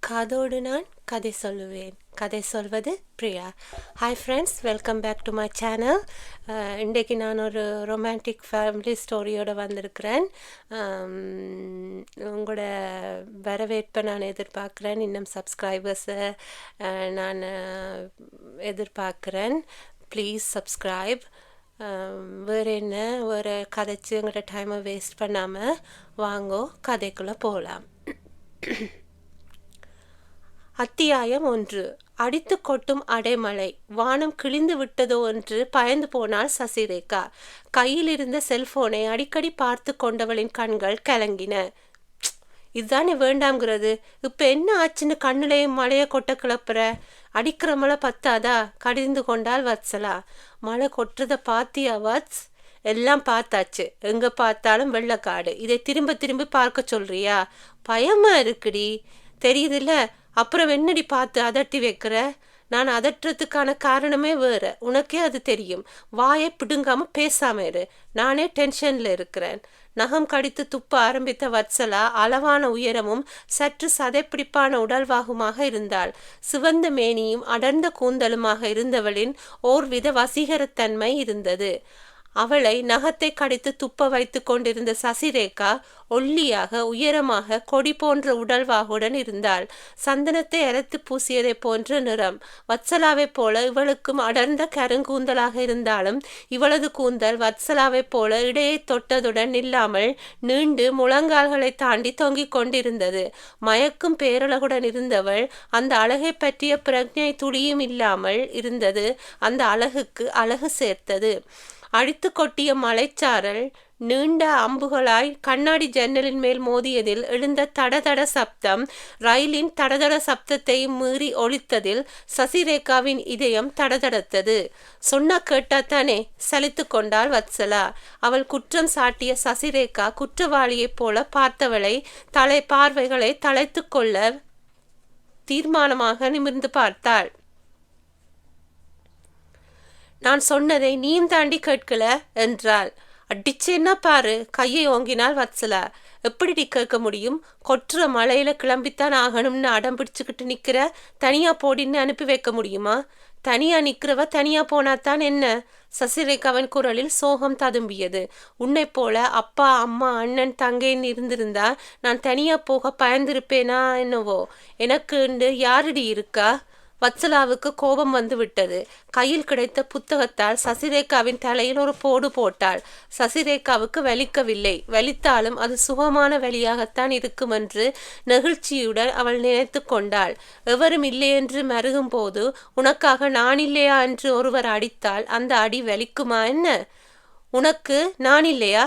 காதோடு நான் கதை சொல்லுவேன். கதை சொல்வது Priya. Hi friends, welcome back to my channel. இன்றைக்கு நான் ஒரு ரொமான்டிக் ஃபேமிலி ஸ்டோரியோடு வந்திருக்கிறேன். உங்களோட வரவேற்பை நான் எதிர்பார்க்குறேன். இன்னும் சப்ஸ்கிரைபர்ஸை நான் எதிர்பார்க்குறேன். Please subscribe. வேறு என்ன, ஒரு கதைச்சு எங்களோட டைமை வேஸ்ட் பண்ணாமல் வாங்கோ கதைக்குள்ளே போகலாம். அத்தியாயம் 1. அடித்து கொட்டும் அடைமழை. வானம் கிழிந்து விட்டதோ என்று பயந்து போனாள் சசிரேகா. கையில் இருந்த செல்போனை அடிக்கடி பார்த்து கொண்டவளின் கண்கள் கலங்கின. இதுதானே வேண்டாம்ங்கிறது. இப்போ என்ன ஆச்சுன்னு கண்ணுலையும் மழையை கொட்ட கிளப்புற? அடிக்கிற மழை பத்தாதா? கடிந்து கொண்டாள் வத்சலா. மழை கொட்டுறதை பாத்தியா வத்ஸ்? எல்லாம் பார்த்தாச்சு. எங்கே பார்த்தாலும் வெள்ளக்காடு. இதை திரும்ப திரும்ப பார்க்க சொல்றியா? பயமா இருக்குடி. தெரியுதுல்ல, அப்புறம் என்னடி பார்த்து அதட்டி வைக்கிற? நான் அதட்டுறதுக்கான காரணமே வேறு. உனக்கே அது தெரியும். வாயை பிடுங்காம பேசாம இரு. நானே டென்ஷன்ல இருக்கிறேன். நகம் கடித்து துப்ப ஆரம்பித்த வத்சலா அளவான உயரமும் சற்று சதைப்பிடிப்பான உடல்வாகுமாக இருந்தாள். சிவந்த மேனியும் அடர்ந்த கூந்தலுமாக இருந்தவளின் ஓர்வித வசீகரத்தன்மை இருந்தது. அவளை நகத்தை கடித்து துப்ப வைத்து கொண்டிருந்த சசிரேகா ஒல்லியாக உயரமாக கொடி போன்ற உடல்வாகுடன் இருந்தாள். சந்தனத்தை அரைத்து பூசியதை போன்ற நிறம். வத்சலாவைப் போல இவளுக்கும் அடர்ந்த கருங்கூந்தலாக இருந்தாலும் இவளது கூந்தல் வத்சலாவைப் போல இடையை தொட்டதுடன் இல்லாமல் நீண்டு முழங்கால்களை தாண்டி தொங்கிக் கொண்டிருந்தது. மயக்கும் பேரழகுடன் இருந்தவள் அந்த அழகை பற்றிய பிரக்ஞை துளியும் இல்லாமல் இருந்தது. அந்த அழகுக்கு அழகு சேர்த்தது. அடித்து கொட்டிய மலைச்சாரல் நீண்ட அம்புகளாய் கண்ணாடி ஜன்னலின் மேல் மோதியதில் எழுந்த தடதட சப்தம் ரயிலின் தடதட சப்தத்தை மீறி ஒலித்ததில் சசிரேகாவின் இதயம் தடதடத்தது. சொன்னா கேட்டாத்தானே? சலித்து கொண்டாள் வத்சலா. அவள் குற்றம் சாட்டிய சசிரேகா குற்றவாளியைப் போல பார்த்தவளை பார்வைகளை தலைத்து கொள்ள தீர்மானமாக நிமிர்ந்து பார்த்தாள். நான் சொன்னதை நீயும் தாண்டி கேட்கல என்றாள். அடிச்சேன்னா பாரு, கையை ஓங்கினாள் வத்சலா. எப்படி கேட்க முடியும்? கொட்டுற மழையில கிளம்பித்தான் ஆகணும்னு அடம் பிடிச்சுக்கிட்டு நிக்கிற. தனியா போடின்னு அனுப்பி வைக்க முடியுமா? தனியா நிக்கிறவ தனியா போனாத்தான் என்ன? சசிரேகாவின் குரலில் சோகம் ததும்பியது. உன்னை போல அப்பா அம்மா அண்ணன் தங்கைன்னு இருந்திருந்தா நான் தனியா போக பயந்திருப்பேனா என்னவோ. எனக்கு யாரடி இருக்கா? வத்சலாவுக்கு கோபம் வந்து விட்டது. கையில் கிடைத்த புத்தகத்தால் சசிரேகாவின் தலையில் ஒரு போடு போட்டாள். சசிரேகாவுக்கு வலிக்கவில்லை. வலித்தாலும் அது சுகமான வலியாகத்தான் இருக்கும் என்று நெகிழ்ச்சியுடன் அவள் நினைத்து கொண்டாள். எவரும் இல்லையென்று மருகும் போது உனக்காக நான் இல்லையா என்று ஒருவர் அடித்தால் அந்த அடி வலிக்குமா என்ன? உனக்கு நான் இல்லையா?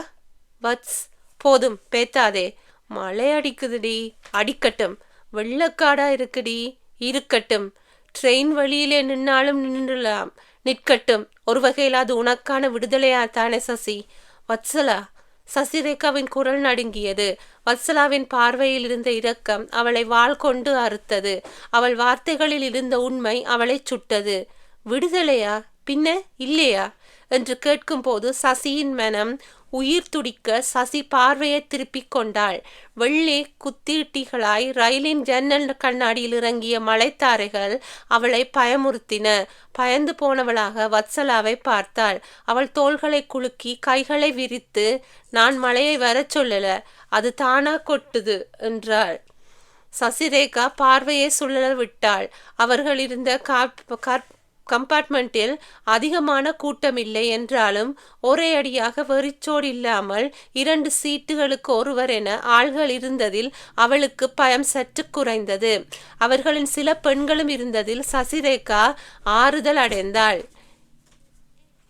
வத்ஸ், போதும் பேத்தாதே. மழை அடிக்குதுடி. அடிக்கட்டும். வெள்ளக்காடா இருக்குடி. இருக்கட்டும். ட்ரெயின் வழியிலே நின்னாலும் நின்றுலாம். நிற்கட்டும். ஒரு வகையில் அது உனக்கான விடுதலையா தானே சசி? வத்சலா. சசிரேகாவின் குரல் நடுங்கியது. வத்சலாவின் பார்வையில் இருந்த இரக்கம் அவளை வாள் கொண்டு அறுத்தது. அவள் வார்த்தைகளில் இருந்த உண்மை அவளை சுட்டது. விடுதலையா? பின்ன இல்லையா என்று கேட்கும் போது சசியின் மனம் உயிர் துடிக்க சசி பார்வையை திருப்பிக் கொண்டாள். வெள்ளி குத்தீட்டிகளாய் ரயிலின் ஜன்னல் கண்ணாடியில் இறங்கிய மலைத்தாரைகள் அவளை பயமுறுத்தின. பயந்து போனவளாக வத்சலாவை பார்த்தாள். அவள் தோள்களை குலுக்கி கைகளை விரித்து, நான் மழையை வரச் சொல்லல, அது தானா கொட்டுது என்றாள். சசிரேகா பார்வையை சுழல விட்டாள். அவர்கள் இருந்த கம்பார்ட்மெண்ட்டில் அதிகமான கூட்டம் இல்லை என்றாலும் ஒரே அடியாக வெறிச்சோடு இல்லாமல் 2 சீட்டுகளுக்கு ஒருவர் என ஆள்கள் இருந்ததில் அவளுக்கு பயம் சற்று குறைந்தது. அவர்களின் சில பெண்களும் இருந்ததில் சசிரேகா ஆறுதல் அடைந்தாள்.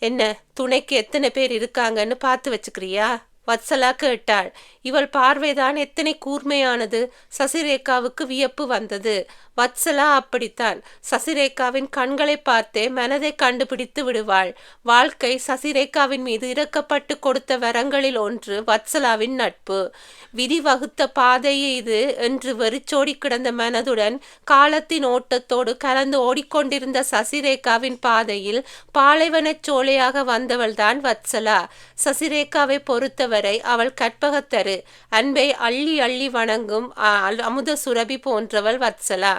என்ன, துணைக்கு எத்தனை பேர் இருக்காங்கன்னு பார்த்து வச்சுக்கிறியா? வத்சலா கேட்டாள். இவள் பார்வைதான் எத்தனை கூர்மையானது. சசிரேகாவுக்கு வியப்பு வந்தது. வத்சலா அப்படித்தான். சசிரேகாவின் கண்களை பார்த்தே மனதை கண்டுபிடித்து விடுவாள். வாழ்க்கை சசிரேகாவின் மீது இறக்கப்பட்டு கொடுத்த வரங்களில் ஒன்று வத்சலாவின் நட்பு. விதி வகுத்த பாதையே இது என்று வெறிச்சோடி கிடந்த மனதுடன் காலத்தின் ஓட்டத்தோடு கலந்து ஓடிக்கொண்டிருந்த சசிரேகாவின் பாதையில் பாலைவனச் சோலையாக வந்தவள்தான் வத்சலா. சசிரேகாவை பொறுத்த வரை அவள் கற்பகத்தரு. அன்பை அள்ளி அள்ளி வணங்கும் அமுத சுரபி போன்றவள் வத்சலா.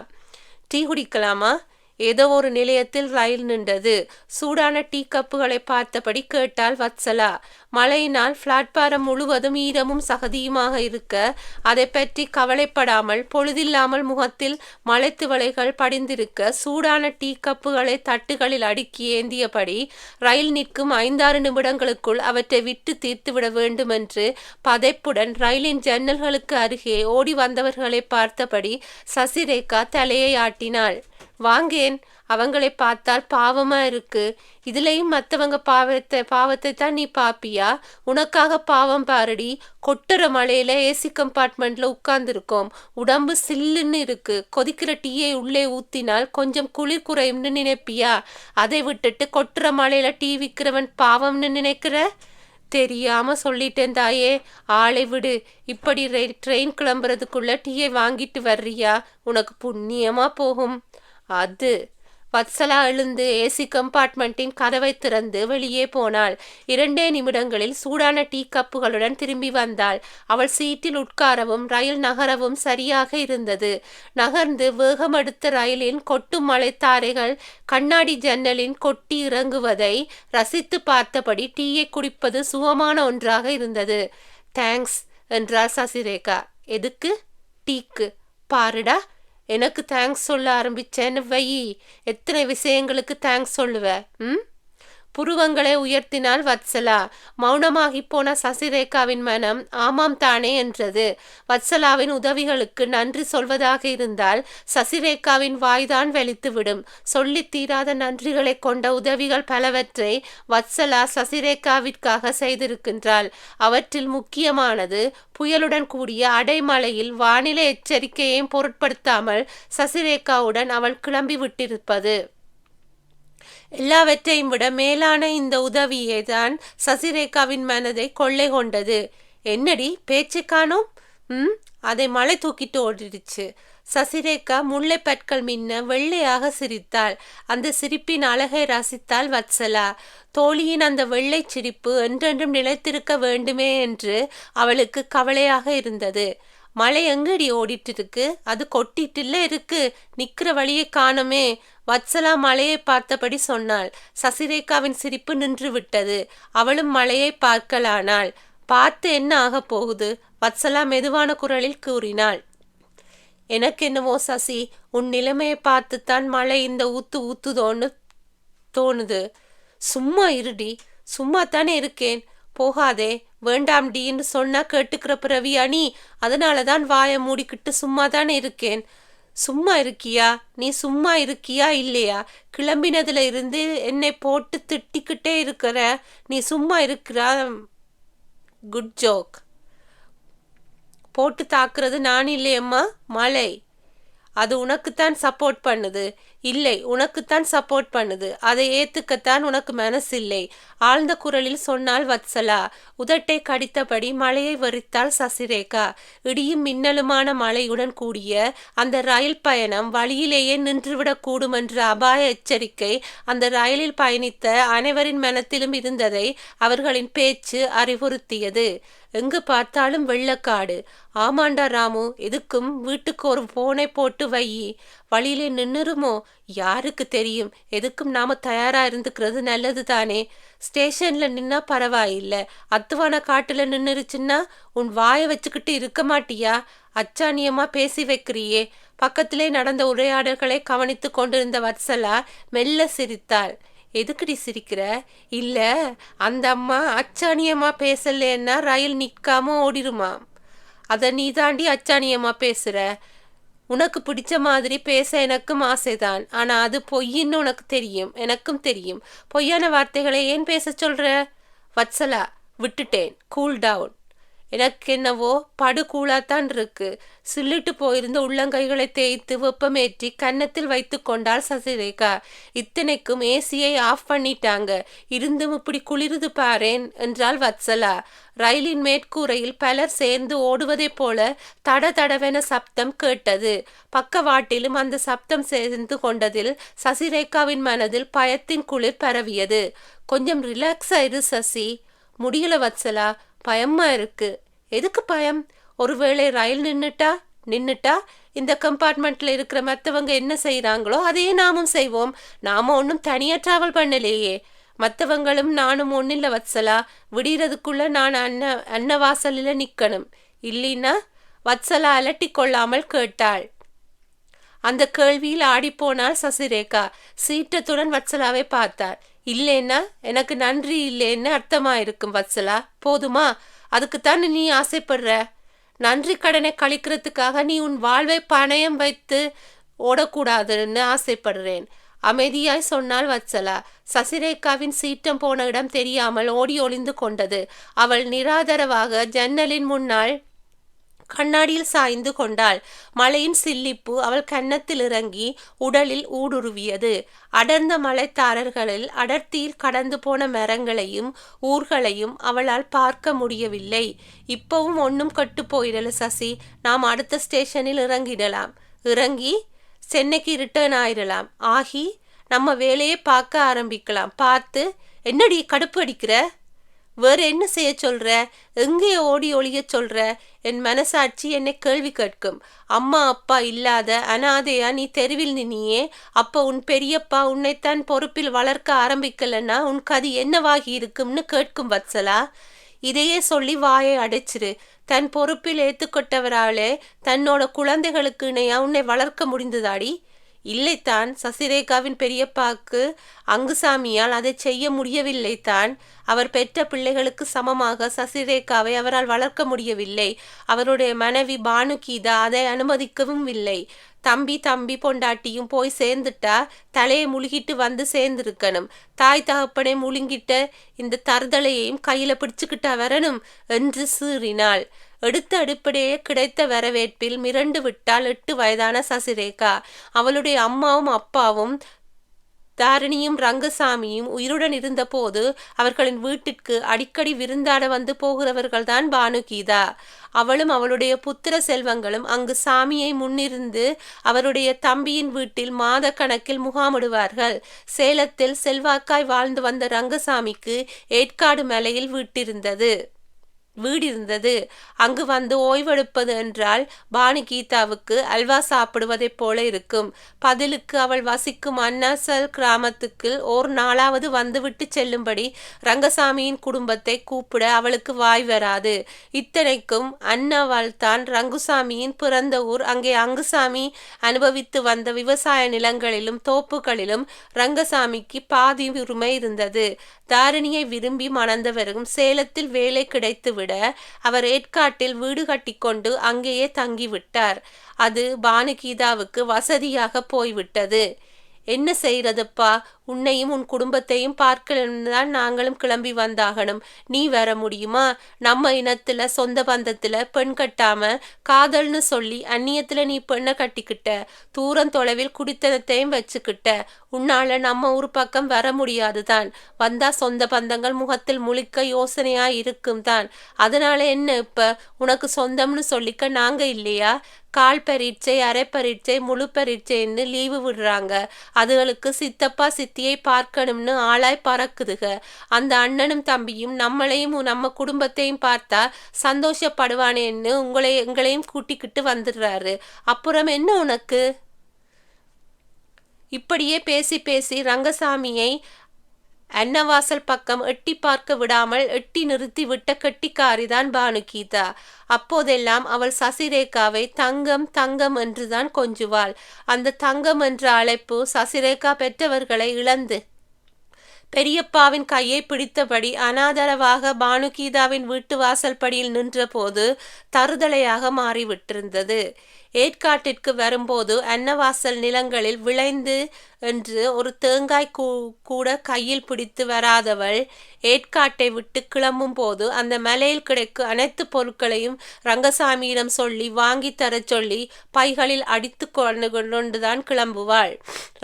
டீ குடிக்கலாமா? ஏதோ ஒரு நிலையத்தில் ரயில் நின்றது. சூடான டீ கப்புகளை பார்த்தபடி கேட்டாள் வத்சலா. மழையினால் பிளாட்பாரம் முழுவதும் ஈரமும் சகதியுமாக இருக்க அதை பற்றி கவலைப்படாமல் பொழுதில்லாமல் முகத்தில் மழைத்துவளைகள் படிந்திருக்க சூடான டீ கப்புகளை தட்டுகளில் அடுக்கி ஏந்தியபடி ரயில் நிற்கும் 5-6 நிமிடங்களுக்குள் அவற்றை விட்டு தீர்த்துவிட வேண்டுமென்று பதைப்புடன் ரயிலின் ஜன்னல்களுக்கு அருகே ஓடி வந்தவர்களை பார்த்தபடி சசிரேகா தலையை ஆட்டினாள். வாங்கேன், அவங்களை பார்த்தால் பாவமா இருக்கு. இதுலயும் மற்றவங்க பாவத்தை தான் நீ பாப்பியா? உனக்காக பாவம் பாருடி. கொட்டுற மழையில ஏசி கம்பார்ட்மெண்ட்ல உட்கார்ந்துருக்கோம். உடம்பு சில்லுன்னு இருக்கு. கொதிக்கிற டீயை உள்ளே ஊத்தினால் கொஞ்சம் குளிர் குறையும்னு நினைப்பியா? அதை விட்டுட்டு கொட்டுற மழையில டீ விற்கிறவன் பாவம்னு நினைக்கிற? தெரியாம சொல்லிட்டேன் தாயே, ஆளை விடு. இப்படி ட்ரெயின் கிளம்புறதுக்குள்ள டீயை வாங்கிட்டு வர்றியா? உனக்கு புண்ணியமா போகும். அது வத்சலா எழுந்து ஏசி கம்பார்ட்மெண்ட்டின் கதவை திறந்து வெளியே போனாள். 2 நிமிடங்களில் சூடான டீ கப்புகளுடன் திரும்பி வந்தாள். அவள் சீட்டில் உட்காரவும் ரயில் நகரவும் சரியாக இருந்தது. நகர்ந்து வேகமெடுத்த ரயிலின் கொட்டும் மழைத்தாரைகள் கண்ணாடி ஜன்னலின் கொட்டி இறங்குவதை ரசித்து பார்த்தபடி டீயை குடிப்பது சுகமான ஒன்றாக இருந்தது. தேங்க்ஸ் என்றாள் சசிரேகா. எதுக்கு? டீக்கு. பாருடா, எனக்கு தேங்க்ஸ் சொல்ல ஆரம்பிச்சேன்னு வை, எத்தனை விஷயங்களுக்கு தேங்க்ஸ் சொல்லுவ? புருவங்களை உயர்த்தினாள் வத்சலா. மௌனமாகி போன சசிரேகாவின் மனம் ஆமாம் தானே என்றது. வத்சலாவின் உதவிகளுக்கு நன்றி சொல்வதாக இருந்தால் சசிரேகாவின் வாய்தான் வெளித்துவிடும். சொல்லி தீராத நன்றிகளை கொண்ட உதவிகள் பலவற்றை வத்சலா சசிரேகாவிற்காக செய்திருக்கின்றாள். அவற்றில் முக்கியமானது புயலுடன் கூடிய அடைமழையில் வானிலை எச்சரிக்கையையும் பொருட்படுத்தாமல் சசிரேகாவுடன் அவள் கிளம்பி விட்டிருப்பது. எல்லாவற்றையும் விட மேலான இந்த உதவியே தான் சசிரேகாவின் மனதை கொள்ளை கொண்டது. என்னடி பேச்சு காணோம்? அதை மழை தூக்கிட்டு ஓடிடுச்சு. சசிரேகா முல்லை பற்கள் மின்ன வெள்ளையாக சிரித்தாள். அந்த சிரிப்பின் அழகை ரசித்தாள் வத்சலா. தோழியின் அந்த வெள்ளை சிரிப்பு என்றென்றும் நிலைத்திருக்க வேண்டுமே என்று அவளுக்கு கவலையாக இருந்தது. மழை எங்கடி ஓடிட்டு இருக்கு? அது கொட்டிட்டுல இருக்கு. நிக்கிற வழியை காணுமே. வத்சலா மழையை பார்த்தபடி சொன்னாள். சசிரேகாவின் சிரிப்பு நின்று விட்டது. அவளும் மழையை பார்க்கலானாள். பார்த்து என்ன ஆக போகுது? வத்சலா மெதுவான குரலில் கூறினாள். எனக்கு என்னவோ சசி, உன் நிலைமையை பார்த்துத்தான் மழை இந்த ஊத்துதோன்னு தோணுது. சும்மா இருடி. சும்மா தானே இருக்கேன். போகாதே, வேண்டாம் டின்னு சொன்னா கேட்டுக்கிற பிறவியா நீ? அதனாலதான் வாயை மூடிக்கிட்டு சும்மா தானே இருக்கேன். சும்மா இருக்கியா? நீ சும்மா இருக்கியா இல்லையா? கிளம்பினதுல இருந்து என்னை போட்டு திட்டிக்கிட்டே இருக்கிற. நீ சும்மா இருக்கிறா? Good joke. போட்டு தாக்குறது நான் இல்லையம்மா, மழை. அது உனக்குத்தான் சப்போர்ட் பண்ணுது. இல்லை, உனக்குத்தான் சப்போர்ட் பண்ணுது. அதை ஏத்துக்கத்தான் உனக்கு மனசில்லை. ஆழ்ந்த குரலில் சொன்னாள் வத்சலா. உதட்டை கடித்தபடி மழையை வெறித்தாள் சசிரேகா. இடியும் மின்னலுமான மழையுடன் கூடிய அந்த ரயில் பயணம் வழியிலேயே நின்றுவிடக் கூடும் என்ற அபாய எச்சரிக்கை அந்த ரயிலில் பயணித்த அனைவரின் மனத்திலும் இருந்ததை அவர்களின் பேச்சு அறிவுறுத்தியது. எங்கு பார்த்தாலும் வெள்ளக்காடு. ஆமாண்டா ராமு, எதுக்கும் வீட்டுக்கு ஒரு போனை போட்டு வை. வழியிலே நின்னுருமோ? யாருக்கு தெரியும். எதுக்கும் நாம தயாரா இருந்துக்கிறது நல்லது தானே. ஸ்டேஷன்ல நின்னா பரவாயில்ல. அத்துவான காட்டுல நின்னுருச்சுன்னா உன் வாயை வச்சுக்கிட்டு இருக்க மாட்டியா? அச்சானியமா பேசி வைக்கிறியே. பக்கத்திலே நடந்த உரையாடல்களை கவனித்து கொண்டிருந்த வத்சலா மெல்ல சிரித்தாள். எதுக்குடி சிரிக்கிற? இல்ல, அந்த அம்மா அச்சானியமா பேசலன்னா ரயில் நிற்காம ஓடிருமா. அத நீ தாண்டி அச்சானியமா பேசுற. உனக்கு பிடிச்ச மாதிரி பேச எனக்கும் ஆசைதான். ஆனா அது பொய்ன்னு உனக்கு தெரியும், எனக்கும் தெரியும். பொய்யான வார்த்தைகளை ஏன் பேச சொல்ற? வத்சலா, விட்டுட்டேன். Cool down. எனக்கு என்னவோ படு கூலாத்தான் இருக்கு. சில்லிட்டு போயிருந்த உள்ளங்கைகளை தேய்த்து வெப்பமேற்றி கன்னத்தில் வைத்து கொண்டாள் சசிரேகா. இத்தனைக்கும் ஏசியை ஆஃப் பண்ணிட்டாங்க. இருந்தும் இப்படி குளிருது பாரேன் என்றாள் வத்சலா. ரயிலின் மேற்கூரையில் பலர் சேர்ந்து ஓடுவதை போல தட தடவென சப்தம் கேட்டது. பக்கவாட்டிலும் அந்த சப்தம் சேர்ந்து கொண்டதில் சசிரேகாவின் மனதில் பயத்தின் குளிர் பரவியது. கொஞ்சம் ரிலாக்ஸ் ஆயிரு சசி. முடியல வத்சலா, பயமா இருக்கு. எதுக்கு பயம்? ஒருவேளை ரயில் நின்னுட்டா இந்த கம்பார்ட்மெண்ட்ல இருக்கிற மத்தவங்க என்ன செய்றாங்களோ அதையே நாமும் செய்வோம். நாம ஒன்னும் தனியா டிராவல் பண்ணலையே. மத்தவங்களும் நானும் ஒன்னில்ல வத்சலா. விடியறதுக்குள்ள நான் அன்னவாசலில நிக்கணும். இல்லைன்னா வத்சலா அலட்டிக் கொள்ளாமல் கேட்டாள். அந்த கேள்வியில் ஆடிப்போனாள் சசிரேகா. சீற்றத்துடன் வத்சலாவை பார்த்தார். இல்லேன்னா எனக்கு நன்றி இல்லேன்னு அர்த்தமா இருக்கும் வத்சலா. போதுமா? அதுக்குத்தான் நீ ஆசைப்படுற. நன்றி கடனை கழிக்கிறதுக்காக நீ உன் வாழ்வை பணயம் வைத்து ஓடக்கூடாதுன்னு ஆசைப்படுறேன். அமைதியாய் சொன்னாள் வத்சலா. சசிரேகாவின் சீற்றம் போன இடம் தெரியாமல் ஓடி ஒளிந்து கொண்டது. அவள் நிராதரவாக ஜன்னலின் முன்னால் கண்ணாடியில் சாய்ந்து கொண்டாள். மழையின் சில்லிப்பு அவள் கன்னத்தில் இறங்கி உடலில் ஊடுருவியது. அடர்ந்த மலைத்தாரர்களில் அடர்த்தியில் கடந்து போன மரங்களையும் ஊர்களையும் அவளால் பார்க்க முடியவில்லை. இப்பவும் ஒன்னும் கட்டு போயிடல சசி. நாம் அடுத்த ஸ்டேஷனில் இறங்கிடலாம். இறங்கி சென்னைக்கு ரிட்டர்ன் ஆயிடலாம். ஆகி நம்ம வேலையை பார்க்க ஆரம்பிக்கலாம். பார்த்து என்னடி கடுப்பு அடிக்கிற? வேற என்ன செய்ய சொல்ற? எங்கே ஓடி ஒளிய சொல்ற? என் மனசாட்சி என்னை கேள்வி கேட்கும். அம்மா அப்பா இல்லாத அனாதையா நீ தெருவில் நின்னியே. அப்ப உன் பெரியப்பா உன்னைத்தான் பொறுப்பில் வளர்க்க ஆரம்பிக்கலன்னா உன் கதி என்னவாகி இருக்கும்னு கேட்கும் வத்சலா. இதையே சொல்லி வாயை அடைச்சிரு. தன் பொறுப்பில் ஏத்துக்கொட்டவராலே தன்னோட குழந்தைகளுக்கு இணையா உன்னை வளர்க்க முடிந்ததாடி? இல்லைத்தான். சசிரேகாவின் பெரியப்பாக்கு அங்குசாமியால் அதை செய்ய முடியவில்லைத்தான். அவர் பெற்ற பிள்ளைகளுக்கு சமமாக சசிரேகாவை அவரால் வளர்க்க முடியவில்லை. அவருடைய மனைவி பானுகீதா அதை அனுமதிக்கவும் இல்லை. தம்பி பொண்டாட்டியும் போய் சேர்ந்துட்டா தலையை முழுகிட்டு வந்து சேர்ந்திருக்கணும். தாய் தகப்பனை முழுங்கிட்ட இந்த தருதலையையும் கையில பிடிச்சுக்கிட்டா வரணும் என்று சீறினாள். எடுத்த அடிப்படையே கிடைத்த வரவேற்பில் மிரண்டு விட்டாள் 8 வயதான சசிரேகா. அவளுடைய அம்மாவும் அப்பாவும் தாரிணியும் ரங்கசாமியும் உயிருடன் இருந்தபோது அவர்களின் வீட்டிற்கு அடிக்கடி விருந்தாட வந்து போகிறவர்கள்தான் பானுகீதா. அவளும் அவளுடைய புத்திர செல்வங்களும் அங்கு சாமியை முன்னிருந்து அவருடைய தம்பியின் வீட்டில் மாத கணக்கில் முகாமிடுவார்கள். சேலத்தில் செல்வாக்காய் வாழ்ந்து வந்த ரங்கசாமிக்கு ஏற்காடு மலையில் வீடிருந்தது. அங்கு வந்து ஓய்வெடுப்பது என்றால் பானுகீதாவுக்கு அல்வா சாப்பிடுவதைப் போல இருக்கும். பதிலுக்கு அவள் வசிக்கும் அன்னாசல் கிராமத்துக்கு ஓர் நாளாவது வந்துவிட்டு செல்லும்படி ரங்கசாமியின் குடும்பத்தை கூப்பிட அவளுக்கு வாய் வராது. இத்தனைக்கும் அன்னவாள்தான் ரங்குசாமியின் பிறந்த ஊர். அங்கே அங்குசாமி அனுபவித்து வந்த விவசாய நிலங்களிலும் தோப்புகளிலும் ரங்கசாமிக்கு பாதி உரிமை இருந்தது. தாரிணியை விரும்பி மணந்தவரும் சேலத்தில் வேலை கிடைத்துவிட அவர் ஏற்காட்டில் வீடு கட்டிக்கொண்டு அங்கேயே தங்கிவிட்டார். அது பானுகீதாவுக்கு வசதியாக போய்விட்டது. என்ன செய்யறதுப்பா? உன்னையும் உன் குடும்பத்தையும் பார்க்கலன்னுதான் நாங்களும் கிளம்பி வந்தாகணும். நீ வர முடியுமா? நம்ம இனத்துல சொந்த பந்தத்துல பெண் கட்டாம காதல்னு சொல்லி அந்நியத்துல நீ பெண்ணை கட்டிக்கிட்ட. தூரம் தொலைவில் குடித்தனத்தையும் வச்சுக்கிட்ட. உன்னால நம்ம ஊர் பக்கம் வர முடியாதுதான். வந்தா சொந்த பந்தங்கள் முகத்தில் முழிக்க யோசனையா இருக்கும் தான். அதனால என்ன இப்ப? உனக்கு சொந்தம்னு சொல்லிக்க நாங்க இல்லையா? கால் பரீட்சை, அரை பரீட்சை, முழு பரீட்சைன்னு லீவு விடுறாங்க. அதுகளுக்கு சித்தப்பா சித்தியை பார்க்கணும்னு ஆளாய் பறக்குதுக. அந்த அண்ணனும் தம்பியும் நம்மளையும் நம்ம குடும்பத்தையும் பார்த்தா சந்தோஷப்படுவானேன்னு எங்களையும் கூட்டிக்கிட்டு வந்துடுறாரு. அப்புறம் என்ன உனக்கு? இப்படியே பேசி பேசி ரங்கசாமியை அன்னவாசல் பக்கம் எட்டி பார்க்க விடாமல் எட்டி நிறுத்தி விட்ட கெட்டிக்காரிதான் பானுகீதா. அப்போதெல்லாம் அவள் சசிரேகாவை தங்கம் என்றுதான் கொஞ்சுவாள். அந்த தங்கம் என்ற அழைப்பு சசிரேகா பெற்றவர்களை இழந்து பெரியப்பாவின் கையை பிடித்தபடி அனாதரவாக பானுகீதாவின் வீட்டு வாசல் படியில் நின்ற போது தருதலையாக மாறிவிட்டிருந்தது. ஏற்காட்டிற்கு வரும்போது அன்னவாசல் நிலங்களில் விளைந்து என்று ஒரு தேங்காய் கூட கையில் பிடித்து வராதவள் ஏற்காட்டை விட்டு கிளம்பும் போது அந்த மலையில் கிடைக்கும் அனைத்து பொருட்களையும் ரங்கசாமியிடம் சொல்லி வாங்கி தர சொல்லி பைகளில் அடித்து கொண்டுதான் கிளம்புவாள்.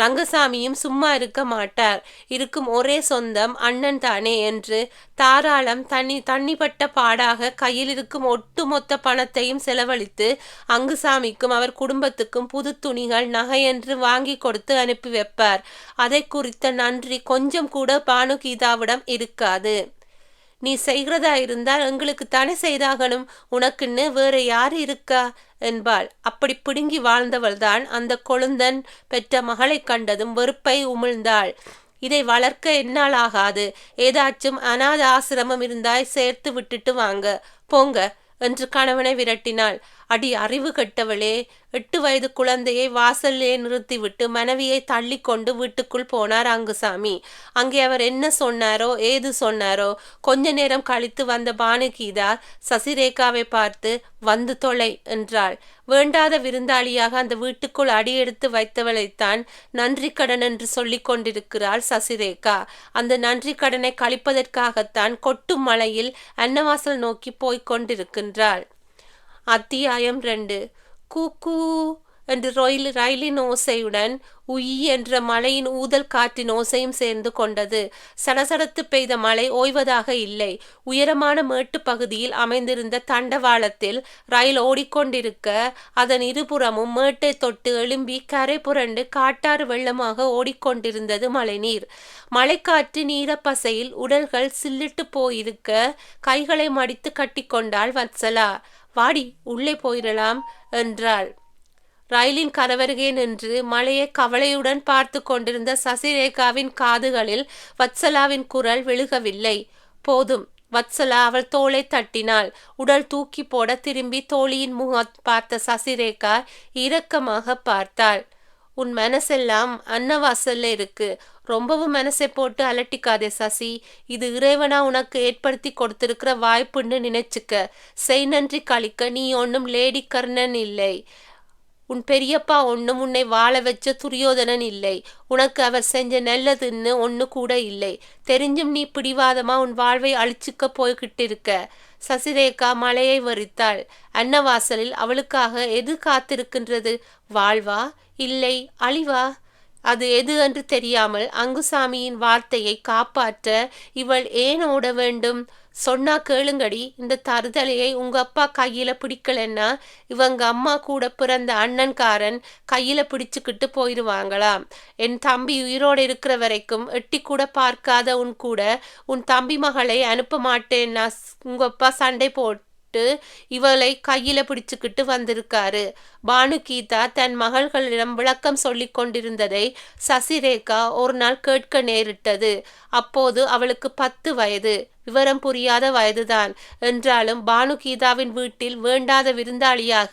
ரங்கசாமியும் சும்மா இருக்க மாட்டார். இருக்கும் ஒரே சொந்தம் அண்ணன் தானே என்று தாராளம் தண்ணிப்பட்ட பாடாக கையில் இருக்கும் ஒட்டுமொத்த பணத்தையும் செலவழித்து அங்குசாமிக்கும் அவர் குடும்பத்துக்கும் புது துணிகள் நகை என்று வாங்கி கொடுத்து அனுப்பி வைப்பார். அதை குறித்த நன்றி கொஞ்சம் கூட பானுகீதாவிடம் இருக்காது. நீ செய்கிறதா இருந்தால் எங்களுக்கு தானே செய்தாகணும், உனக்குன்னு வேற யாரு இருக்கா என்பாள். அப்படி பிடுங்கி வாழ்ந்தவள்தான் அந்த கொழுந்தன் பெற்ற மகளை கண்டதும் வெறுப்பை உமிழ்ந்தாள். இதை வளர்க்க என்னால் ஆகாது, ஏதாச்சும் அநாத ஆசிரமம் இருந்தாய் சேர்த்து விட்டுட்டு வாங்க போங்க என்று கணவனை விரட்டினாள். அடி அறிவு கெட்டவளே, 8 வயது குழந்தையை வாசல்லே நிறுத்திவிட்டு மனைவியை தள்ளி கொண்டு வீட்டுக்குள் போனார் அங்குசாமி. அங்கே அவர் என்ன சொன்னாரோ ஏது சொன்னாரோ. கொஞ்ச நேரம் கழித்து வந்த பானுகீதா சசிரேகாவை பார்த்து வந்து தொலை என்றாள். வேண்டாத விருந்தாளியாக அந்த வீட்டுக்குள் அடியெடுத்து வைத்தவளைத்தான் நன்றி கடன் என்று சொல்லி கொண்டிருக்கிறாள் சசிரேகா. அந்த நன்றி கடனை கழிப்பதற்காகத்தான் கொட்டும் மழையில் அன்னவாசல் நோக்கி போய்க் கொண்டிருக்கின்றாள். அத்தியாயம் 2. கூக்கூ என்று ரயிலின் ஓசையுடன் உய் என்ற மழையின் ஊதல் காற்றின் ஓசையும் சேர்ந்து கொண்டது. சடசடத்து பெய்த மழை ஓய்வதாக இல்லை. உயரமான மேட்டு பகுதியில் அமைந்திருந்த தண்டவாளத்தில் ரயில் ஓடிக்கொண்டிருக்க அதன் இருபுறமும் மேட்டை தொட்டு எழும்பி கரை புரண்டு காட்டாறு வெள்ளமாக ஓடிக்கொண்டிருந்தது மழைநீர். மழைக்காற்று நீரப்பசையில் உடல்கள் சில்லிட்டு போயிருக்க கைகளை மடித்து கட்டி கொண்டாள் வத்சலா. வாடி, உள்ளே போயிடலாம் என்றாள். ரயிலின் கதவருகே நின்று மழையை கவலையுடன் பார்த்து கொண்டிருந்த சசிரேகாவின் காதுகளில் வத்சலாவின் குரல் விழுகவில்லை. போதும். வத்சலா அவள் தோளை தட்டினாள். உடல் தூக்கி போட திரும்பி தோழியின் முகம் பார்த்த சசிரேகா இரக்கமாக பார்த்தாள். உன் மனசெல்லாம் அன்னவாசல்ல இருக்கு. ரொம்பவும் மனசை போட்டு அலட்டிக்காதே சசி. இது இறைவனா உனக்கு ஏற்படுத்தி கொடுத்திருக்கிற வாய்ப்புன்னு நினைச்சுக்க. செய் நன்றி கழிக்க நீ ஒன்னும் லேடி கர்ணன் இல்லை. உன் பெரியப்பா ஒன்னும் உன்னை வாழ வச்ச துரியோதனன் இல்லை. உனக்கு அவர் செஞ்ச நல்லதுன்னு ஒன்னு கூட இல்லை. தெரிஞ்சும் நீ பிடிவாதமா உன் வாழ்வை அழிச்சுக்க போய்கிட்டு இருக்க. சசிரேகா மலையை வரித்தாள். அன்னவாசலில் அவளுக்காக எது காத்திருக்கின்றது? வாழ்வா இல்லை அழிவா? அது எது என்று தெரியாமல் அங்குசாமியின் வார்த்தையை காப்பாற்ற இவள் ஏன் ஓட வேண்டும்? சொன்னா கேளுங்கடி, இந்த தருதலையை உங்க அப்பா கையில பிடிக்கலன்னா இவங்க அம்மா கூட பிறந்த அண்ணன்காரன் கையில பிடிச்சுக்கிட்டு போயிடுவாங்களாம். என் தம்பி உயிரோடு இருக்கிற வரைக்கும் எட்டி கூட பார்க்காத உன் தம்பி மகளை அனுப்ப மாட்டேன்னா உங்க அப்பா சண்டை போட்டு இவளை கையில பிடிச்சுக்கிட்டு வந்திருக்காரு. பானுகீதா தன் மகள்களிடம் விளக்கம் சொல்லி கொண்டிருந்ததை சசிரேகா ஒரு நாள் கேட்க நேரிட்டது. அப்போது அவளுக்கு 10 வயது. விவரம் புரியாத வயதுதான். என்றாலும் பானுகீதாவின் வீட்டில் வேண்டாத விருந்தாளியாக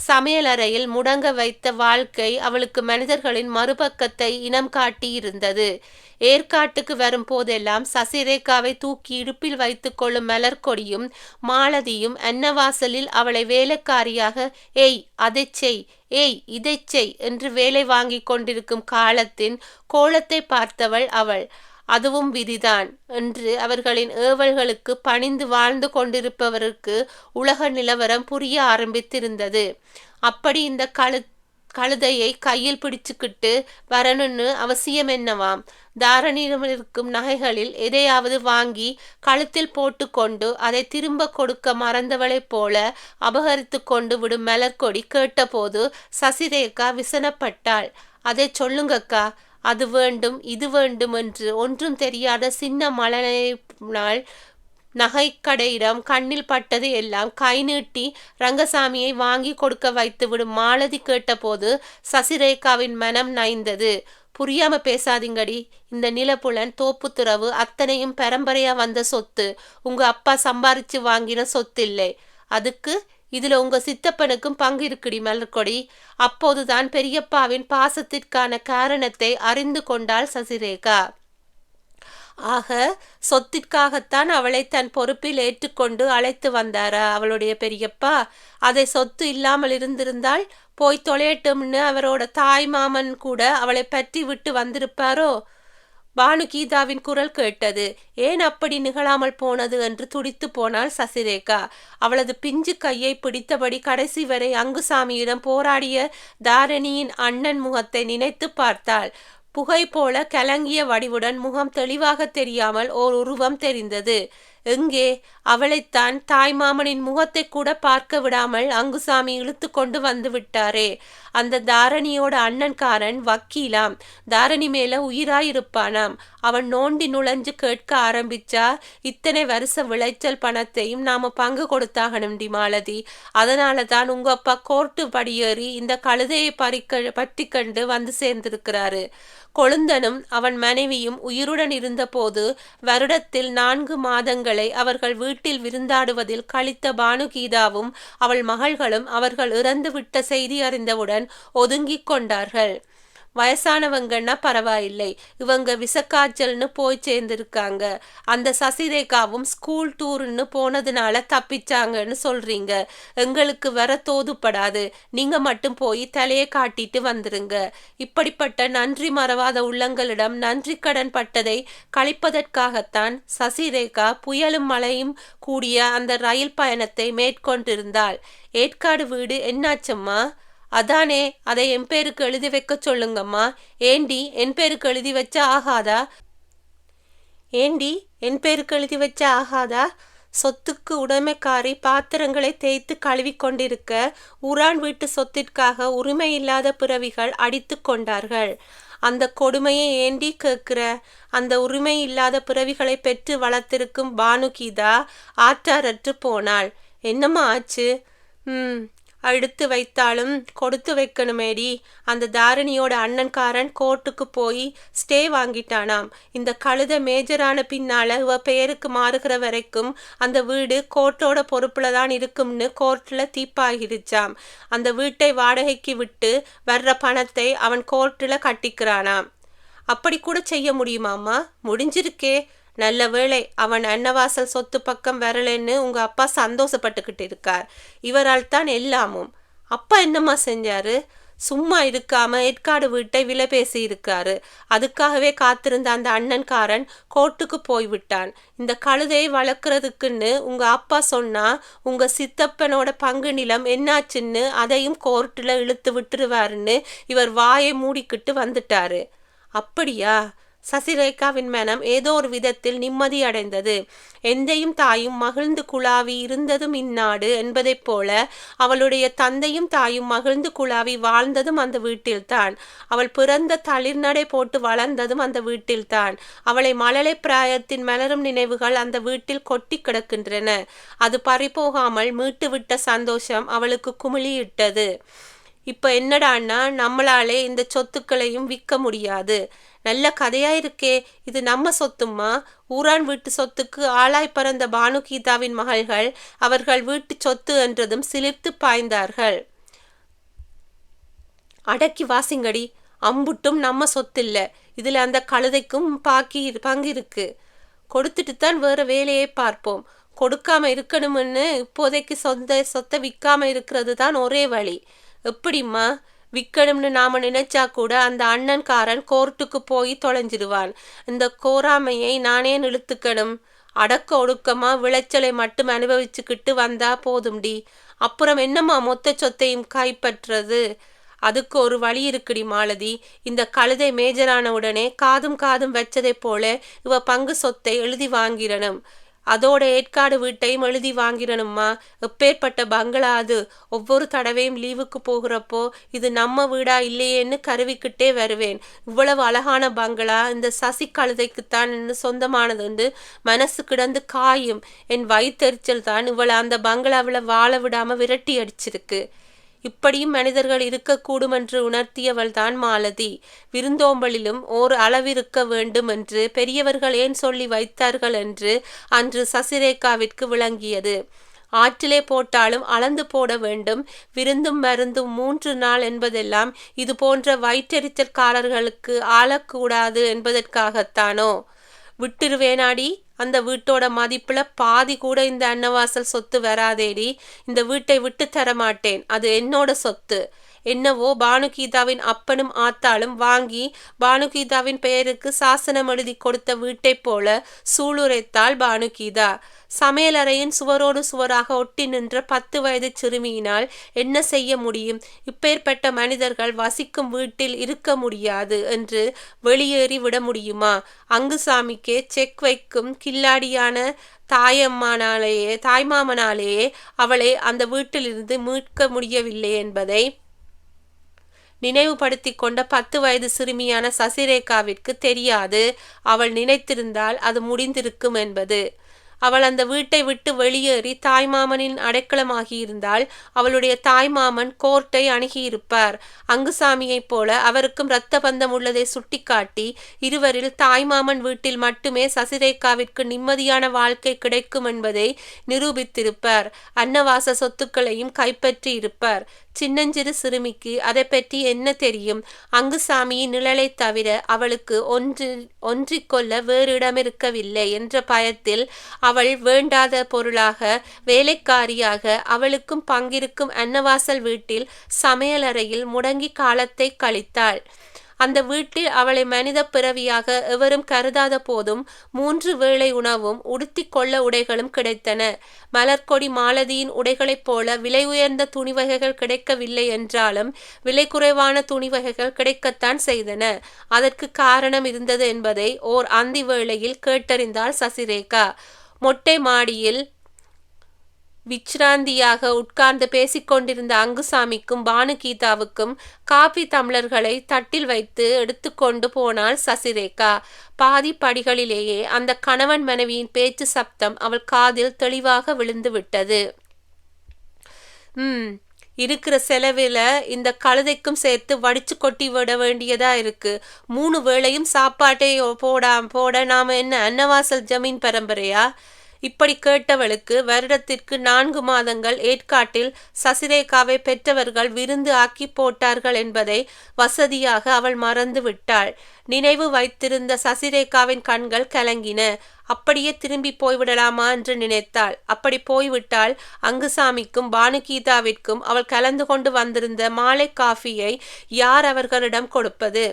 சமையலறையில் முடங்க வைத்த வாழ்க்கை அவளுக்கு மனிதர்களின் மறுபக்கத்தை இனம் காட்டி இருந்தது. ஏற்காட்டுக்கு வரும் போதெல்லாம் சசிரேகாவை தூக்கி இடுப்பில் வைத்து கொள்ளும் மலர்கொடியும் மாலதியும் அன்னவாசலில் அவளை வேலைக்காரியாக ஏய் அதை செய், ஏய் இதை செய் என்று வேலை வாங்கி கொண்டிருக்கும் காலத்தின் கோலத்தை பார்த்தவள் அவள். அதுவும் விதிதான் என்று அவர்களின் ஏவல்களுக்கு பணிந்து வாழ்ந்து கொண்டிருப்பவருக்கு உலக நிலவரம் புரிய ஆரம்பித்திருந்தது. அப்படி இந்த கழுதையை கையில் பிடிச்சுக்கிட்டு வரணும்னு அவசியம் என்னவாம்? தாரணியிடம் இருக்கும் நகைகளில் எதையாவது வாங்கி கழுத்தில் போட்டு கொண்டு அதை திரும்ப கொடுக்க மறந்தவளைப் போல அபகரித்து கொண்டு விடும் மலர்கொடி கேட்டபோது சசிரேகா விசனப்பட்டாள். அதை சொல்லுங்கக்கா, அது வேண்டும் இது வேண்டும் என்று ஒன்றும் தெரியாத சின்ன மலனால் நகைக்கடையிடம் கண்ணில் பட்டது எல்லாம் கை நீட்டி ரங்கசாமியை வாங்கி கொடுக்க வைத்து விடும் மாலதி கேட்டபோது சசிரேகாவின் மனம் நைந்தது. புரியாம பேசாதீங்கடி. இந்த நிலப்புலன் தோப்புத்துறவு அத்தனையும் பரம்பரையா வந்த சொத்து. உங்க அப்பா சம்பாரிச்சு வாங்கின சொத்து இல்லை. அதுக்கு இதுல உங்க சித்தப்பனுக்கும் பங்கு இருக்குடி மலர்கொடி. அப்போதுதான் பெரியப்பாவின் பாசத்திற்கான காரணத்தை அறிந்து கொண்டாள் சசிரேகா. ஆக சொத்திற்காகத்தான் அவளை தன் பொறுப்பில் ஏற்றுக்கொண்டு அழைத்து வந்தாரா அவளுடைய பெரியப்பா? அதை சொத்து இல்லாமல் இருந்திருந்தால் போய் தொலையட்டும்னு அவரோட தாய் மாமன் கூட அவளை பற்றி விட்டு வந்திருப்பாரோ? பானுகீதாவின் குரல் கேட்டது. ஏன் அப்படி நிகழாமல் போனது என்று துடித்து போனாள் சசிரேகா. அவளது பிஞ்சு கையை பிடித்தபடி கடைசி வரை அங்குசாமியிடம் போராடிய தாரணியின் அண்ணன் முகத்தை நினைத்து பார்த்தாள். புகை போல கலங்கிய வடிவுடன் முகம் தெளிவாக தெரியாமல் ஓர் உருவம் தெரிந்தது. எங்கே? அவளைத்தான் தாய்மாமனின் முகத்தை கூட பார்க்க விடாமல் அங்குசாமி இழுத்து கொண்டு வந்து விட்டாரே. அந்த தாரணியோட அண்ணன்காரன் வக்கீலாம், தாரணி மேல உயிராயிருப்பானாம். அவன் நோண்டி நுழைஞ்சு கேட்க ஆரம்பிச்சா, இத்தனை வருஷ விளைச்சல் பணத்தையும் நாம பங்கு கொடுத்தாகணும்டி மாலதி. அதனால தான் உங்க அப்பா கோர்ட்டு படியேறி இந்த கழுதையை பற்றி கண்டு வந்து சேர்ந்திருக்கிறாரு. கொழுந்தனும் அவன் மனைவியும் உயிருடன் இருந்தபோது வருடத்தில் 4 மாதங்களை அவர்கள் வீட்டில் விருந்தாடுவதில் கழித்த பானுகீதாவும் அவள் மகள்களும் அவர்கள் இறந்து விட்ட செய்தி அறிந்தவுடன் ஒதுங்கிக் கொண்டார்கள். வயசானவங்கன்னா பரவாயில்லை, இவங்க விஷக்காய்ச்சல்னு போய் சேர்ந்திருக்காங்க. அந்த சசிரேகாவும் ஸ்கூல் டூர்னு போனதுனால தப்பிச்சாங்கன்னு சொல்றீங்க. எங்களுக்கு வர தோதுப்படாது. நீங்க மட்டும் போய் தலையை காட்டிட்டு வந்துருங்க. இப்படிப்பட்ட நன்றி மறவாத உள்ளங்களிடம் நன்றி கடன் பட்டதை கழிப்பதற்காகத்தான் சசிரேகா புயலும் மழையும் கூடிய அந்த ரயில் பயணத்தை மேற்கொண்டிருந்தாள். ஏற்காடு வீடு என்னாச்சம்மா? அதானே, அதை என் பேருக்கு எழுதி வைக்க சொல்லுங்கம்மா. ஏண்டி என் பேருக்கு எழுதி வச்சா ஆகாதா? ஏண்டி என் பேருக்கு எழுதி வச்சா ஆகாதா? சொத்துக்கு உடைமைக்காரி பாத்திரங்களை தேய்த்து கழுவி கொண்டிருக்க ஊரான் வீட்டு சொத்திற்காக உரிமை இல்லாத பிறவிகள் அடித்து கொண்டார்கள். அந்த கொடுமையை ஏண்டி கேட்கிற? அந்த உரிமை இல்லாத பிறவிகளை பெற்று வளர்த்திருக்கும் பானுகீதா ஆற்றாரற்று போனாள். என்னம்மா ஆச்சு? எடுத்து வைத்தாலும் கொடுத்து வைக்கணுமேடி. அந்த தாரணியோட அண்ணன்காரன் கோர்ட்டுக்கு போய் ஸ்டே வாங்கிட்டானாம். இந்த கழுத மேஜரான பின்னால இவ பெயருக்கு மாறுகிற வரைக்கும் அந்த வீடு கோர்ட்டோட பொறுப்புல தான் இருக்கும்னு கோர்ட்ல தீர்ப்பாகிருச்சாம். அந்த வீட்டை வாடகைக்கு விட்டு வர்ற பணத்தை அவன் கோர்ட்டுல கட்டிக்கிறானாம். அப்படி கூட செய்ய முடியுமாம்மா? முடிஞ்சிருக்கே. நல்ல வேளை அவன் அன்னவாசல் சொத்து பக்கம் வரலன்னு உங்க அப்பா சந்தோஷப்பட்டுக்கிட்டு இருக்கார். இவரால் தான் எல்லாமும். அப்பா என்னம்மா செஞ்சாரு? சும்மா இருக்காம ஏற்காடு வீட்டை விலை பேசி இருக்காரு. அதுக்காகவே காத்திருந்த அந்த அண்ணன்காரன் கோர்ட்டுக்கு போய்விட்டான். இந்த கழுதையை வளர்க்கறதுக்குன்னு உங்க அப்பா சொன்னா உங்க சித்தப்பனோட பங்கு நிலம் என்னாச்சுன்னு அதையும் கோர்ட்டுல இழுத்து விட்டுருவாருன்னு இவர் வாயை மூடிக்கிட்டு வந்துட்டாரு. அப்படியா? சசிரேகாவின் மனம் ஏதோ ஒரு விதத்தில் நிம்மதி அடைந்தது. எந்தையும் தாயும் மகிழ்ந்து குழாவி இருந்ததும் இந்நாடு என்பதைப் போல அவளுடைய தந்தையும் தாயும் மகிழ்ந்து குழாவி வாழ்ந்ததும் அந்த வீட்டில்தான். அவள் பிறந்த தளிர்நடை போட்டு வளர்ந்ததும் அந்த வீட்டில்தான். அவளை மழலை பிராயத்தின் மலரும் நினைவுகள் அந்த வீட்டில் கொட்டி கிடக்கின்றன. அது பறிபோகாமல் மீட்டுவிட்ட சந்தோஷம் அவளுக்கு குமிழியிட்டது. இப்ப என்னடான்னா, நம்மளாலே இந்த சொத்துக்களையும் விற்க முடியாது. நல்ல கதையாயிருக்கே. இது நம்ம சொத்தும்மா. ஊரான் வீட்டு சொத்துக்கு ஆளாய் பறந்த பானுகீதாவின் மகள்கள் அவர்கள் வீட்டு சொத்து என்றதும் சிலிர்த்து பாய்ந்தார்கள். அடக்கி வாசிங்கடி, அம்புட்டும் நம்ம சொத்தில்ல. இதுல அந்த கழுதைக்கும் பங்கு இருக்கு. கொடுத்துட்டு தான் வேற வேலையை பார்ப்போம். கொடுக்காம இருக்கணும்னு இப்போதைக்கு சொத்தை விற்காம இருக்கிறது தான் ஒரே வழி. எப்படிம்மா? விற்கணும்னு நாம நினைச்சா கூட அந்த அண்ணன்காரன் கோர்ட்டுக்கு போய் தொலைஞ்சிடுவான். இந்த கோராமையை நானே இழுத்துக்கணும். அடக்க ஒடுக்கமா விளைச்சலை மட்டும் அனுபவிச்சுக்கிட்டு வந்தா போதும்டி. அப்புறம் என்னம்மா மொத்த சொத்தையும் கைப்பற்றது? அதுக்கு ஒரு வழி இருக்குடி மாலதி. இந்த கழுதை மேஜரான உடனே காதும் வச்சதை போல இவ பங்கு சொத்தை எழுதி வாங்கிடணும். அதோட ஏற்காடு வீட்டையும் எழுதி வாங்கிடணும்மா. எப்பேற்பட்ட பங்களா அது! ஒவ்வொரு தடவையும் லீவுக்கு போகிறப்போ இது நம்ம வீடா இல்லையேன்னு கருவிக்கிட்டே வருவேன். இவ்வளவு அழகான பங்களா இந்த சசி கழுதைக்குத்தான் சொந்தமானதுன்னு மனசு கிடந்து காயும். என் வயிற்றெரிச்சல் தான் இவளை அந்த பங்களாவில் வாழ விடாம விரட்டி அடிச்சிருக்கு. இப்படியும் மனிதர்கள் இருக்கக்கூடும் என்று உணர்த்தியவள் தான் மாலதி. விருந்தோம்பலிலும் ஓர் அளவிருக்க வேண்டும் என்று பெரியவர்கள் ஏன் சொல்லி வைத்தார்கள் என்று அன்று சசிரேகாவிற்கு விளங்கியது. ஆற்றிலே போட்டாலும் அளந்து போட வேண்டும். விருந்தும் மருந்தும் 3 நாள் என்பதெல்லாம் இது போன்ற வயிற்றெரிச்சல்காரர்களுக்கு ஆளக்கூடாது என்பதற்காகத்தானோ? விட்டுருவேனாடி. அந்த வீட்டோட மதிப்புல பாதி கூட இந்த அன்னவாசல் சொத்து வராதேடி. இந்த வீட்டை விட்டு தரமாட்டேன். அது என்னோட சொத்து. என்னவோ பானுகீதாவின் அப்பனும் ஆத்தாளும் வாங்கி பானுகீதாவின் பெயருக்கு சாசனம் எழுதி கொடுத்த வீட்டைப் போல சூளுரைத்தாள் பானுகீதா. சமையலறையின் சுவரோடு சுவராக ஒட்டி நின்ற 10 வயது சிறுமியினால் என்ன செய்ய முடியும்? இப்பேற்பட்ட மனிதர்கள் வசிக்கும் வீட்டில் இருக்க முடியாது என்று வெளியேறி விட முடியுமா? அங்குசாமிக்கே செக் வைக்கும் கில்லாடியான தாய்மாமனாலேயே அவளை அந்த வீட்டிலிருந்து மீட்க முடியவில்லை என்பதை நினைவுபடுத்தி கொண்ட 10 வயது சிறுமியான சசிரேகாவிற்கு தெரியாது. அவள் நினைத்திருந்தால் அது முடிந்திருக்கும் என்பது. அவள் அந்த வீட்டை விட்டு வெளியேறி தாய்மாமனின் அடைக்கலமாகியிருந்தால் அவளுடைய தாய்மாமன் கோர்ட்டை அணுகியிருப்பார். அங்குசாமியைப் போல அவருக்கும் இரத்த பந்தம் உள்ளதை சுட்டிக்காட்டி இருவரில் தாய்மாமன் வீட்டில் மட்டுமே சசிரேகாவிற்கு நிம்மதியான வாழ்க்கை கிடைக்கும் என்பதை நிரூபித்திருப்பார். அன்னவாச சொத்துக்களையும் கைப்பற்றி இருப்பார். சின்னஞ்சிறு சிறுமிக்கு அதை பற்றி என்ன தெரியும்? அங்குசாமியின் நிழலை தவிர அவளுக்கு ஒன்றிக்கொள்ள வேறு இடமிருக்கவில்லை என்ற பயத்தில் அவள் வேண்டாத பொருளாக வேலைக்காரியாக அவளுக்கும் பங்கிருக்கும் அன்னவாசல் வீட்டில் சமையலறையில் முடங்கி காலத்தை கழித்தாள். அந்த வீட்டில் அவளை மனித பிறவியாக எவரும் கருதாத போதும் 3 வேளை உணவும் உடுத்தி கொள்ள உடைகளும் கிடைத்தன. மலர்கொடி மாலதியின் உடைகளைப் போல விலை உயர்ந்த துணிவகைகள் கிடைக்கவில்லை என்றாலும் விலை குறைவான துணிவகைகள் கிடைக்கத்தான் செய்தன. அதற்கு காரணம் இருந்தது என்பதை ஓர் அந்தி வேளையில் கேட்டறிந்தாள் சசிரேகா. மொட்டை மாடியில் விச்ராந்தியாக உட்கார்ந்து பேசிக்கொண்டிருந்த அங்குசாமிக்கும் பானுகீதாவுக்கும் காபி டம்ளர்களை தட்டில் வைத்து எடுத்துக்கொண்டு போனாள் சசிரேகா. பாதி படிகளிலேயே அந்த கணவன் மனைவியின் பேச்சு சப்தம் அவள் காதில் தெளிவாக விழுந்து விட்டது. இருக்கிற செலவில் இந்த கழுதைக்கும் சேர்த்து வடிச்சு கொட்டி விட வேண்டியதா இருக்கு. 3 வேளையும் சாப்பாட்டை போட நாம என்ன அன்னவாசல் ஜமீன் பரம்பரையா? இப்படி கேட்டவளுக்கு வருடத்திற்கு 4 மாதங்கள் ஏற்காட்டில் சசிரேகாவை பெற்றவர்கள் விருந்து ஆக்கி போட்டார்கள் என்பதை வசதியாக அவள் மறந்து விட்டாள். நினைவு வைத்திருந்த சசிரேகாவின் கண்கள் கலங்கின. அப்படியே திரும்பி போய்விடலாமா என்று நினைத்தாள். அப்படி போய்விட்டால் அங்குசாமிக்கும் பானுகீதாவிற்கும் அவள் கலந்து கொண்டு வந்திருந்த மாலை காஃபியை யார் அவர்களிடம் கொடுப்பது?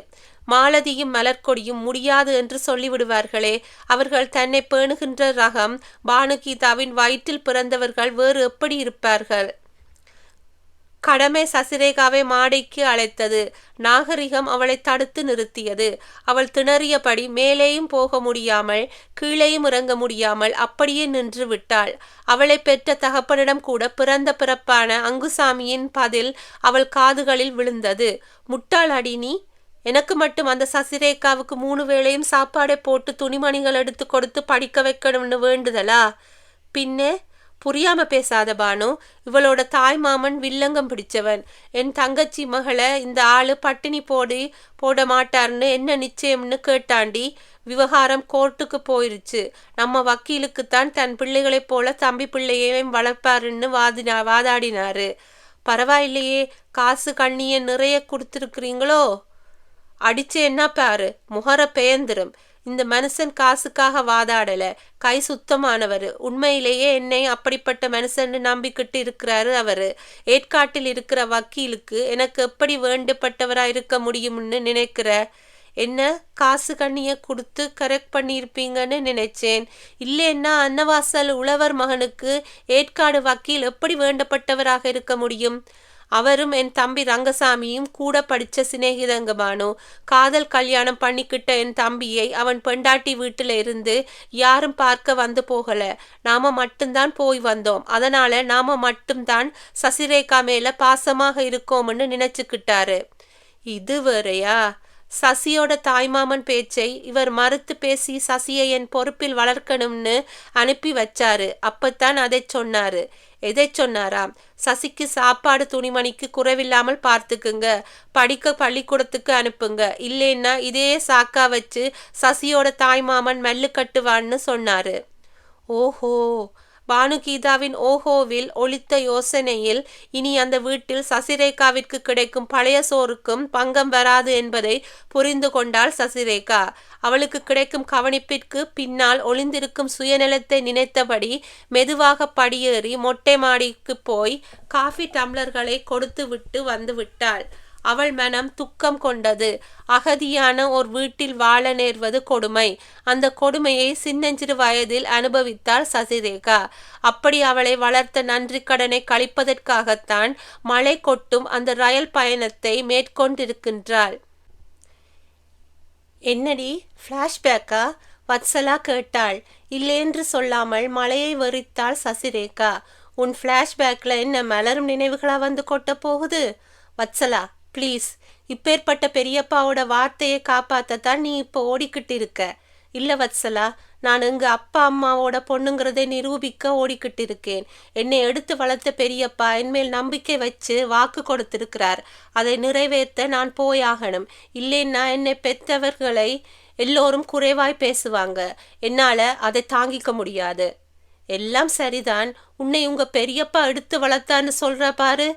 மாலதியும் மலர்கொடியும் முடியாது என்று சொல்லிவிடுவார்களே. அவர்கள் தன்னை பேணுகின்ற ரகம். பானுகீதாவின் வயிற்றில் பிறந்தவர்கள் வேறு எப்படி இருப்பார்கள்? கடமை சசிரேகாவை மாடிக்கு அழைத்தது. நாகரிகம் அவளை தடுத்து நிறுத்தியது. அவள் திணறியபடி மேலேயும் போக முடியாமல் கீழேயும் இறங்க முடியாமல் அப்படியே நின்று விட்டாள். அவளை பெற்ற தகப்பனிடம் கூட பிறந்த பிறப்பான அங்குசாமியின் பதில் அவள் காதுகளில் விழுந்தது. முட்டாள் அடி நீ! எனக்கு மட்டும் அந்த சசிரேகாவுக்கு 3 வேளையும் சாப்பாடை போட்டு துணிமணிகள் எடுத்து கொடுத்து படிக்க வைக்கணும்னு வேண்டுதலா? பின்னே புரியாம பேசாத பானு. இவளோட தாய் மாமன் வில்லங்கம் பிடிச்சவன். என் தங்கச்சி மகளை இந்த ஆளு பட்டினி போட மாட்டார்னு என்ன நிச்சயம்னு கேட்டாண்டி. விவகாரம் கோர்ட்டுக்கு போயிருச்சு. நம்ம வக்கீலுக்குத்தான் தன் பிள்ளைகளைப் போல தம்பி பிள்ளையையும் வளர்ப்பாருன்னு வாதாடினாரு. பரவாயில்லையே, காசு கண்ணிய நிறைய கொடுத்துருக்குறீங்களோ? அடிச்சேன்னா பாரு, முகர பெயர்ந்துரும். இந்த மனுஷன் காசுக்காக வாதாடல, கை சுத்தமானவர். உண்மையிலேயே என்னை அப்படிப்பட்ட மனுஷன்னு நம்பிக்கிட்டு இருக்கிறாரு அவரு. ஏற்காட்டில் இருக்கிற வக்கீலுக்கு எனக்கு எப்படி வேண்டப்பட்டவரா இருக்க முடியும்னு நினைக்கிற? என்ன காசு கண்ணிய கொடுத்து கரெக்ட் பண்ணியிருப்பீங்கன்னு நினைச்சேன். இல்லைன்னா அன்னவாசல் உழவர் மகனுக்கு ஏற்காடு வக்கீல் எப்படி வேண்டப்பட்டவராக இருக்க முடியும்? அவரும் என் தம்பி ரங்கசாமியும் கூட படிச்ச சிநேகிதங்க பானு. காதல் கல்யாணம் பண்ணிக்கிட்ட என் தம்பியை அவன் பெண்டாட்டி வீட்டுல இருந்து யாரும் பார்க்க வந்து போகல. நாம மட்டும்தான் போய் வந்தோம். அதனால நாம மட்டும்தான் சசிரேகா மேல பாசமாக இருக்கோம்னு நினைச்சுக்கிட்டாரு. இது வேறையா? சசியோட தாய்மாமன் பேச்சை இவர் மறுத்து பேசி சசியை என் பொறுப்பில் வளர்க்கணும்னு அனுப்பி வச்சாரு. அப்பத்தான் அதை சொன்னாரு. எதை சொன்னாராம்? சசிக்கு சாப்பாடு துணிமணிக்கு குறைவில்லாமல் பார்த்துக்குங்க, படிக்க பள்ளிக்கூடத்துக்கு அனுப்புங்க, இல்லைன்னா இதே சாக்கா வச்சு சசியோட தாய்மாமன் மல்லு கட்டுவான்னு சொன்னாரு. ஓஹோ, பானுகீதாவின் ஓஹோவில் ஒலித்த யோசனையில் இனி அந்த வீட்டில் சசிரேகாவிற்கு கிடைக்கும் பழைய சோறுக்கும் பங்கம் வராது என்பதை புரிந்து கொண்டாள் சசிரேகா. அவளுக்கு கிடைக்கும் கவனிப்பிற்கு பின்னால் ஒளிந்திருக்கும் சுயநலத்தை நினைத்தபடி மெதுவாக படியேறி மொட்டை மாடிக்கு போய் காஃபி டம்ளர்களை கொடுத்து விட்டு வந்து விட்டாள். அவள் மனம் துக்கம் கொண்டது. அகதியான ஒரு வீட்டில் வாழ நேர்வது கொடுமை. அந்த கொடுமையை சின்னஞ்சிறு வயதில் அனுபவித்தாள் சசிரேகா. அப்படி அவளை வளர்த்த நன்றி கடனை கழிப்பதற்காகத்தான் மழை கொட்டும் அந்த ரயில் பயணத்தை மேற்கொண்டிருக்கின்றாள். என்னடி ஃப்ளாஷ்பேக்கா? வத்சலா கேட்டாள். இல்லையென்று சொல்லாமல் மலையை வெறித்தாள் சசிரேகா. உன் ஃப்ளாஷ்பேக்கில் என்ன மலரும் நினைவுகளா வந்து கொட்ட போகுது? வத்சலா ப்ளீஸ், இப்பேற்பட்ட பெரியப்பாவோட வார்த்தையை காப்பாற்றத்தான் நீ இப்போ ஓடிக்கிட்டு இருக்க. இல்லை வத்சலா, நான் எங்கள் அப்பா அம்மாவோட பொண்ணுங்கிறதை நிரூபிக்க ஓடிக்கிட்டு இருக்கேன். என்னை எடுத்து வளர்த்த பெரியப்பா என்மேல் நம்பிக்கை வச்சு வாக்கு கொடுத்திருக்கிறார். அதை நிறைவேற்ற நான் போயாகணும். இல்லைன்னா என்னை பெற்றவர்களை எல்லோரும் குறைவாய் பேசுவாங்க. என்னால் அதை தாங்கிக்க முடியாது. எல்லாம் சரிதான், உன்னை உங்க பெரியப்பா எடுத்து வளர்த்தான்னு சொல்ற பாரு,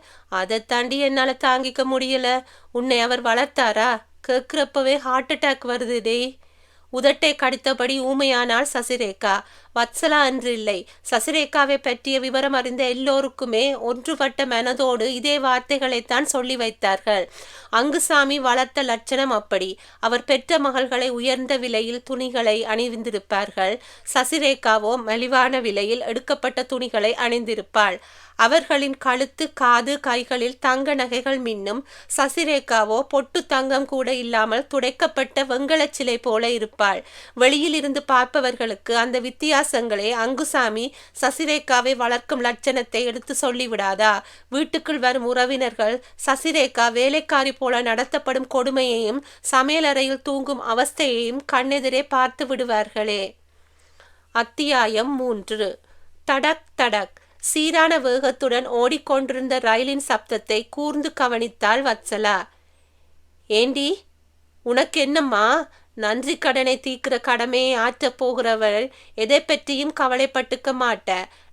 அதை தாண்டி என்னால் தாங்கிக்க முடியல. உன்னை அவர் வளர்த்தாரா? கேட்குறப்பவே ஹார்ட் அட்டாக் வருதுடே. உதட்டை கடித்தபடி ஊமையானாள் சசிரேகா. வத்சலா என்றில்லை, சசிரேகாவை பற்றிய விவரம் அறிந்த எல்லோருக்குமே ஒன்றுபட்ட மனதோடு இதே வார்த்தைகளைத்தான் சொல்லி வைத்தார்கள். அங்குசாமி வளர்த்த லட்சணம் அப்படி. அவர் பெற்ற மகள்களை உயர்ந்த விலையில் துணிகளை அணிந்திருப்பார்கள். சசிரேகாவோ மலிவான விலையில் எடுக்கப்பட்ட துணிகளை அணிந்திருப்பாள். அவர்களின் கழுத்து, காது, கைகளில் தங்க நகைகள் மின்னும். சசிரேகாவோ பொட்டு தங்கம் கூட இல்லாமல் துடைக்கப்பட்ட வெங்கலச் சிலை போல இருப்பாள். வெளியில் இருந்து பார்ப்பவர்களுக்கு அந்த வித்தியாசங்களே அங்குசாமி சசிரேகாவை வளர்க்கும் லட்சணத்தை எடுத்து சொல்லிவிடாதா? வீட்டுக்குள் வரும் உறவினர்கள் சசிரேகா வேலைக்காரி போல நடத்தப்படும் கொடுமையையும் சமையலறையில் தூங்கும் அவஸ்தையையும் கண்ணெதிரே பார்த்து விடுவார்களே. அத்தியாயம் 3. தடக் தடக். சீரான வேகத்துடன் ஓடிக்கொண்டிருந்த ரயிலின் சப்தத்தை கூர்ந்து கவனித்தாள் வத்சலா. ஏண்டி, உனக்கு என்னம்மா? நன்றி கடனை தீர்க்கிற கடமையை ஆற்றப் போகிறவள் எதை பற்றியும் கவலைப்பட்டுக்க மாட்ட.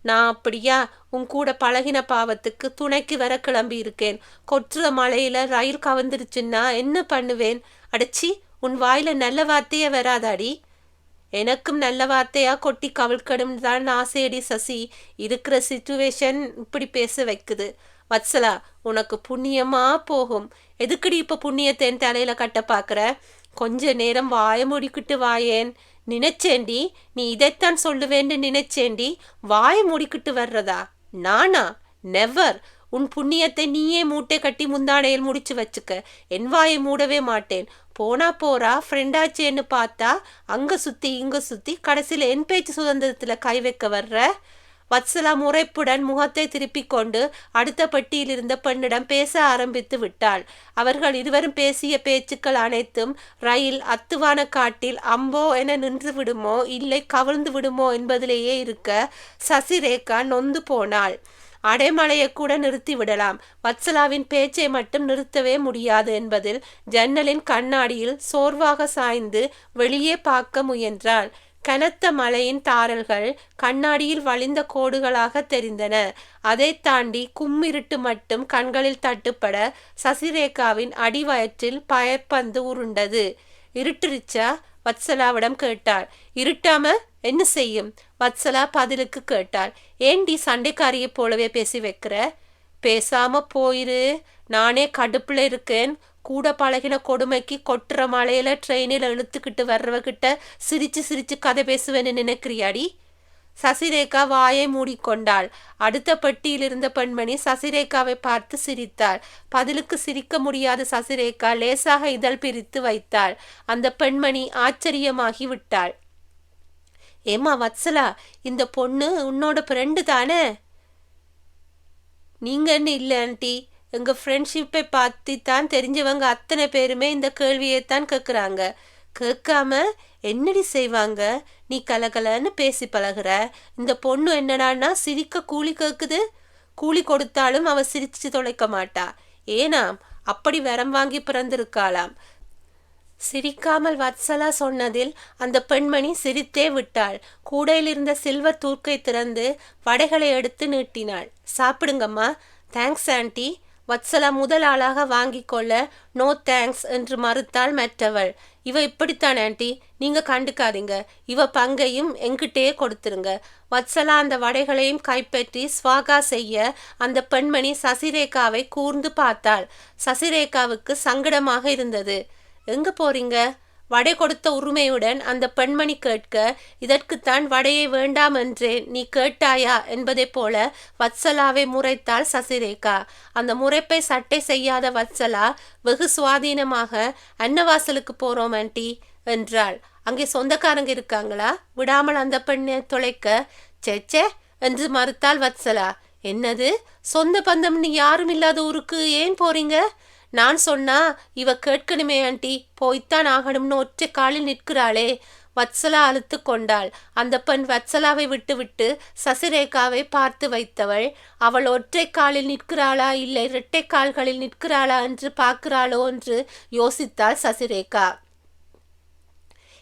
நான் அப்படியா? உன் கூட பழகின பாவத்துக்கு துணைக்கு வர கிளம்பி இருக்கேன். கொற்றுற மழையில ரயில் கவர்ந்துருச்சுன்னா என்ன பண்ணுவேன்? அடைச்சி, உன் வாயில நல்ல வார்த்தையே வராதாடி? எனக்கும் நல்ல வார்த்தையா கொட்டி கவிழ்க்கணும் தான் ஆசையடி சசி. இருக்கிற சிச்சுவேஷன் இப்படி பேச வைக்குது. வத்சலா, உனக்கு புண்ணியமா போகும். எதுக்குடி இப்போ புண்ணியத்தை என் தலையில கட்ட பார்க்குற? கொஞ்ச நேரம் வாய முடிக்கிட்டு வாயேன். நினைச்சேண்டி நீ இதைத்தான் சொல்லுவேன்னு நினைச்சேண்டி. வாய முடிக்கிட்டு வர்றதா? நானா? நெவர். உன் புண்ணியத்தை நீயே மூட்டை கட்டி முந்தானையில் முடிச்சு வச்சுக்க. என் வாயை மூடவே மாட்டேன். போனா போறா ஃப்ரெண்டாச்சேன்னு பார்த்தா அங்க சுத்தி இங்க சுத்தி கடைசியில் என் பேச்சு சுதந்திரத்துல கை வைக்க வர்ற. வத்சலா முறைப்புடன் முகத்தை திருப்பிக் கொண்டு அடுத்த பெட்டியில் இருந்த பெண்ணிடம் பேச ஆரம்பித்து விட்டாள். அவர்கள் இருவரும் பேசிய பேச்சுக்கள் அனைத்தும் ரயில் அத்துவான காட்டில் அம்போ என நின்று விடுமோ இல்லை கவிழ்ந்து விடுமோ என்பதிலேயே இருக்க சசிரேகா நொந்து போனாள். அடைமழையை கூட நிறுத்தி விடலாம், வத்சலாவின் பேச்சை மட்டும் நிறுத்தவே முடியாது என்பதில் ஜன்னலின் கண்ணாடியில் சோர்வாக சாய்ந்து வெளியே பார்க்க முயன்றாள். கனத்த மழையின் தாரல்கள் கண்ணாடியில் வழிந்த கோடுகளாக தெரிந்தன. அதை தாண்டி கும்மிருட்டு மட்டும் கண்களில் தட்டுப்பட சசிரேகாவின் அடிவயற்றில் பயப்பந்து உருண்டது. இருட்டுரிச்சா? வத்சலாவிடம் கேட்டாள். இருட்டாம என்ன செய்யும்? வத்சலா பதிலுக்கு கேட்டாள். ஏண்டி சண்டைக்காரியை போலவே பேசி வைக்கிற? பேசாம போயிரு. நானே கடுப்புல இருக்கேன். கூட பழகின கொடுமைக்கு கொட்டுற மலையில ட்ரெயினில் இழுத்துக்கிட்டு வர்றவகிட்ட சிரிச்சு சிரிச்சு கதை பேசுவேன்னு நினைக்கிறியாடி? சசிரேகா வாயை மூடிக்கொண்டாள். அடுத்த பெட்டியில் இருந்த பெண்மணி சசிரேகாவை பார்த்து சிரித்தாள். பதிலுக்கு சிரிக்க முடியாத சசிரேகா லேசாக இதழ் பிரித்து வைத்தாள். அந்த பெண்மணி ஆச்சரியமாகி விட்டாள். ஏமா வத்சலா, இந்த பொண்ணு உன்னோட ஃப்ரெண்டு தானே? நீங்கன்னு இல்லை ஆண்டி, எங்கள் ஃப்ரெண்ட்ஷிப்பை பார்த்து தான் தெரிஞ்சவங்க அத்தனை பேருமே இந்த கேள்வியைத்தான் கேட்குறாங்க. கேட்காம என்னடி செய்வாங்க? நீ கலகலன்னு பேசி பழகுற. இந்த பொண்ணு என்னடான்னா சிரிக்க கூலி கேட்குது. கூலி கொடுத்தாலும் அவ சிரிச்சு தொலைக்க மாட்டா. ஏனாம், அப்படி வரம் வாங்கி பிறந்திருக்காளாம். சிரிக்காமல் வத்சலா சொன்னதில் அந்த பெண்மணி சிரித்தே விட்டாள். கூடையில் இருந்த சில்வர் தூக்கை திறந்து வடைகளை எடுத்து நீட்டினாள். சாப்பிடுங்கம்மா. Thanks aunty. வத்சலா முதல் ஆளாக வாங்கி கொள்ள நோ தேங்க்ஸ் என்று மறுத்தாள் மற்றவள். இவ இப்படித்தான் ஆண்டி, நீங்க கண்டுக்காதீங்க. இவ பங்கையும் எங்கிட்டே கொடுத்துருங்க. வத்சலா அந்த வடைகளையும் கைப்பற்றி ஸ்வாகா செய்ய அந்த பெண்மணி சசிரேகாவை கூர்ந்து பார்த்தாள். சசிரேகாவுக்கு சங்கடமாக இருந்தது. எங்க போறீங்க? வடை கொடுத்த உரிமையுடன் அந்த பெண்மணி கேட்க, இதற்குத்தான் வடையை வேண்டாம் என்றேன், நீ கேட்டாயா என்பதை போல வத்சலாவை முறைத்தாள் சசிரேகா. அந்த முறைப்பை சட்டை செய்யாத வத்சலா வெகு சுவாதீனமாக, அன்னவாசலுக்கு போறோம் ஆண்டி என்றாள். அங்கே சொந்தக்காரங்க இருக்காங்களா? விடாமல் அந்த பெண்ணை தொலைக்க, சேச்சே என்று மறுத்தாள் வத்சலா. என்னது, சொந்த பந்தம்னு யாரும் இல்லாத ஊருக்கு ஏன் போறீங்க? நான் சொன்னா இவ கேட்கணுமே ஆண்டி, போய்த்தான் ஆகணும்னு ஒற்றை காலில் நிற்கிறாளே. வத்சலா அழுத்து கொண்டாள். அந்த பெண் வத்சலாவை விட்டுவிட்டு சசிரேகாவை பார்த்து வைத்தவள். அவள் ஒற்றை காலில் நிற்கிறாளா இல்லை இரட்டை கால்களில் நிற்கிறாளா என்று பார்க்கிறாளோ என்று யோசித்தாள் சசிரேகா.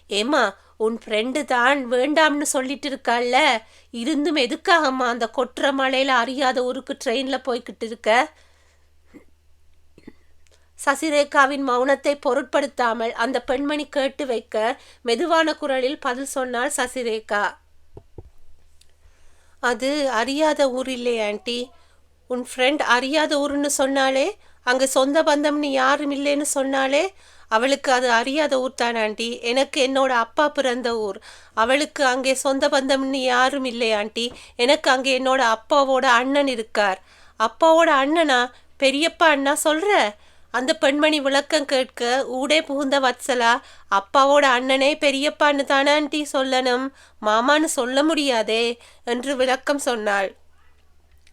ஏமா, உன் ஃப்ரெண்டு தான் வேண்டாம்னு சொல்லிட்டு இருக்காள்ல, இருந்தும் எதுக்காகம்மா அந்த கொட்டுற மழையில அறியாத ஊருக்கு ட்ரெயின்ல போய்கிட்டு இருக்க? சசிரேகாவின் மௌனத்தை பொருட்படுத்தாமல் அந்த பெண்மணி கேட்டு வைக்க மெதுவான குரலில் பதில் சொன்னாள் சசிரேகா. அது அறியாத ஊர் இல்லை ஆண்டி. உன் ஃப்ரெண்ட் அறியாத ஊருன்னு சொன்னாலே, அங்கே சொந்த பந்தம்னு யாரும் இல்லைன்னு சொன்னாலே, அவளுக்கு அது அறியாத ஊர் தான் ஆண்டி. எனக்கு என்னோட அப்பா பிறந்த ஊர். அவளுக்கு அங்கே சொந்த பந்தம்னு யாரும் இல்லை ஆண்டி. எனக்கு அங்கே என்னோட அப்பாவோட அண்ணன் இருக்கார். அப்பாவோட அண்ணனா? பெரியப்பா அண்ணா சொல்ற? அந்த பெண்மணி விளக்கம் கேட்க ஊடே புகுந்த வத்சலா, அப்பாவோட அண்ணனே பெரியப்பான்னு தானே ஆண்டி சொல்லணும், மாமான்னு சொல்ல முடியாதே என்று விளக்கம் சொன்னாள்.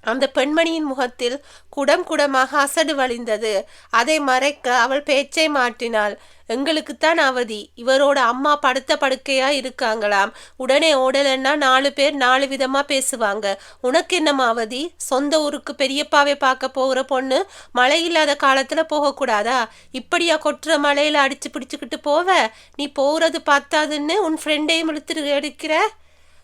அந்த பெண்மணியின் முகத்தில் குடம் குடமாக அசடு வழிந்தது. அதை மறைக்க அவள் பேச்சை மாற்றினாள். எங்களுக்குத்தான் அவதி. இவரோட அம்மா படுத்த படுக்கையா இருக்காங்களாம். உடனே ஓடலன்னா 4 பேர் 4 விதமா பேசுவாங்க. உனக்கு என்னம்மா அவதி? சொந்த ஊருக்கு பெரியப்பாவை பார்க்க போகிற பொண்ணு மழை இல்லாத காலத்துல போகக்கூடாதா? இப்படியா கொட்டுற மழையில அடிச்சு பிடிச்சுக்கிட்டு போவ? நீ போகிறது பார்த்தாதுன்னு உன் ஃப்ரெண்டையும் இழுத்துட்டு எடுக்கிற?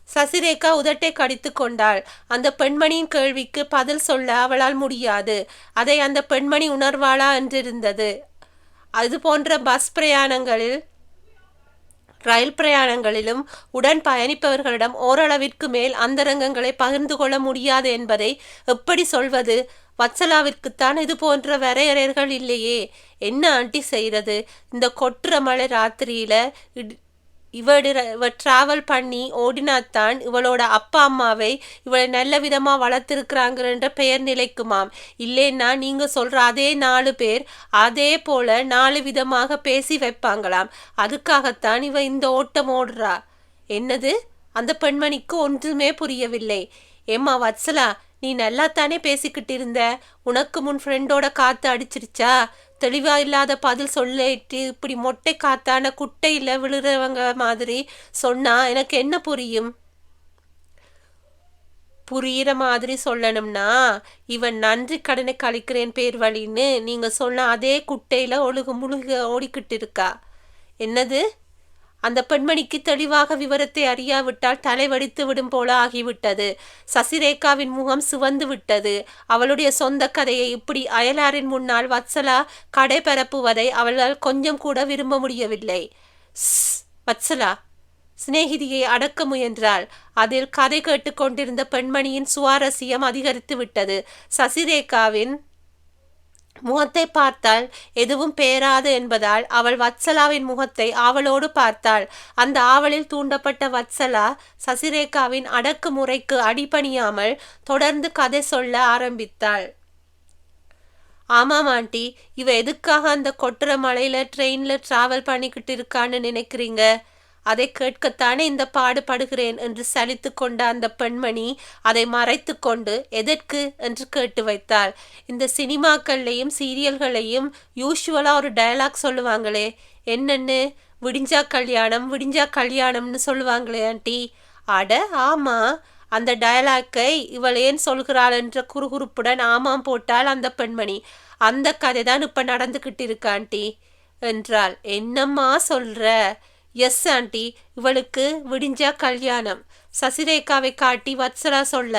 சசிரேகா உதட்டை கடித்து கொண்டாள். அந்த பெண்மணியின் கேள்விக்கு பதில் சொல்ல அவளால் முடியாது. அதை அந்த பெண்மணி உணர்வாளா என்றிருந்தது. அது போன்ற பஸ் பிரயாணங்களில், ரயில் பிரயாணங்களிலும் உடன் பயணிப்பவர்களிடம் ஓரளவிற்கு மேல் அந்தரங்கங்களை பகிர்ந்து கொள்ள முடியாது என்பதை எப்படி சொல்வது? வத்சலாவிற்குத்தான் இது போன்ற வரையறைகள் இல்லையே. என்ன ஆண்டி செய்யறது? இந்த கொட்டுற மழை ராத்திரியில இவ டிராவல் பண்ணி ஓடினாத்தான் இவளோட அப்பா அம்மாவை இவளை நல்ல விதமா வளர்த்திருக்கிறாங்கன்ற பெயர் நிலைக்குமாம். இல்லைன்னா நீங்க சொல்ற அதே 4 பேர் அதே போல 4 விதமாக பேசி வைப்பாங்களாம். அதுக்காகத்தான் இவ இந்த ஓட்டம் ஓடுறா. என்னது? அந்த பெண்மணிக்கு ஒன்றுமே புரியவில்லை. ஏம்மா வத்சலா, நீ நல்லா தானே பேசிக்கிட்டு இருந்த. உனக்கு முன் ஃப்ரெண்டோட காத்து அடிச்சிருச்சா? தெளிவா இல்லாத பதில் சொல்லிட்டு இப்படி மொட்டை காத்தான குட்டையில் விழுறவங்க மாதிரி சொன்னா எனக்கு என்ன புரியும்? புரியிற மாதிரி சொல்லணும்னா, இவன் நன்றி கடனை கழிக்கிறேன் பேர் வழின்னு நீங்க சொன்ன அதே குட்டையில முழுக ஓடிக்கிட்டு இருக்கா. என்னது? அந்த பெண்மணிக்கு தெளிவாக விவரத்தை அறியாவிட்டால் தலைவடித்து விடும் போல ஆகிவிட்டது. சசிரேகாவின் முகம் சிவந்து விட்டது. அவளுடைய சொந்த கதையை இப்படி அயலாரின் முன்னால் வத்சலா கடை பரப்புவதை அவளால் கொஞ்சம் கூட விரும்ப முடியவில்லை. வத்சலா சிநேகிதியை அடக்க முயன்றாள். அதில் கதை கேட்டுக்கொண்டிருந்த பெண்மணியின் சுவாரஸ்யம் அதிகரித்து விட்டது. சசிரேகாவின் முகத்தை பார்த்தால் எதுவும் பேராது என்பதால் அவள் வத்சலாவின் முகத்தை ஆவலோடு பார்த்தாள். அந்த ஆவலில் தூண்டப்பட்ட வத்சலா சசிரேகாவின் அடக்குமுறைக்கு அடிபணியாமல் தொடர்ந்து கதை சொல்ல ஆரம்பித்தாள். ஆமாம் ஆண்டி, இவ எதுக்காக அந்த கொட்டுற மலையில ட்ரெயின்ல டிராவல் பண்ணிக்கிட்டு இருக்கான்னு நினைக்கிறீங்க? அதை கேட்கத்தானே இந்த பாடுபடுகிறேன் என்று சலித்து கொண்ட அந்த பெண்மணி அதை மறைத்து கொண்டு எதற்கு என்று கேட்டு வைத்தாள். இந்த சினிமாக்கள்லையும் சீரியல்களையும் யூஸ்வலா ஒரு டயலாக் சொல்லுவாங்களே, என்னன்னு? விடிஞ்சா கல்யாணம்னு சொல்லுவாங்களே ஆண்டி. அட ஆமா, அந்த டயலாக்கை இவள் ஏன் சொல்கிறாள் என்ற குறுகுறுப்புடன் ஆமாம் போட்டாள் அந்த பெண்மணி. அந்த கதை தான் இப்ப நடந்துகிட்டு இருக்கு ஆண்டி. என்றாள். என்னம்மா சொல்ற? எஸ் ஆண்டி, இவளுக்கு விடிஞ்சா கல்யாணம். சசிரேகாவை காட்டி வத்சலா சொல்ல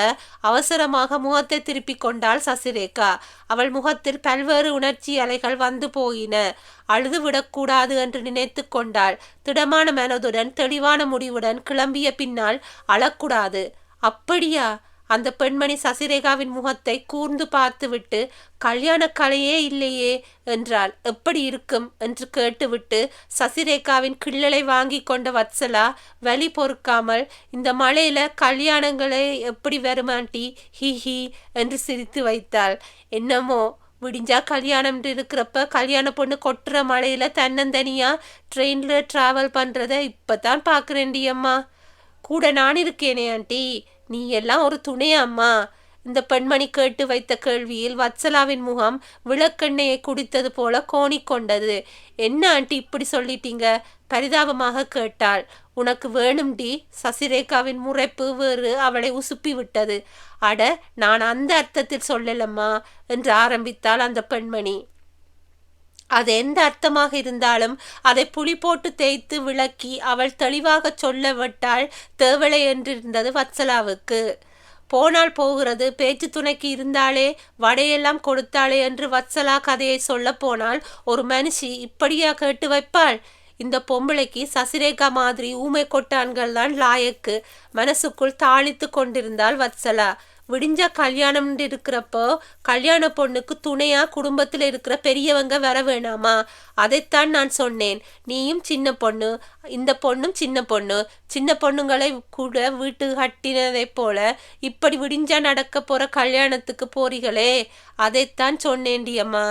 அவசரமாக முகத்தை திருப்பி கொண்டாள் சசிரேகா. அவள் முகத்தில் பல்வேறு உணர்ச்சி அலைகள் வந்து போயின. அழுது விடக்கூடாது என்று நினைத்து கொண்டாள். திடமான மனதுடன் தெளிவான முடிவுடன் கிளம்பிய பின்னால் அழக்கூடாது. அப்படியா? அந்த பெண்மணி சசிரேகாவின் முகத்தை கூர்ந்து பார்த்துவிட்டு, கல்யாண கலையே இல்லையே என்றாள். எப்படி இருக்கும் என்று கேட்டுவிட்டு சசிரேகாவின் கிள்ளலை வாங்கி கொண்ட வத்சலா வலி பொறுக்காமல், இந்த மழையில கல்யாணங்களே எப்படி வருமாண்டி, ஹி ஹி என்று சிரித்து வைத்தாள். என்னமோ விடிஞ்சா கல்யாணம் இருக்கிறப்ப கல்யாண பொண்ணு கொட்டுற மழையில தன்னந்தனியா ட்ரெயின்ல டிராவல் பண்றத இப்பதான் பாக்குறேன்டி அம்மா. கூட நான் இருக்கேனே ஆண்டி, நீ எல்லாம் ஒரு துணையாம்மா. இந்த பெண்மணி கேட்டு வைத்த கேள்வியில் வத்சலாவின் முகம் விளக்கெண்ணெயை குடித்தது போல கோணிக்கொண்டது. என்ன ஆண்டி இப்படி சொல்லிட்டீங்க? பரிதாபமாக கேட்டாள். உனக்கு வேணும்டி. சசிரேகாவின் முறைப்பு வேறு அவளை உசுப்பி விட்டது. அட, நான் அந்த அர்த்தத்தில் சொல்லலம்மா என்று ஆரம்பித்தாள் அந்த பெண்மணி. அது எந்த அர்த்தமாக இருந்தாலும் அதை புளி போட்டு தேய்த்து விளக்கி அவள் தெளிவாக சொல்ல விட்டால் தேவலை என்றிருந்தது வத்சலாவுக்கு. போனால் போகிறது, பேச்சு துணைக்கு இருந்தாலே வடையெல்லாம் கொடுத்தாளே என்று வத்சலா கதையை சொல்ல போனால் ஒரு மனுஷி இப்படியா கேட்டு வைப்பாள்? இந்த பொம்பளைக்கு சசிரேகா மாதிரி ஊமை கொட்டான்கள் தான் லாயக்கு. மனசுக்குள் தாளித்து கொண்டிருந்தாள் வத்சலா. விடிஞ்சா கல்யாணம் இருக்கிறப்போ கல்யாண பொண்ணுக்கு துணையா குடும்பத்தில் இருக்கிற பெரியவங்க வர வேணாமா? அதைத்தான் நான் சொன்னேன். நீயும் சின்ன பொண்ணு, இந்த பொண்ணும் சின்ன பொண்ணு. சின்ன பொண்ணுங்களை கூட வீட்டு கட்டினதை போல இப்படி விடிஞ்சா நடக்க போற கல்யாணத்துக்கு போறீங்களே, அதைத்தான் சொன்னேன்டி அம்மா.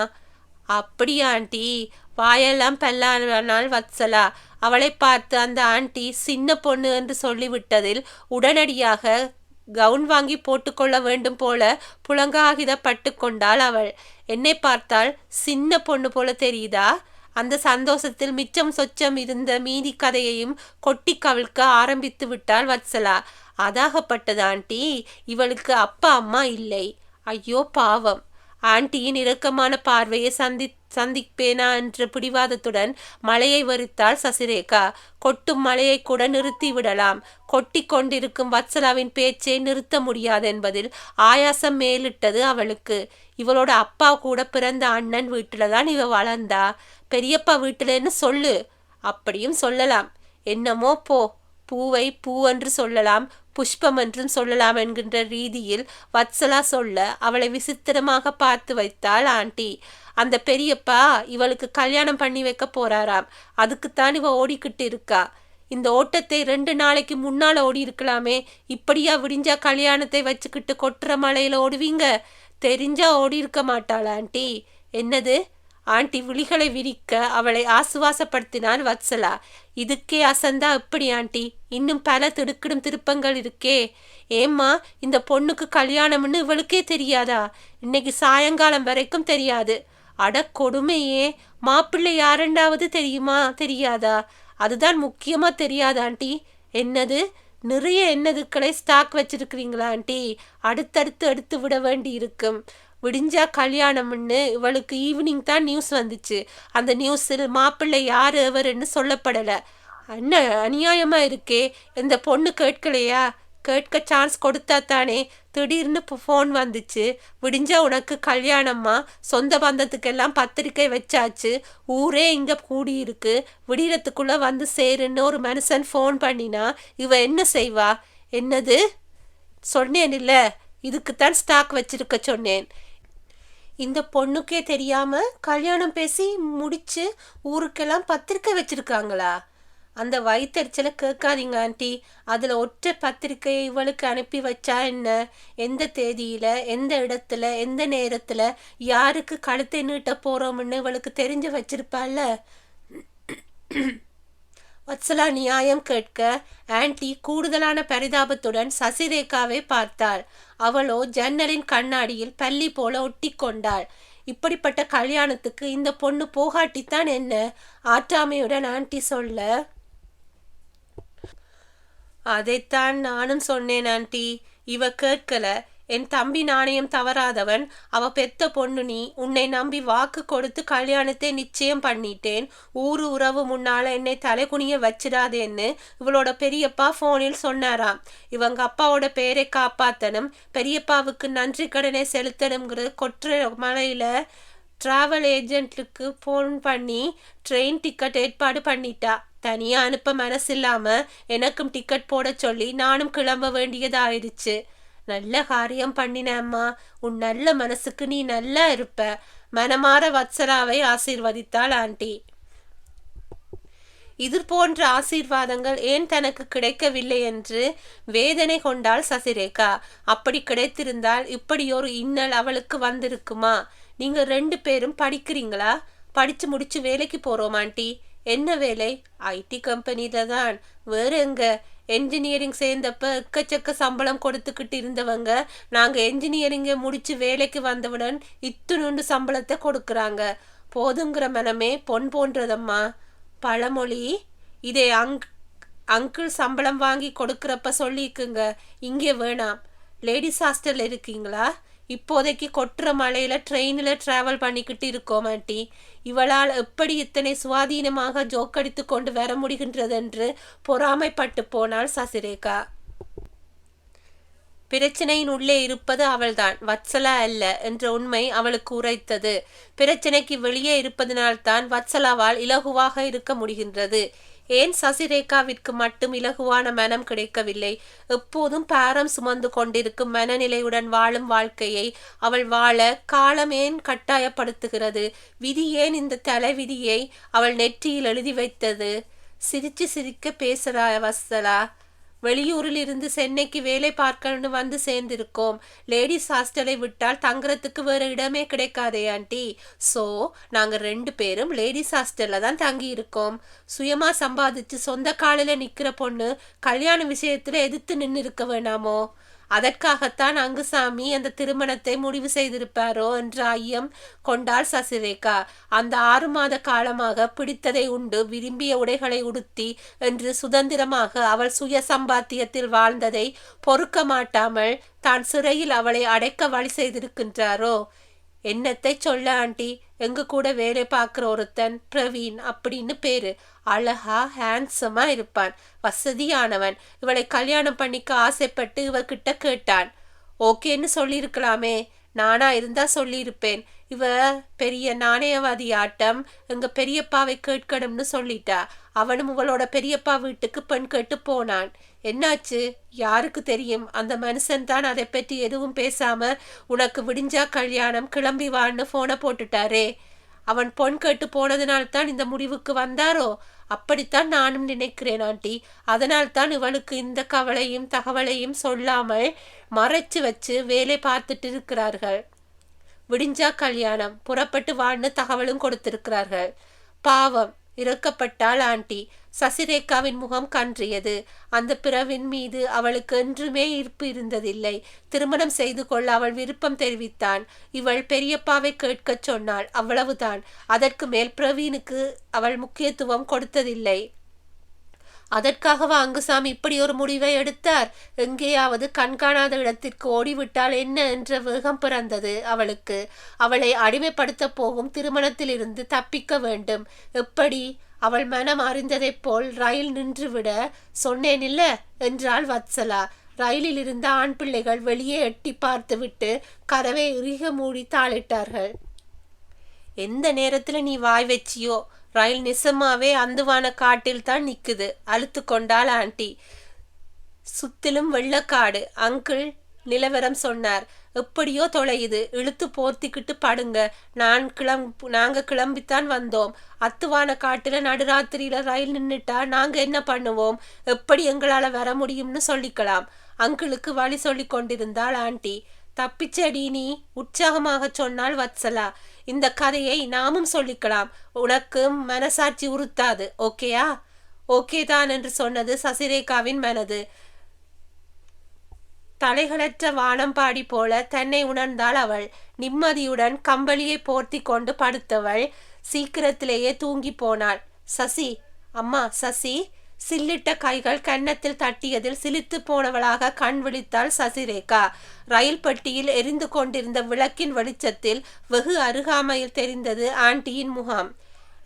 அப்படியா ஆண்டி? வாயெல்லாம் பெல்லானால் வத்சலா. அவளை பார்த்து அந்த ஆண்டி சின்ன பொண்ணு என்று சொல்லிவிட்டதில் உடனடியாக கவுன் வாங்கி போட்டுக்கொள்ள வேண்டும் போல புலங்காகிதப்பட்டு கொண்டாள் அவள். என்னை பார்த்தால் சின்ன பொண்ணு போல தெரியுதா? அந்த சந்தோஷத்தில் மிச்சம் சொச்சம் இருந்த மீதி கதையையும் கொட்டி கவிழ்க்க ஆரம்பித்து விட்டாள் வத்சலா. அதாகப்பட்டது ஆண்டி, இவளுக்கு அப்பா அம்மா இல்லை. ஐயோ பாவம். ஆண்டியின் இரக்கமான பார்வையை சந்திப்பேனா என்ற பிடிவாதத்துடன் மழையை வெறுத்தாள் சசிரேகா. கொட்டும் மழையை கூட நிறுத்தி விடலாம், கொட்டி கொண்டிருக்கும் வத்சலாவின் பேச்சை நிறுத்த முடியாது என்பதில் ஆயாசம் மேலிட்டது அவளுக்கு. இவளோட அப்பா கூட பிறந்த அண்ணன் வீட்டுல தான் இவ வளர்ந்தா. பெரியப்பா வீட்டுலன்னு சொல்லு. அப்படியும் சொல்லலாம். என்னமோ போ. பூவை பூ என்று சொல்லலாம், புஷ்பம் என்றும் சொல்லலாம் என்கின்ற ரீதியில் வத்சலா சொல்ல அவளை விசித்திரமாக பார்த்து வைத்தாள் ஆண்டி. அந்த பெரியப்பா இவளுக்கு கல்யாணம் பண்ணி வைக்க போறாராம். அதுக்குத்தான் இவ ஓடிக்கிட்டு இருக்கா. இந்த ஓட்டத்தை 2 நாளைக்கு முன்னால ஓடி இருக்கலாமே. இப்படியா விடிஞ்சா கல்யாணத்தை வச்சுக்கிட்டு கொட்டுற மலையில ஓடுவீங்க? தெரிஞ்சா ஓடி இருக்க மாட்டாள் ஆண்டி. என்னது? ஆண்டி விழிகளை விரிக்க அவளை ஆசுவாசப்படுத்தினாள் வத்சலா. இதுக்கே அசந்தா எப்படி ஆண்டி? இன்னும் பல திடுக்கிடும் திருப்பங்கள் இருக்கே. ஏம்மா, இந்த பொண்ணுக்கு கல்யாணம்னு இவளுக்கே தெரியாதா? இன்னைக்கு சாயங்காலம் வரைக்கும் தெரியாது. அட கொடுமையே. மாப்பிள்ளை யாரெண்டாவது தெரியாதா? அதுதான் முக்கியமா தெரியாதா ஆண்டி? என்னது? நிறைய எண்ணெதுக்களை ஸ்டாக் வச்சிருக்கிறீங்களா ஆண்டி? அடுத்தடுத்து எடுத்து விட வேண்டி இருக்கும். விடிஞ்சா கல்யாணம்னு இவளுக்கு ஈவினிங் தான் நியூஸ் வந்துச்சு. அந்த நியூஸில் மாப்பிள்ளை யார் எவருன்னு சொல்லப்படல. என்ன அநியாயமா இருக்கே. இந்த பொண்ணு கேட்கலையா? கேட்க சான்ஸ் கொடுத்தா தானே. திடீர்னு ஃபோன் வந்துச்சு, விடிஞ்சா உனக்கு கல்யாணம்மா, சொந்த பந்தத்துக்கெல்லாம் பத்திரிக்கை வச்சாச்சு, ஊரே இங்க கூடியிருக்கு, விடியறதுக்குள்ள வந்து சேருன்னு ஒரு மனுஷன் ஃபோன் பண்ணினா இவ என்ன செய்வா? என்னது? சொன்னேன் இல்ல, இதுக்குத்தான் ஸ்டாக் வச்சிருக்க சொன்னேன். இந்த பொண்ணுக்கே தெரியாம கல்யாணம் பேசி முடிச்சு ஊருக்கெல்லாம் பத்திரிக்கை வச்சிருக்காங்களா? அந்த வயிற்றுச்சலை கேட்காதீங்க ஆண்டி. அதில் ஒற்றை பத்திரிக்கையை இவளுக்கு அனுப்பி வச்சா என்ன? எந்த தேதியில், எந்த இடத்துல, எந்த நேரத்தில், யாருக்கு கழுத்தை நீட்ட போகிறோம்னு இவளுக்கு தெரிஞ்சு வச்சிருப்பாள்ல. வத்சலா நியாயம் கேட்க ஆண்டி கூடுதலான பரிதாபத்துடன் சசிரேகாவை பார்த்தாள். அவளோ ஜன்னலின் கண்ணாடியில் பள்ளி போல ஒட்டி கொண்டாள். இப்படிப்பட்ட கல்யாணத்துக்கு இந்த பொண்ணு போகாட்டித்தான் என்ன? ஆற்றாமையுடன் ஆண்டி சொல்ல, அதைத்தான் நானும் சொன்னேன் ஆண்டி. இவ கேட்கல. என் தம்பி நாணயம் தவறாதவன். அவ பெத்த பொண்ணு நீ. உன்னை நம்பி வாக்கு கொடுத்து கல்யாணத்தை நிச்சயம் பண்ணிட்டேன். ஊரு உறவு முன்னால என்னை தலைகுனிய வச்சிடாதேன்னு இவளோட பெரியப்பா போனில் சொன்னாராம். இவங்க அப்பாவோட பேரை காப்பாத்தனும், பெரியப்பாவுக்கு நன்றி கடனை செலுத்தணுங்கிற கொற்ற மலையில டிராவல் ஏஜென்ட்டுக்கு ஃபோன் பண்ணி ட்ரெயின் டிக்கெட் ஏற்பாடு பண்ணிட்டா. தனியா அனுப்ப மனசில்லாம எனக்கும் டிக்கெட் போட சொல்லி நானும் கிளம்ப வேண்டியதாயிடுச்சு. நல்ல காரியம் பண்ணின அம்மா. உன் நல்ல மனசுக்கு நீ நல்லா இருப்ப. மனமாற வத்சலாவை ஆசீர்வதித்தாள் ஆண்டி. இது போன்ற ஆசீர்வாதங்கள் ஏன் தனக்கு கிடைக்கவில்லை என்று வேதனை கொண்டாள் சசிரேகா. அப்படி கிடைத்திருந்தால் இப்படியொரு இன்னல் அவளுக்கு வந்திருக்குமா? நீங்க 2 பேரும் படிக்கிறீங்களா? படிச்சு முடிச்சு வேலைக்கு போறோம் ஆண்டி. என்ன வேலை? ஐடி கம்பெனில தான். வேற எங்க? என்ஜினியரிங் சேர்ந்தப்ப எக்கச்சக்க சம்பளம் கொடுத்துக்கிட்டு இருந்தவங்க நாங்க என்ஜினியரிங்கை முடிச்சு வேலைக்கு வந்தவுடன் இத்துணுண்டு சம்பளத்தை கொடுக்குறாங்க. போதுங்கிற மனமே பொன் போன்றதம்மா. பழமொழி. இதே அங்கிள் சம்பளம் வாங்கி கொடுக்குறப்ப சொல்லிக்குங்க. இங்கே வேணாம். லேடிஸ் ஹாஸ்டல் இருக்கீங்களா? இப்போதைக்கு கொட்டுற மலையில ட்ரெயினில் டிராவல் பண்ணிக்கிட்டு இருக்கோம் ஆண்டி. இவளால் எப்படி இத்தனை சுவாதீனமாக ஜோக்கடித்து கொண்டு வர முடிகின்றதென்று பொறாமைப்பட்டு போனாள் சசிரேகா. பிரச்சனையின் உள்ளே இருப்பது அவள்தான், வத்சலா அல்ல என்ற உண்மை அவளுக்கு உரைத்தது. பிரச்சனைக்கு வெளியே இருப்பதனால்தான் வத்சலாவால் இலகுவாக இருக்க முடிகின்றது. ஏன் சசிரேகாவிற்கு மட்டும் இலகுவான மனம் கிடைக்கவில்லை? எப்போதும் பாரம் சுமந்து கொண்டிருக்கும் மனநிலையுடன் வாழும் வாழ்க்கையை அவள் வாழ காலம் ஏன் கட்டாயப்படுத்துகிறது? விதி ஏன் இந்த தலைவிதியை அவள் நெற்றியில் எழுதி வைத்தது? சிரிச்சு சிரிக்க பேசுறா வத்சலா. வெளியூரில் இருந்து சென்னைக்கு வேலை பார்க்கணும்னு வந்து சேர்ந்திருக்கோம். லேடிஸ் ஹாஸ்டலை விட்டால் தங்குறதுக்கு வேற இடமே கிடைக்காதே ஆண்டி. ஸோ நாங்கள் 2 பேரும் லேடிஸ் ஹாஸ்டல்ல தான் தங்கி இருக்கோம். சுயமா சம்பாதிச்சு சொந்த காலில் நிற்கிற பொண்ணு கல்யாண விஷயத்துல எதிர்த்து நின்று இருக்க வேணாமோ? அதற்காகத்தான் அங்குசாமி அந்த திருமணத்தை முடிவு செய்திருப்பாரோ என்ற ஐயம் கொண்டாள் சசிரேகா. அந்த 6 மாத காலமாக பிடித்ததை உண்டு, விரும்பிய உடைகளை உடுத்தி என்று சுதந்திரமாக அவள் சுய சம்பாத்தியத்தில் வாழ்ந்ததை பொறுக்க மாட்டாமல் தான் சிறையில் அவளை அடைக்க வழி செய்திருக்கின்றாரோ? என்னத்தை சொல்ல ஆண்டி. எங்க கூட வேலை பார்க்குற ஒருத்தன் பிரவீன் அப்படின்னு பேரு. அழகா ஹேண்ட்ஸமா இருப்பான், வசதியானவன். இவளை கல்யாணம் பண்ணிக்க ஆசைப்பட்டு இவகிட்ட கேட்டான். ஓகேன்னு சொல்லியிருக்கலாமே. நானா இருந்தா சொல்லியிருப்பேன். இவ பெரிய நாணயவாதி ஆட்டம் எங்க பெரியப்பாவை கேட்கணும்னு சொல்லிட்டா. அவனும் இவளோட பெரியப்பா வீட்டுக்கு பெண் கேட்டு போனான். என்னாச்சு? யாருக்கு தெரியும்? அந்த மனுஷன் தான் அதை பற்றி எதுவும் பேசாம உனக்கு விடிஞ்சா கல்யாணம், கிளம்பி வான்னு போனை போட்டுட்டாரே. அவன் பொன் கேட்டு போனதுனால்தான் இந்த முடிவுக்கு வந்தாரோ? அப்படித்தான் நானும் நினைக்கிறேன் ஆண்டி. அதனால்தான் இவளுக்கு இந்த கவலையும் தகவலையும் சொல்லாமல் மறைச்சு வச்சு வேலை பார்த்துட்டு இருக்கிறார்கள். விடிஞ்சா கல்யாணம், புறப்பட்டு வான்னு தகவலும் கொடுத்திருக்கிறார்கள். பாவம், இறக்கப்பட்டாள் ஆண்டி. சசிரேகாவின் முகம் கன்றியது. அந்த பிறவின் மீது அவளுக்கு என்றுமே ஈர்ப்பு இருந்ததில்லை. திருமணம் செய்து கொள்ள அவள் விருப்பம் தெரிவித்தான். இவள் பெரியப்பாவை கேட்க சொன்னாள், அவ்வளவுதான். அதற்கு மேல் பிரவீனுக்கு அவள் முக்கியத்துவம் கொடுத்ததில்லை. அதற்காகவா அங்குசாமி இப்படி ஒரு முடிவை எடுத்தார்? எங்கேயாவது கண்காணாத இடத்திற்கு ஓடிவிட்டால் என்ன என்ற வேகம் பிறந்தது அவளுக்கு. அவளை அடிமைப்படுத்த போகும் திருமணத்தில் இருந்து தப்பிக்க வேண்டும். எப்படி? அவள் மனம் அறிந்ததைப் போல் ரயில் நின்றுவிட சொன்னேனில்ல என்றாள் வத்சலா. ரயிலில் இருந்த ஆண் பிள்ளைகள் வெளியே எட்டி பார்த்துவிட்டு கதவை இறுக மூடி தாளிட்டார்கள். எந்த நேரத்துல நீ வாய் வச்சியோ? ரயில் நிசமாவே அந்துவான காட்டில் தான் நிக்குது, அழுத்து கொண்டாள் ஆண்டி. சுத்திலும் வெள்ளக்காடு. அங்கிள் நிலவரம் சொன்னார். எப்படியோ தொலையுது, இழுத்து போர்த்திக்கிட்டு படுங்க. நாங்க கிளம்பித்தான் வந்தோம். அத்துவான காட்டுல நடுராத்திரியில ரயில் நின்னுட்டா நாங்க என்ன பண்ணுவோம்? எப்படி எங்களால வர முடியும்னு சொல்லிக்கலாம். அங்கிளுக்கு வழி சொல்லி கொண்டிருந்தாள் ஆண்டி. தப்பிச்சடி நீ, உற்சாகமாக சொன்னாள் வத்சலா. இந்த கதையை நாமும் சொல்லிக்கலாம். உனக்கு மனசாட்சி உறுத்தாது. ஓகேயா? ஓகே தான் என்று சொன்னது சசிரேகாவின் மனது. தலைகளற்ற வானம்பாடி போல தன்னை உணர்ந்தாள் அவள். நிம்மதியுடன் கம்பளியை போர்த்தி கொண்டு படுத்தவள் சீக்கிரத்திலேயே தூங்கி போனாள். சசி, அம்மா சசி, சில்லிட்ட கைகள் கன்னத்தில் தட்டியதில் சிலிர்த்து போனவளாக கண் விழித்தாள் சசிரேகா. ரயில் பெட்டியில் எரிந்து கொண்டிருந்த விளக்கின் வெளிச்சத்தில் வெகு அருகாமையில் தெரிந்தது ஆண்டியின் முகம்.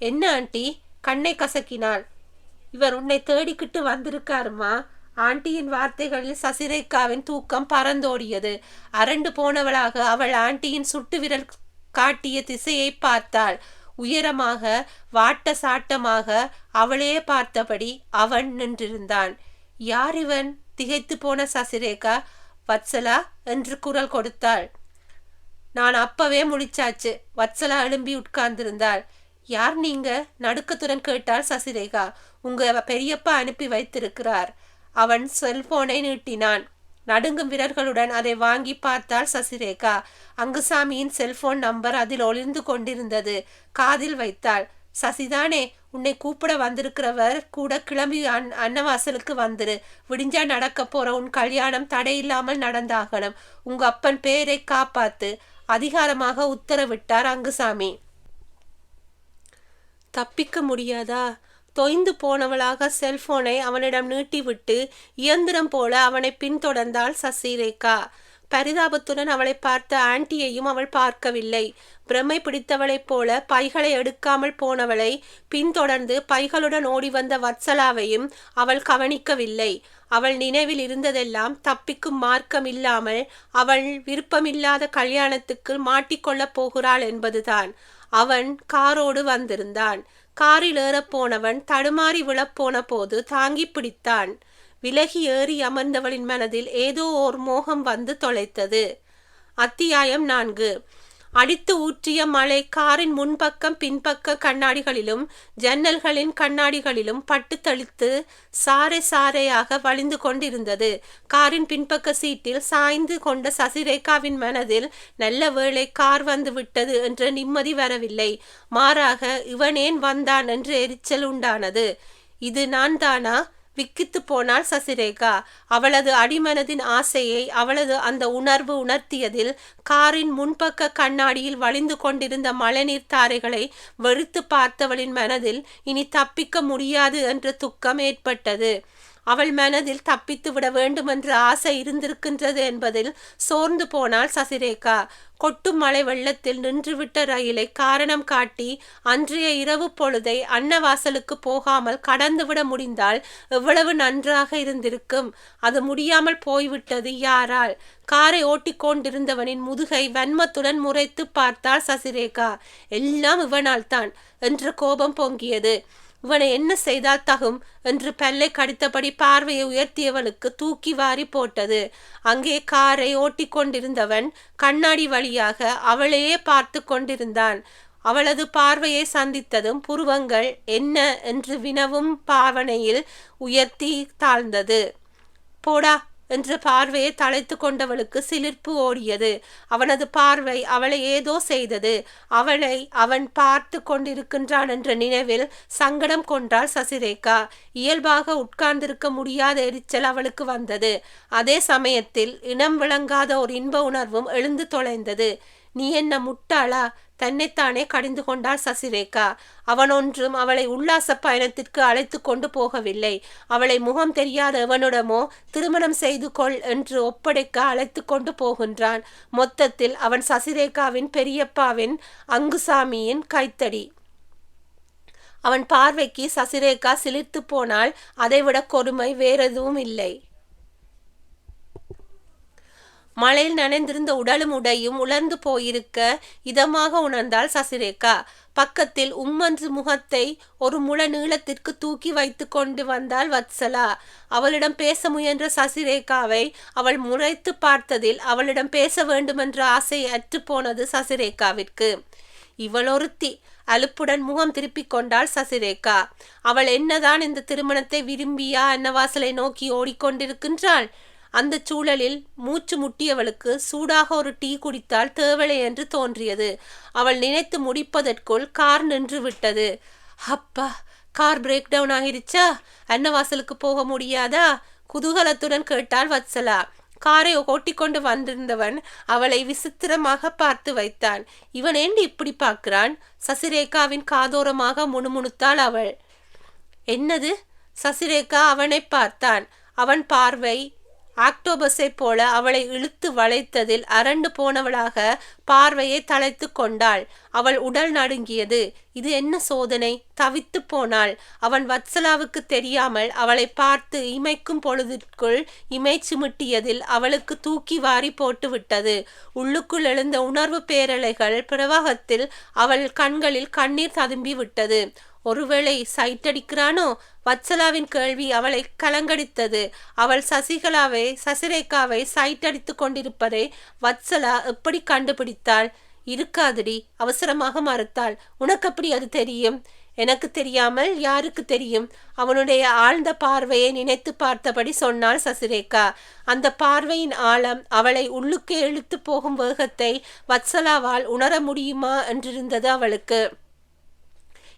என்ன ஆண்டி? கண்ணை கசக்கினாள். இவர் உன்னை தேடிக்கிட்டு வந்திருக்காருமா. ஆண்டியின் வார்த்தைகளில் சசிரேகாவின் தூக்கம் பறந்தோடியது. அரண்டு போனவளாக அவள் ஆண்டியின் சுட்டு விரல் காட்டிய திசையை பார்த்தாள். உயரமாக வாட்ட சாட்டமாக அவளையே பார்த்தபடி அவன் நின்றிருந்தான். யார் இவன்? திகைத்து போன சசிரேகா வத்சலா என்று குரல் கொடுத்தாள். நான் அப்பவே முழிச்சாச்சு. வத்சலா எழும்பி உட்கார்ந்திருந்தாள். யார் நீங்க? நடுக்கத்துடன் கேட்டாள் சசிரேகா. உங்க பெரியப்பா அனுப்பி வைத்திருக்கிறார். அவன் செல்போனை நீட்டினான். நடுங்கும் விரல்களுடன் அதை வாங்கி பார்த்தாள் சசிரேகா. அங்குசாமியின் செல்போன் நம்பர் அதில் ஒளிர்ந்து கொண்டிருந்தது. காதில் வைத்தாள். சசிதானே, உன்னை கூப்பிட வந்திருக்கிறவர் கூட கிளம்பி அன்னவாசலுக்கு வந்துரு. விடிஞ்சா நடக்க போற உன் கல்யாணம் தடையில்லாமல் நடந்தாகணும். உங்க அப்பன் பேரை காப்பாத்து. அதிகாரமாக உத்தரவிட்டார் அங்குசாமி. தப்பிக்க முடியாதா? தொய்ந்து போனவளாக செல்போனை அவனிடம் நீட்டிவிட்டு இயந்திரம் போல அவனை பின்தொடர்ந்தாள் சசிரேகா. பரிதாபத்துடன் அவளை பார்த்த ஆண்டியையும் அவள் பார்க்கவில்லை. பிரமை பிடித்தவளைப் போல பைகளை எடுக்காமல் போனவளை பின்தொடர்ந்து பைகளுடன் ஓடி வந்த வத்சலாவையும் அவள் கவனிக்கவில்லை. அவள் நினைவில் இருந்ததெல்லாம் தப்பிக்கும் மார்க்கம் இல்லாமல் அவள் விருப்பமில்லாத கல்யாணத்துக்கு மாட்டிக்கொள்ளப் போகிறாள் என்பதுதான். அவன் காரோடு வந்திருந்தான். காரில் ஏறப்போனவன் தடுமாறி விழப்போன போது தாங்கி பிடித்தான். விலகி ஏறி அமர்ந்தவளின் மனதில் ஏதோ ஓர் மோகம் வந்து தொலைத்தது. அத்தியாயம் 4. அடித்து ஊற்றிய மழை காரின் முன்பக்கம் பின்பக்க கண்ணாடிகளிலும் ஜன்னல்களின் கண்ணாடிகளிலும் பட்டு தளித்து சாறை சாறையாக வழிந்து கொண்டிருந்தது. காரின் பின்பக்க சீட்டில் சாய்ந்து கொண்ட சசிரேகாவின் மனதில் நல்ல வேளை கார் வந்து விட்டது என்ற நிம்மதி வரவில்லை. மாறாக இவனேன் வந்தான் என்று எரிச்சல் உண்டானது. இது நான் தானா? விக்கித்து போனாள் சசிரேகா. அவளது அடிமனதின் ஆசையை அவளது அந்த உணர்வு உணர்த்தியதில் காரின் முன்பக்க கண்ணாடியில் வழிந்து கொண்டிருந்த மழைநீர் தாரைகளை வெறுத்து பார்த்தவளின் மனதில் இனி தப்பிக்க முடியாது என்ற துக்கம் ஏற்பட்டது. அவள் மனதில் தப்பித்து விட வேண்டுமென்ற ஆசை இருந்திருக்கின்றது என்பதில் சோர்ந்து போனாள் சசிரேகா. கொட்டும் மழை வெள்ளத்தில் நின்றுவிட்ட ரயிலை காரணம் காட்டி அன்றைய இரவு பொழுதை அன்னவாசலுக்கு போகாமல் கடந்துவிட முடிந்தால் எவ்வளவு நன்றாக இருந்திருக்கும். அது முடியாமல் போய்விட்டது யாரால்? காரை ஓட்டிக்கொண்டிருந்தவனின் முதுகை வன்மத்துடன் முறைத்து பார்த்தாள் சசிரேகா. எல்லாம் இவனால் தான் என்ற கோபம் பொங்கியது. இவனை என்ன செய்தால் தகும் என்று பல்லை கடித்தபடி பார்வையை உயர்த்தியவளுக்கு தூக்கி வாரி போட்டது. அங்கே காரை ஓட்டிக்கொண்டிருந்தவன் கண்ணாடி வழியாக அவளையே பார்த்து கொண்டிருந்தான். அவளது பார்வையை சந்தித்ததும் புருவங்கள் என்ன என்று வினவும் பாவனையில் உயர்த்தி தாழ்ந்தது. போடா என்ற பார்வையை தலைத்து கொண்டவளுக்கு சிலிர்ப்பு ஓடியது. அவனது பார்வை அவளை ஏதோ செய்தது. அவளை அவன் பார்த்து கொண்டிருக்கின்றான் என்ற நினைவில் சங்கடம் கொண்டாள் சசிரேகா. இயல்பாக உட்கார்ந்திருக்க முடியாத எரிச்சல் அவளுக்கு வந்தது. அதே சமயத்தில் இனம் விளங்காத ஒரு இன்ப உணர்வும் எழுந்து தொலைந்தது. நீ என்ன முட்டாளா? தன்னைத்தானே கடிந்து கொண்டாள் சசிரேகா. அவன் ஒன்றும் அவளை உல்லாச பயணத்திற்கு அழைத்து கொண்டு போகவில்லை. அவளை முகம் தெரியாத எவனிடமோ திருமணம் செய்து கொள் என்று ஒப்படைக்க அழைத்து கொண்டு போகின்றான். மொத்தத்தில் அவன் சசிரேகாவின் பெரியப்பாவின் அங்குசாமியின் கைத்தடி. அவன் பார்வைக்கு சசிரேகா சிலிர்த்து போனால் அதைவிட கொடுமை வேறெதுவும் இல்லை. மழையில் நனைந்திருந்த உடலும் உடையும் உலர்ந்து போயிருக்க இதமாக உணர்ந்தாள் சசிரேகா. பக்கத்தில் உம்மன்று முகத்தை ஒரு முழ நீளத்திற்கு தூக்கி வைத்து கொண்டு வந்தாள் வத்சலா. அவளிடம் பேச முயன்ற சசிரேகாவை அவள் முறைத்து பார்த்ததில் அவளிடம் பேச வேண்டுமென்ற ஆசை அற்றுப்போனது சசிரேகாவிற்கு. இவளொருத்தி அலுப்புடன் முகம் திருப்பிக் கொண்டாள் சசிரேகா. அவள் என்னதான் இந்த திருமணத்தை விரும்பியா அன்னவாசலை நோக்கி ஓடிக்கொண்டிருக்கின்றாள்? அந்த சூழலில் மூச்சு முட்டியவளுக்கு சூடாக ஒரு டீ குடித்தால் தேவலை என்று தோன்றியது. அவள் நினைத்து முடிப்பதற்குள் கார் நின்று விட்டது. அப்பா, கார் பிரேக் டவுன் ஆகிருச்சா? அன்னவாசலுக்கு போக முடியாதா? குதூகலத்துடன் கேட்டாள் வத்சலா. காரை ஓட்டிக்கொண்டு வந்திருந்தவன் அவளை விசித்திரமாக பார்த்து வைத்தான். இவன் ஏண்டி இப்படி பார்க்கிறான்? சசிரேகாவின் காதோரமாக முணுமுணுத்தாள் அவள். என்னது? சசிரேகா அவனை பார்த்தான். அவன் பார்வை ஆக்டோபஸை போல அவளை இழுத்து வளைத்ததில் அரண்டு போனவளாக பார்வையை தளைத்து கொண்டாள். அவள் உடல் நடுங்கியது. இது என்ன சோதனை? தவித்து போனாள். அவன் வத்சலாவுக்கு தெரியாமல் அவளை பார்த்து இமைக்கும் பொழுதிற்குள் இமை சிமிட்டியதில் அவளுக்கு தூக்கி வாரி போட்டு விட்டது. உள்ளுக்குள் எழுந்த உணர்வு பேரலைகள் பிரவாகத்தில் அவள் கண்களில் கண்ணீர் ததும்பி விட்டது. ஒருவேளை சைட்டடிக்கிறானோ? வத்சலாவின் கேள்வி அவளை கலங்கடித்தது. அவள் சசிரேகாவை சைட்டடித்து கொண்டிருப்பதை வத்சலா எப்படி கண்டுபிடித்தாள்? இருக்காதுடி, அவசரமாக மறுத்தாள். உனக்கு எப்படி அது தெரியும்? எனக்கு தெரியாமல் யாருக்கு தெரியும்? அவனுடைய ஆழ்ந்த பார்வையை நினைத்து பார்த்தபடி சொன்னாள் சசிரேகா. அந்த பார்வையின் ஆழம், அவளை உள்ளுக்கே இழுத்து போகும் வேகத்தை வத்சலாவால் உணர முடியுமா என்றிருந்தது அவளுக்கு.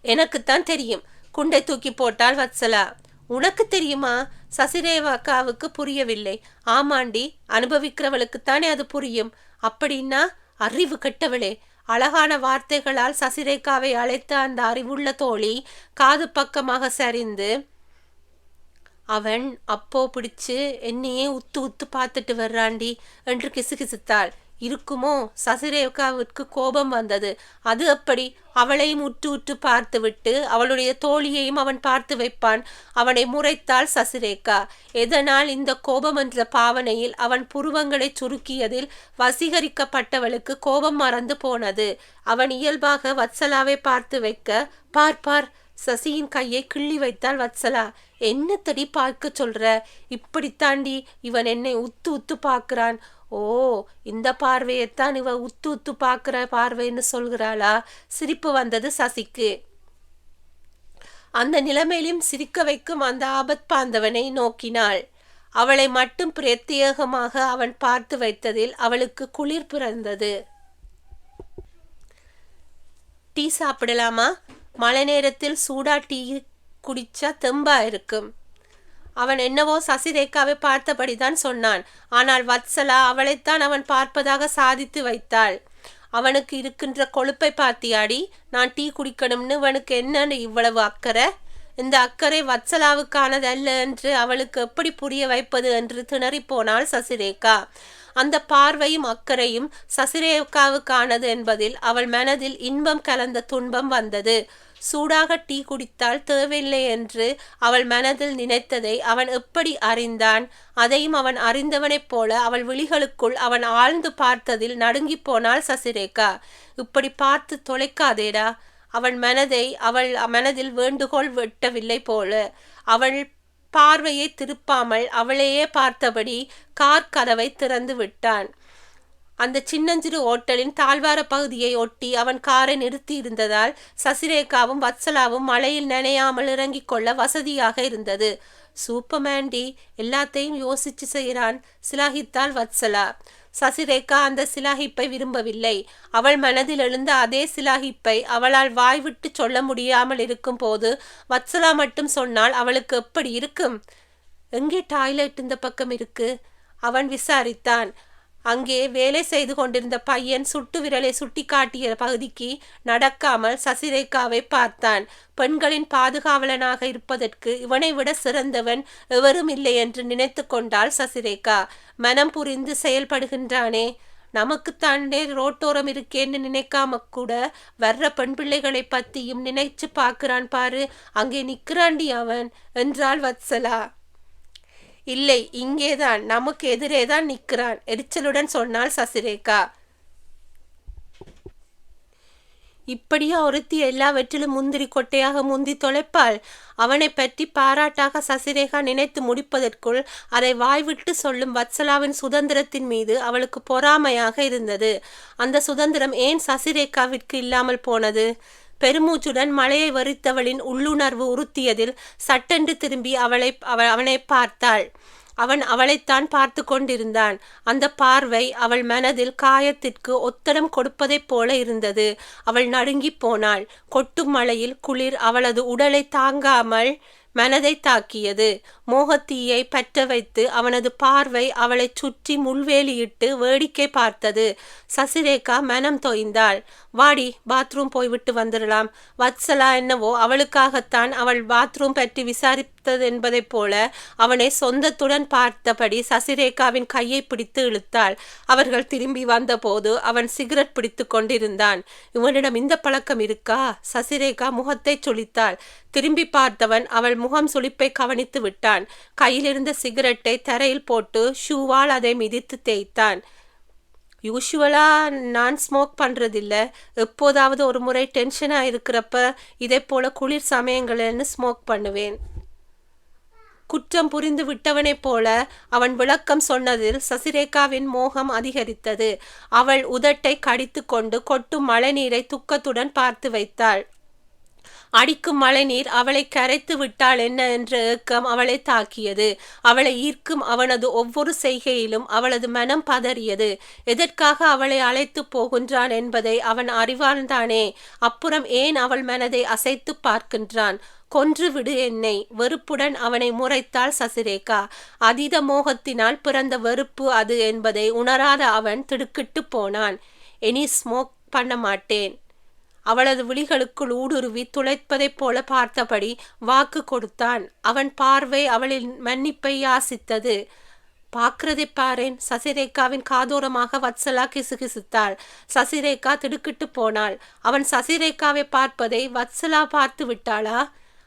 எனக்குத்தான் தெரியும், குண்டை தூக்கி போட்டாள் வத்சலா. உனக்கு தெரியுமா? சசிரேகாவுக்கு புரியவில்லை. ஆமாண்டி, அனுபவிக்கிறவளுக்குத்தானே அது புரியும். அப்படின்னா அறிவு கெட்டவளே. அழகான வார்த்தைகளால் சசிரேகாவை அழைத்த அந்த அறிவுள்ள தோழி காது பக்கமாக சரிந்து, அவன் அப்போ பிடிச்சு என்னையே உத்து உத்து பார்த்துட்டு வர்றாண்டி என்று கிசுகிசுத்தாள். இருக்குமோ? சசிரேகாவிற்கு கோபம் வந்தது. அது அப்படி? அவளையும் உற்று உற்று பார்த்துவிட்டு அவளுடைய தோழியையும் அவன் பார்த்து வைப்பான். அவனை முறைத்தாள் சசிரேகா. எதனால் இந்த கோபம் என்ற பாவனையில் அவன் புருவங்களை சுருக்கியதில் வசீகரிக்கப்பட்டவளுக்கு கோபம் மறந்து போனது. அவன் இயல்பாக வத்சலாவை பார்த்து வைக்க, பார் சசியின் கையை கிள்ளி வைத்தாள் வத்சலா. என்னத்தடி பார்க்க சொல்ற? இப்படித்தாண்டி இவன் என்னை உத்து உத்து பார்க்கிறான். ஓ, இந்த பார்வையைத்தான் இவ உத்து உத்து பார்க்கிற பார்வைன்னு சொல்கிறாளா? சிரிப்பு வந்தது சசிக்கு. அந்த நிலைமையிலும் சிரிக்க வைக்கும் அந்த ஆபத் பாந்தவனை நோக்கினாள். அவளை மட்டும் பிரத்யேகமாக அவன் பார்த்து வைத்ததில் அவளுக்கு குளிர் பிறந்தது. டீ சாப்பிடலாமா? மழை நேரத்தில் சூடா டீ குடிச்சா தெம்பா இருக்கும். அவன் என்னவோ சசிரேகாவை பார்த்தபடிதான் சொன்னான். ஆனால் வத்சலா அவளைத்தான் அவன் பார்ப்பதாக சாதித்து வைத்தாள். அவனுக்கு இருக்கின்ற கொழுப்பை பார்த்தியாடி? நான் டீ குடிக்கணும்னு இவனுக்கு என்னன்னு இவ்வளவு அக்கறை? இந்த அக்கறை வத்சலாவுக்கானது அல்ல என்று அவளுக்கு எப்படி புரிய வைப்பது என்று திணறிப்போனாள் சசிரேகா. அந்த பார்வையும் அக்கறையும் சசிரேகாவுக்கானது என்பதில் அவள் மனதில் இன்பம் கலந்த துன்பம் வந்தது. சூடாக டீ குடித்தால் தேவையில்லை என்று அவள் மனதில் நினைத்ததை அவன் எப்படி அறிந்தான்? அதையும் அவன் அறிந்தவனைப் போல அவள் விழிகளுக்குள் அவன் ஆழ்ந்து பார்த்ததில் நடுங்கி போனாள் சசிரேகா. இப்படி பார்த்து தொலைக்காதேடா. அவள் மனதில் வேண்டுகோள் வெட்டவில்லை போல. அவள் பார்வையை திருப்பாமல் அவளையே பார்த்தபடி கார் கதவை திறந்து விட்டான். அந்த சின்னஞ்சிறு ஓட்டலின் தாழ்வார பகுதியை ஒட்டி அவன் காரை நிறுத்தி இருந்ததால் சசிரேகாவும் வத்சலாவும் மழையில் நனையாமல் இறங்கிக் கொள்ள வசதியாக இருந்தது. சூப்பர்மேன்டி, எல்லாத்தையும் யோசிச்சு செய்கிறான், சிலாகித்தாள் வத்சலா. சசிரேகா அந்த சிலாகிப்பை விரும்பவில்லை. அவள் மனதில் எழுந்த அதே சிலாகிப்பை அவளால் வாய்விட்டு சொல்ல முடியாமல் இருக்கும் போது வத்சலா மட்டும் சொன்னால் அவளுக்கு எப்படி இருக்கும்? எங்கே டாய்லெட் இந்த பக்கம் இருக்கு? அவன் விசாரித்தான். அங்கே வேலை செய்து கொண்டிருந்த பையன் சுட்டு விரலை சுட்டி காட்டிய பகுதிக்கு நடக்காமல் சசிரேகாவை பார்த்தான். பெண்களின் பாதுகாவலனாக இருப்பதற்கு இவனை விட சிறந்தவன் எவரும் இல்லை என்று நினைத்து கொண்டாள் சசிரேகா. மனம் புரிந்து செயல்படுகின்றானே. நமக்குத்தாண்டே ரோட்டோரம் இருக்கேன்னு நினைக்காம கூட வர்ற பெண் பிள்ளைகளை பத்தியும் நினைச்சு பார்க்கிறான் பாரு. அங்கே நிற்கிறாண்டி அவன் என்றாள் வத்சலா. இல்லை, இங்கேதான், நமக்கு எதிரேதான் நிற்கிறான், எரிச்சலுடன் சொன்னாள் சசிரேகா. இப்படியா ஒருத்தி எல்லாவற்றிலும் முந்திரி கொட்டையாக முந்தி தொலைப்பாள்? அவனை பற்றி பாராட்டாக சசிரேகா நினைத்து முடிப்பதற்குள் அதை வாய்விட்டு சொல்லும் வத்சலாவின் சுதந்திரத்தின் மீது அவளுக்கு பொறாமையாக இருந்தது. அந்த சுதந்திரம் ஏன் சசிரேகாவிற்கு இல்லாமல் போனது? பெருமூச்சுடன் மழையை வரித்தவளின் உள்ளுணர்வு உறுத்தியதில் சட்டென்று திரும்பி அவனை பார்த்தாள். அவன் அவளைத்தான் பார்த்து கொண்டிருந்தான். அந்த பார்வை அவள் மனதில் காயத்திற்கு ஒத்தடம் கொடுப்பதைப் போல இருந்தது. அவள் நடுங்கி போனாள். கொட்டும் மழையில் குளிர் அவளது உடலை தாங்காமல் மனதை தாக்கியது. மோகத்தீயை பற்ற வைத்து அவனது பார்வை அவளை சுற்றி முள்வேலியிட்டு வேடிக்கை பார்த்தது. சசிரேகா மனம் தோய்ந்தாள். வாடி, பாத்ரூம் போய்விட்டு வந்துடலாம். வத்சலா என்னவோ அவளுக்காகத்தான் அவள் பாத்ரூம் பற்றி விசாரித்து என்பதைப் போல அவனை சொந்தத்துடன் பார்த்தபடி சசிரேகாவின் கையை பிடித்து இழுத்தாள். அவர்கள் திரும்பி வந்தபோது அவன் சிகரெட் பிடித்து கொண்டிருந்தான். இவனிடம் இந்த பழக்கம் இருக்கா? சசிரேகா முகத்தை சுளித்தாள். திரும்பி பார்த்தவன் அவள் முகம் சுளிப்பை கவனித்து விட்டான். கையிலிருந்த சிகரெட்டை தரையில் போட்டு ஷூவால் அதை மிதித்து தேய்த்தான். யூஷுவலா நான் ஸ்மோக் பண்றதில்ல. எப்போதாவது ஒரு முறை டென்ஷனா இருக்கிறப்ப இதே போல குளிர் சமயங்கள்னு ஸ்மோக் பண்ணுவேன். குற்றம் புரிந்து விட்டவனைப் போல அவன் விளக்கம் சொன்னதில் சசிரேகாவின் மோகம் அதிகரித்தது. அவள் உதட்டை கடித்து கொண்டு கொட்டும் மழைநீரை துக்கத்துடன் பார்த்து வைத்தாள். அடிக்கும் மழைநீர் அவளை கரைத்து விட்டாள் என்ன என்ற ஏக்கம் அவளை தாக்கியது. அவளை ஈர்க்கும் அவனது ஒவ்வொரு செய்கையிலும் அவளது மனம் பதறியது. எதற்காக அவளை அழைத்து போகின்றான் என்பதை அவன் அறிவான்தானே. அப்புறம் ஏன் அவள் மனதை அசைத்து பார்க்கின்றான்? கொன்றுவிடு என்னை! வெறுப்புடன் அவனை முறைத்தாள் சசிரேகா. அதீத மோகத்தினால் பிறந்த வெறுப்பு அது என்பதை உணராத அவன் திடுக்கிட்டு போனான். இனி ஸ்மோக் பண்ண மாட்டேன். அவளது விழிகளுக்குள் ஊடுருவி துளைப்பதைப் போல பார்த்தபடி வாக்கு கொடுத்தான். அவன் பார்வை அவளின் மன்னிப்பை யாசித்தது. பார்க்கிறதை பாரேன். சசிரேகாவின் காதோரமாக வத்சலா கிசுகிசுத்தாள். சசிரேகா திடுக்கிட்டு போனாள். அவன் சசிரேகாவை பார்ப்பதை வத்சலா பார்த்து விட்டாளா?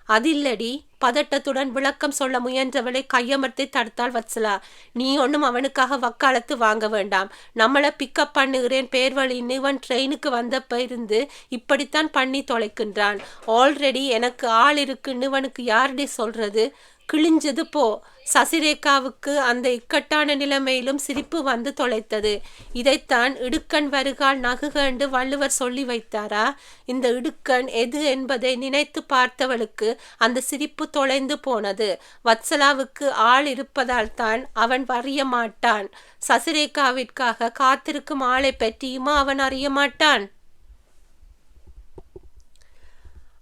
அதில்லடி. பதட்டத்துடன் விளக்கம் சொல்ல முயன்றவளை கையமர்த்தி தடுத்தாள் வத்சலா. நீ ஒன்னும் அவனுக்காக வக்காலத்து வாங்க வேண்டாம். நம்மளை பிக்கப் பண்ணுகிறேன் பேர்வழின்னு இவன் ட்ரெயினுக்கு வந்தப்ப இருந்து இப்படித்தான் பண்ணி தொலைக்கின்றான். ஆல்ரெடி எனக்கு ஆள் இருக்குன்னு இவனுக்கு யாரடி சொல்றது? கிழிஞ்சது போ. சசிரேகாவுக்கு அந்த இக்கட்டான நிலைமையிலும் சிரிப்பு வந்து தொலைத்தது. இதைத்தான் இடுக்கண் வருகால் நகுக என்று வள்ளுவர் சொல்லி வைத்தாரா? இந்த இடுக்கண் எது என்பதை நினைத்து பார்த்தவளுக்கு அந்த சிரிப்பு தொலைந்து போனது. வத்சலாவுக்கு ஆள் இருப்பதால் தான் அவன் அறிய மாட்டான். சசிரேகாவிற்காக காத்திருக்கும் ஆளை பற்றியுமா அவன் அறிய மாட்டான்?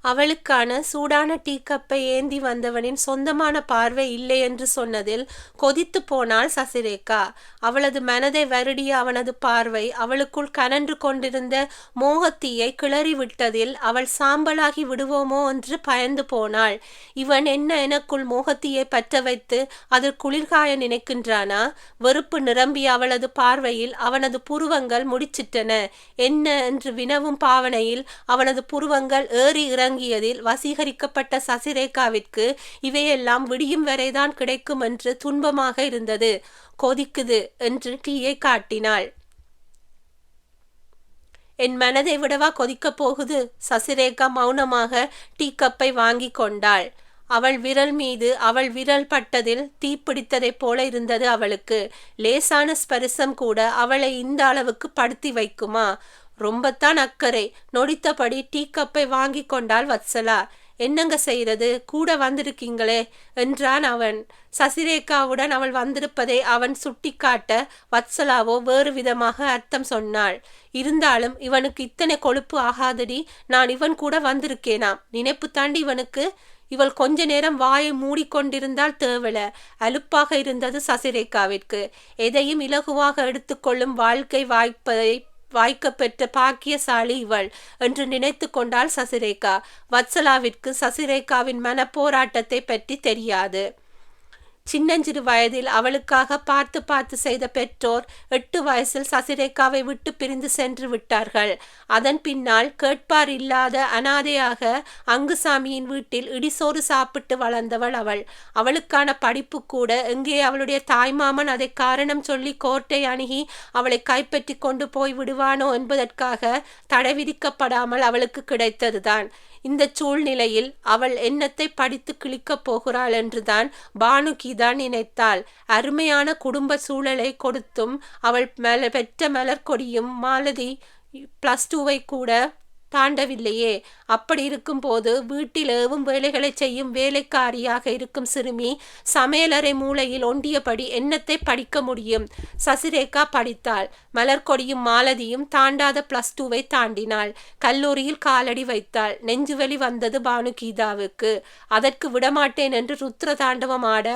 அவளுக்கான சூடான டீ கப்பை ஏந்தி வந்தவனின் சொந்தமான பார்வை இல்லை என்று சொன்னதில் கொதித்து போனாள் சசிரேகா. அவளது மனதை வருடிய அவனது பார்வை அவளுக்குள் கனன்று கொண்டிருந்த மோகத்தீயை கிளறி விட்டதில் அவள் சாம்பலாகி விடுவோமோ என்று பயந்து போனாள். இவன் என்ன எனக்குள் மோகத்தீயை பற்ற வைத்து அதில் குளிர்காய நினைக்கின்றானா? வெறுப்பு நிரம்பிய அவளது பார்வையில் அவனது புருவங்கள் முடிச்சிட்டன. என்ன என்று வினவும் பாவனையில் அவனது புருவங்கள் ஏறி இறங்கியதில் வசீகரிக்கப்பட்ட சசிரேகாவிற்கு இவையெல்லாம் விடியும் வரைதான் கிடைக்கும் என்று துன்பமாக இருந்தது. கொதிக்குது என்று டீயை காட்டினாள். என் மனதை விடவா கொதிக்கப் போகுது? சசிரேகா மௌனமாக டீ கப்பை வாங்கி கொண்டாள். அவள் விரல் மீது அவள் விரல் பட்டதில் தீப்பிடித்ததைப் போல இருந்தது அவளுக்கு. லேசான ஸ்பரிசம் கூட அவளை இந்த அளவுக்கு படுத்தி வைக்குமா? ரொம்பத்தான் அக்கறை. நொடித்தபடி டீ கப்பை வாங்கி கொண்டாள் வத்சலா. என்னங்க செய்யறது? கூட வந்திருக்கீங்களே என்றான் அவன். சசிரேகாவுடன் அவள் வந்திருப்பதை அவன் சுட்டி காட்ட வத்சலாவோ வேறு விதமாக அர்த்தம் சொன்னாள். இருந்தாலும் இவனுக்கு இத்தனை கொழுப்பு ஆகாதடி. நான் இவன் கூட வந்திருக்கேனாம் நினைப்பு தாண்டி இவனுக்கு. இவள் கொஞ்ச நேரம் வாயை மூடிக்கொண்டிருந்தால் தேவல. அலுப்பாக இருந்தது சசிரேகாவிற்கு. எதையும் இலகுவாக எடுத்துக்கொள்ளும் வாழ்க்கை வாய்க்க பெற்ற பாக்கியசாலி இவள் என்று நினைத்து கொண்டாள் சசிரேகா. வத்சலாவிற்கு சசிரேகாவின் மன போராட்டத்தை பற்றி தெரியாது. சின்னஞ்சிறு வயதில் அவளுக்காக பார்த்து பார்த்து செய்த பெற்றோர் 8 வயசில் சசிரேகாவை விட்டு பிரிந்து சென்று விட்டார்கள். அதன் பின்னால் கேட்பார் இல்லாத அனாதையாக அங்குசாமியின் வீட்டில் இடிசோறு சாப்பிட்டு வளர்ந்தவள் அவள். அவளுக்கான படிப்பு கூட எங்கே அவளுடைய தாய்மாமன் அதை காரணம் சொல்லி கோர்ட்டை அணுகி அவளை கைப்பற்றி கொண்டு போய் விடுவானோ என்பதற்காக தடை விதிக்கப்படாமல் அவளுக்கு கிடைத்ததுதான். இந்த சூழ்நிலையில் அவள் என்னத்தை படித்து கிழிக்கப் போகிறாள் என்றுதான் பானுகீதா நினைத்தாள். அருமையான குடும்ப சூழலை கொடுத்தும் அவள் பெற்ற மலர்கொடியும் மாலதி +2 கூட தாண்டவில்லையே. அப்படி இருக்கும் போது வீட்டில் ஏவும் வேலைகளை செய்யும் வேலைக்காரியாக இருக்கும் சிறுமி சமையலறை மூலையில் ஒண்டியபடி என்னத்தை படிக்க முடியும்? சசிரேகா படித்தாள். மலர்கொடியும் மாலதியும் தாண்டாத +2 தாண்டினாள். கல்லூரியில் காலடி வைத்தாள். நெஞ்சுவலி வந்தது பானுகீதாவுக்கு. அதற்கு விடமாட்டேன் என்று ருத்ர தாண்டவம் ஆட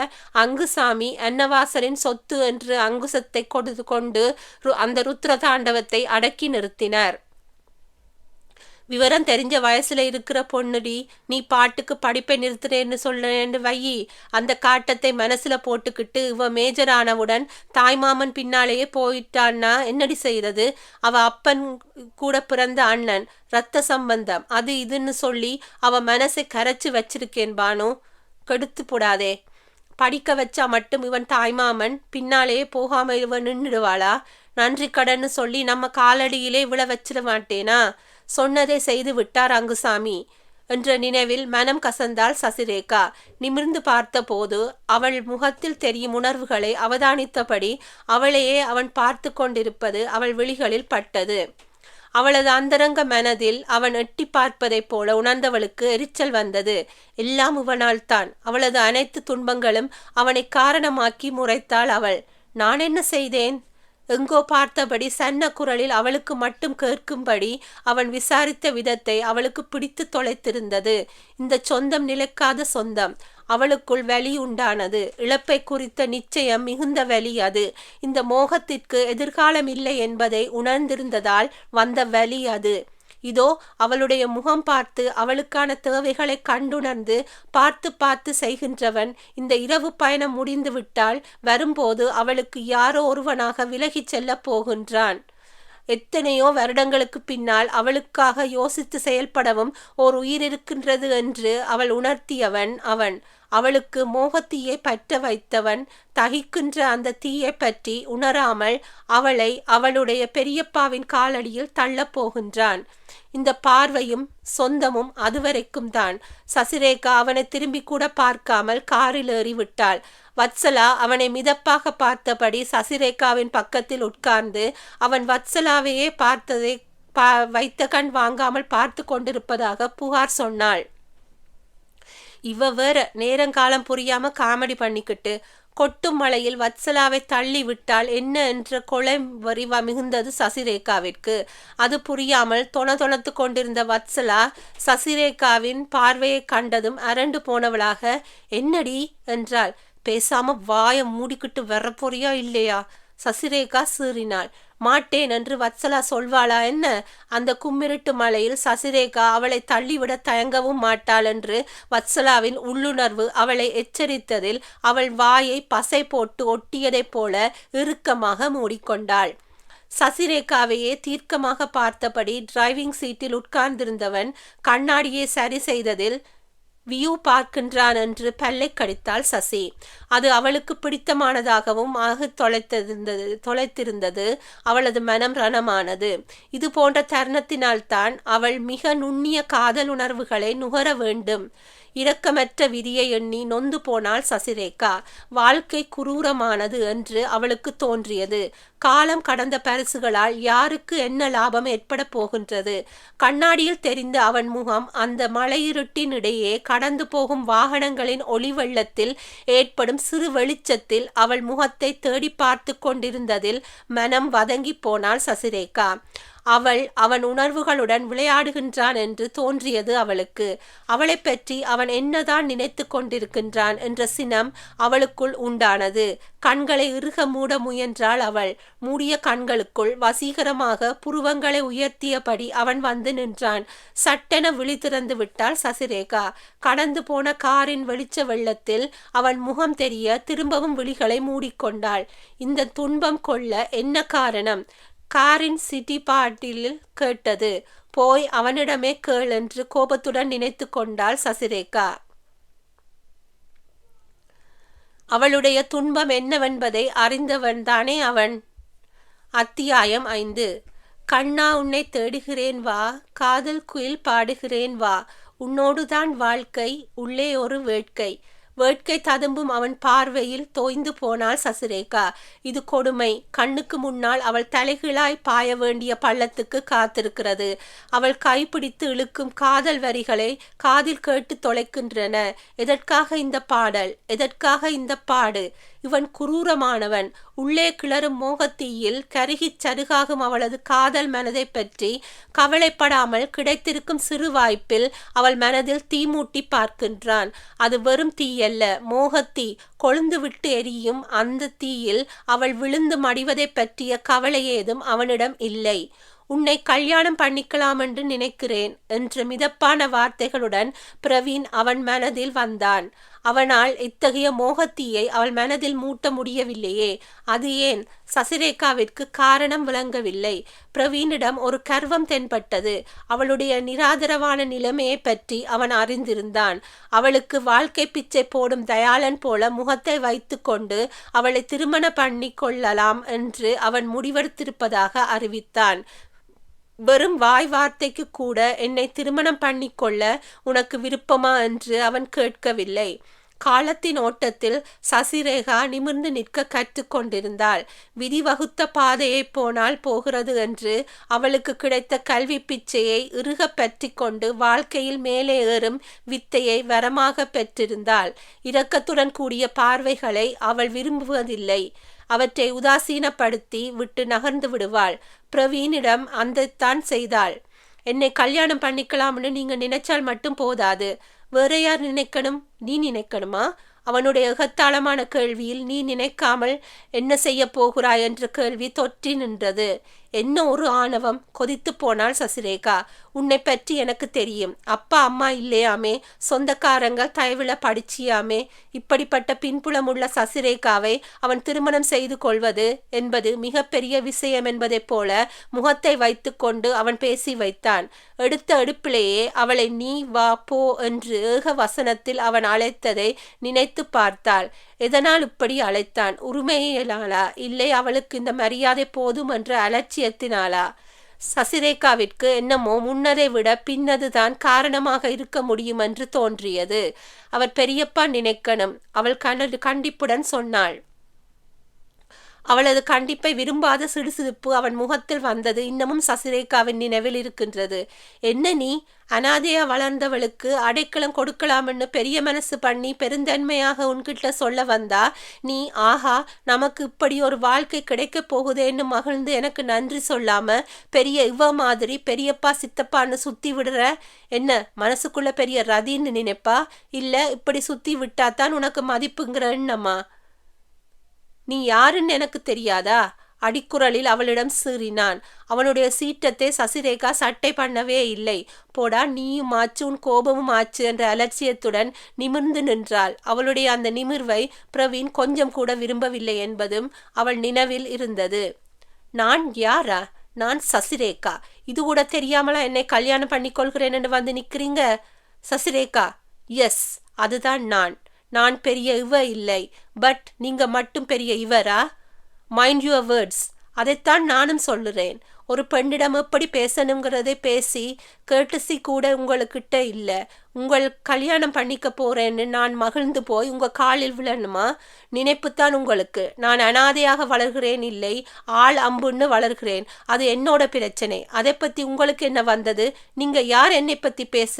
அங்குசாமி அன்னவாசரின் சொத்து என்று அங்குசத்தை கொண்டு அந்த ருத்ர தாண்டவத்தை அடக்கி நிறுத்தினார். விவரம் தெரிஞ்ச வயசுல இருக்கிற பொண்ணுடி, நீ பாட்டுக்கு படிப்பை நிறுத்துறேன்னு சொல்லேன்னு வையி. அந்த காட்டத்தை மனசுல போட்டுக்கிட்டு இவ மேஜர் ஆனவுடன் தாய்மாமன் பின்னாலேயே போயிட்டான்னா என்னடி செய்யறது? அவ அப்பன் கூட பிறந்த அண்ணன், ரத்த சம்பந்தம், அது இதுன்னு சொல்லி அவ மனசை கரைச்சு வச்சிருக்கேன் பானு. கெடுத்து போடாதே. படிக்க வச்சா மட்டும் இவன் தாய்மாமன் பின்னாலேயே போகாம இவன் நின்றுடுவாளா? நன்றி கடன்னு சொல்லி நம்ம காலடியிலே விழ வச்சிட மாட்டேனா? சொன்னதை செய்து விட்டார் ரங்குசாமி என்ற நினைவில் மனம் கசந்தாள் சசிரேகா. நிமிர்ந்து பார்த்தபோது அவள் முகத்தில் தெரியும் உணர்வுகளை அவதானித்தபடி அவளையே அவன் பார்த்து கொண்டிருப்பது அவள் விழிகளில் பட்டது. அவளது அந்தரங்க மனதில் அவன் எட்டி பார்ப்பதைப் போல உணர்ந்தவளுக்கு எரிச்சல் வந்தது. எல்லாம் இவனால்தான். அவளது அனைத்து துன்பங்களும் அவனை காரணமாக்கி முறைத்தாள் அவள். நான் என்ன செய்தேன்? எங்கோ பார்த்தபடி சன்ன குரலில் அவளுக்கு மட்டும் கேட்கும்படி அவன் விசாரித்த விதத்தை அவளுக்கு பிடித்து தொலைத்திருந்தது. இந்த சொந்தம் நிலைக்காத சொந்தம். அவளுக்குள் வலி உண்டானது. இழப்பை குறித்த நிச்சயம் மிகுந்த வலி அது. இந்த மோகத்திற்கு எதிர்காலம் இல்லை என்பதை உணர்ந்திருந்ததால் வந்த வலி அது. இதோ அவளுடைய முகம் பார்த்து அவளுக்கான தேவைகளை கண்டுணர்ந்து பார்த்து பார்த்து செய்கின்றவன் இந்த இரவு பயணம் முடிந்து விட்டால் வரும்போது அவளுக்கு யாரோ ஒருவனாக விலகிச் செல்ல போகின்றான். எத்தனையோ வருடங்களுக்கு பின்னால் அவளுக்காக யோசித்து செயல்படவும் ஓர் உயிர் இருக்கின்றது என்று அவள் உணர்த்தியவன் அவன். அவளுக்கு மோகத்தீயை பற்ற வைத்தவன் தகிக்கின்ற அந்த தீயை பற்றி உணராமல் அவளை அவளுடைய பெரியப்பாவின் காலடியில் தள்ளப் போகின்றான். இந்த பார்வையும் சொந்தமும் அதுவரைக்கும் தான். சசிரேகா அவனை திரும்பி கூட பார்க்காமல் காரில் ஏறிவிட்டாள். வத்சலா அவனை மிதப்பாக பார்த்தபடி சசிரேகாவின் பக்கத்தில் உட்கார்ந்து அவன் வத்சலாவையே பார்த்ததை வைத்த கண் வாங்காமல் பார்த்து கொண்டிருப்பதாக புகார் சொன்னாள். இவ வேற நேரங்காலம் புரியாம காமெடி பண்ணிக்கிட்டு கொட்டும் மழையில் வத்சலாவை தள்ளி விட்டால் என்ன என்ற கொலை வரிவா மிகுந்தது சசிரேகாவிற்கு. அது புரியாமல் தொணத்து கொண்டிருந்த வத்சலா சசிரேகாவின் பார்வையை கண்டதும் அரண்டு போனவளாக, என்னடி என்றாள். பேசாம வாயை மூடிக்கிட்டு வரப்போறியா இல்லையா? சசிரேகா சீறினாள். மாட்டேன் என்று வத்சலா சொல்வாளா என்ன? அந்த கும்மிருட்டு மலையில் சசிரேகா அவளை தள்ளிவிட தயங்கவும் மாட்டாள் என்று வத்சலாவின் உள்ளுணர்வு அவளை எச்சரித்ததில் அவள் வாயை பசை போட்டு ஒட்டியதைப் போல இறுக்கமாக மூடிக்கொண்டாள். சசிரேகாவையே தீர்க்கமாக பார்த்தபடி டிரைவிங் சீட்டில் உட்கார்ந்திருந்தவன் கண்ணாடியை சரி செய்ததில் வியூ பார்க்கின்றான் என்று பல்லை கடித்தாள் சசி. அது அவளுக்கு பிடித்தமானதாகவும் ஆக தொலைத்திருந்தது. அவளது மனம் ரணமானது. இது போன்ற தருணத்தினால்தான் அவள் மிக நுண்ணிய காதல் உணர்வுகளை நுகர வேண்டும். இரக்கமற்ற விதியை எண்ணி நொந்து போனாள் சசிரேகா. வாழ்க்கை குரூரமானது என்று அவளுக்கு தோன்றியது. காலம் கடந்த பரிசுகளால் யாருக்கு என்ன லாபம் ஏற்பட போகின்றது? கண்ணாடியில் தெரிந்த அவன் முகம் அந்த மலையிருட்டின் இடையே கடந்து போகும் வாகனங்களின் ஒளி வெள்ளத்தில் ஏற்படும் சிறு வெளிச்சத்தில் அவள் முகத்தை தேடி பார்த்து கொண்டிருந்ததில் மனம் வதங்கி போனாள் சசிரேகா. அவன் உணர்வுகளுடன் விளையாடுகின்றான் என்று தோன்றியது அவளுக்கு. அவளை பற்றி அவன் என்னதான் நினைத்து கொண்டிருக்கின்றான் என்ற சினம் அவளுக்குள் உண்டானது. கண்களை இறுக மூட முயன்றாள் அவள். மூடிய கண்களுக்குள் வசீகரமாக புருவங்களை உயர்த்தியபடி அவன் வந்து நின்றான். சட்டென விழி திறந்து விட்டாள் சசிரேகா. கடந்து போன காரின் வெளிச்ச வெள்ளத்தில் அவன் முகம் தெரிய திரும்பவும் விழிகளை மூடிக்கொண்டாள். இந்த துன்பம் கொள்ள என்ன காரணம்? காரின் சிட்டி பாட்டில் கேட்டது. போய் அவனிடமே கேள் என்று கோபத்துடன் நினைத்து கொண்டாள் சசிரேகா. அவளுடைய துன்பம் என்னவென்பதை அறிந்தவன் தானே அவன். அத்தியாயம் 5. கண்ணா, உன்னை தேடுகிறேன் வா, காதல் குயில் பாடுகிறேன் வா, உன்னோடுதான் வாழ்க்கை, உள்ளே ஒரு வேட்கை. வேட்கை ததும்பும் அவன் பார்வையில் தோய்ந்து போனாள் சசிரேகா. இது கொடுமை. கண்ணுக்கு முன்னால் அவள் தலைகீழாய் பாய வேண்டிய பள்ளத்துக்கு காத்திருக்கிறது. அவள் கைப்பிடித்து இழுக்கும் காதல் வரிகளை காதில் கேட்டு தொலைக்கின்றன. எதற்காக இந்த பாடல்? எதற்காக இந்த பாடு? இவன் குரூரமானவன். உள்ளே கிளறும் மோகத்தீயில் கருகிச் சருகாகும் அவளது காதல் மனதை பற்றி கவலைப்படாமல் கிடைத்திருக்கும் சிறு வாய்ப்பில் அவள் மனதில் தீ மூட்டி பார்க்கின்றான். அது வெறும் தீயல்ல, மோகத்தீ. கொழுந்து விட்டு எரியும் அந்த தீயில் அவள் விழுந்து மடிவதை பற்றிய கவலை ஏதும் அவனிடம் இல்லை. உன்னை கல்யாணம் பண்ணிக்கலாம் என்று நினைக்கிறேன் என்ற மிதப்பான வார்த்தைகளுடன் பிரவீன் அவன் மனதில் வந்தான். அவனால் இத்தகைய மோகத்தீயை அவள் மனதில் மூட்ட முடியவில்லையே. அது ஏன்? சசிரேகாவிற்கு காரணம் விளங்கவில்லை. பிரவீனிடம் ஒரு கர்வம் தென்பட்டது. அவளுடைய நிராதரவான நிலைமையை பற்றி அவன் அறிந்திருந்தான். அவளுக்கு வாழ்க்கை பிச்சை போடும் தயாளன் போல முகத்தை வைத்து கொண்டு அவளை திருமணம் பண்ணி கொள்ளலாம் என்று அவன் முடிவெடுத்திருப்பதாக அறிவித்தான். வெறும் வாய் வார்த்தைக்கு கூட என்னை திருமணம் பண்ணி கொள்ள உனக்கு விருப்பமா என்று அவன் கேட்கவில்லை. காலத்தின் ஓட்டத்தில் சசிரேகா நிமிர்ந்து நிற்க கற்று கொண்டிருந்தாள். விதி வகுத்த பாதையை போனால் போகிறது என்று அவளுக்கு கிடைத்த கல்வி பிச்சையை இறுக பற்றி கொண்டு வாழ்க்கையில் மேலே ஏறும் வித்தையை வரமாக பெற்றிருந்தாள். இரக்கத்துடன் கூடிய பார்வைகளை அவள் விரும்புவதில்லை. அவற்றை உதாசீனப்படுத்தி விட்டு நகர்ந்து விடுவாள். பிரவீனிடம் அதைத்தான் செய்தாள். என்னை கல்யாணம் பண்ணிக்கலாம்னு நீங்க நினைச்சால் மட்டும் போதாது. வேற யார் நினைக்கணும்? நீ நினைக்கணுமா? அவனுடைய எகத்தாளமான கேள்வியில் நீ நினைக்காமல் என்ன செய்ய போகிறாய் என்ற கேள்வி தொற்றி நின்றது. என்ன ஒரு ஆணவம்! கொதித்து போனாள் சசிரேகா. உன்னை பற்றி எனக்கு தெரியும். அப்பா அம்மா இல்லையாமே, சொந்தக்காரங்கள் தயவுல படிச்சியாமே. இப்படிப்பட்ட பின்புலமுள்ள சசிரேகாவை அவன் திருமணம் செய்து கொள்வது என்பது மிகப்பெரிய விஷயம் என்பதைப் போல முகத்தை வைத்து கொண்டு அவன் பேசி வைத்தான். எடுத்த எடுப்பிலேயே அவளை நீ வா போ என்று ஏக வசனத்தில் அவன் அழைத்ததை நினைத்து பார்த்தாள். எதனால் இப்படி அழைத்தான்? உரிமையினாலா? இல்லை அவளுக்கு இந்த மரியாதை போதும் என்ற அலட்சியத்தினாலா? சசிரேகாவிற்கு என்னமோ முன்னதை விட பின்னதுதான் காரணமாக இருக்க முடியும் என்று தோன்றியது. அவர் பெரியப்பா நினைக்கணும். அவள் கண்டிப்புடன் சொன்னாள். அவளது கண்டிப்பை விரும்பாத சிடுசிடுப்பு அவன் முகத்தில் வந்தது. இன்னமும் சசிரேகாவின் நினைவில் இருக்கின்றது. என்ன நீ? அனாதையா வளர்ந்தவளுக்கு அடைக்கலம் கொடுக்கலாம்னு பெரிய மனசு பண்ணி பெருந்தன்மையாக உன்கிட்ட சொல்ல வந்தா நீ ஆஹா நமக்கு இப்படி ஒரு வாழ்க்கை கிடைக்க போகுதேன்னு மகிழ்ந்து எனக்கு நன்றி சொல்லாம பெரிய இவ மாதிரி பெரியப்பா சித்தப்பான்னு சுத்தி விடுற? என்ன மனசுக்குள்ள பெரிய ரதின்னு நினைப்பா? இல்ல இப்படி சுத்தி விட்டாதான் உனக்கு மதிப்புங்கிற எண்ணமா? நீ யாருன்னு எனக்கு தெரியாதா? அடிக்குரலில் அவளிடம் சீறினான். அவனுடைய சீற்றத்தை சசிரேகா சட்டை பண்ணவே இல்லை. போடா, நீயும் ஆச்சு உன் கோபமும் ஆச்சு என்ற அலட்சியத்துடன் நிமிர்ந்து நின்றாள். அவளுடைய அந்த நிமிர்வை பிரவீன் கொஞ்சம் கூட விரும்பவில்லை என்பதும் அவள் நினைவில் இருந்தது. நான் யாரா? நான் சசிரேகா. இது கூட தெரியாமலா என்னை கல்யாணம் பண்ணிக்கொள்கிறேன் என்று வந்து நிற்கிறீங்க? சசிரேகா, எஸ், அதுதான் நான். நான் பெரிய இவ இல்லை. பட் நீங்க மட்டும் பெரிய இவரா? Mind your words. அதைத்தான் நானும் சொல்லுறேன். ஒரு பெண்ணிடம் எப்படி பேசணுங்கிறதை பேசி கேட்டுசி கூட உங்களுக்கிட்ட இல்லை. உங்கள் கல்யாணம் பண்ணிக்க போறேன்னு நான் மகிழ்ந்து போய் உங்க காலில் விழணுமா? நினைப்புத்தான் உங்களுக்கு. நான் அனாதையாக வளர்கிறேன் இல்லை, ஆள் அம்புன்னு வளர்கிறேன். அது என்னோட பிரச்சனை. அதை பத்தி உங்களுக்கு என்ன வந்தது? நீங்க யார் என்னை பத்தி பேச?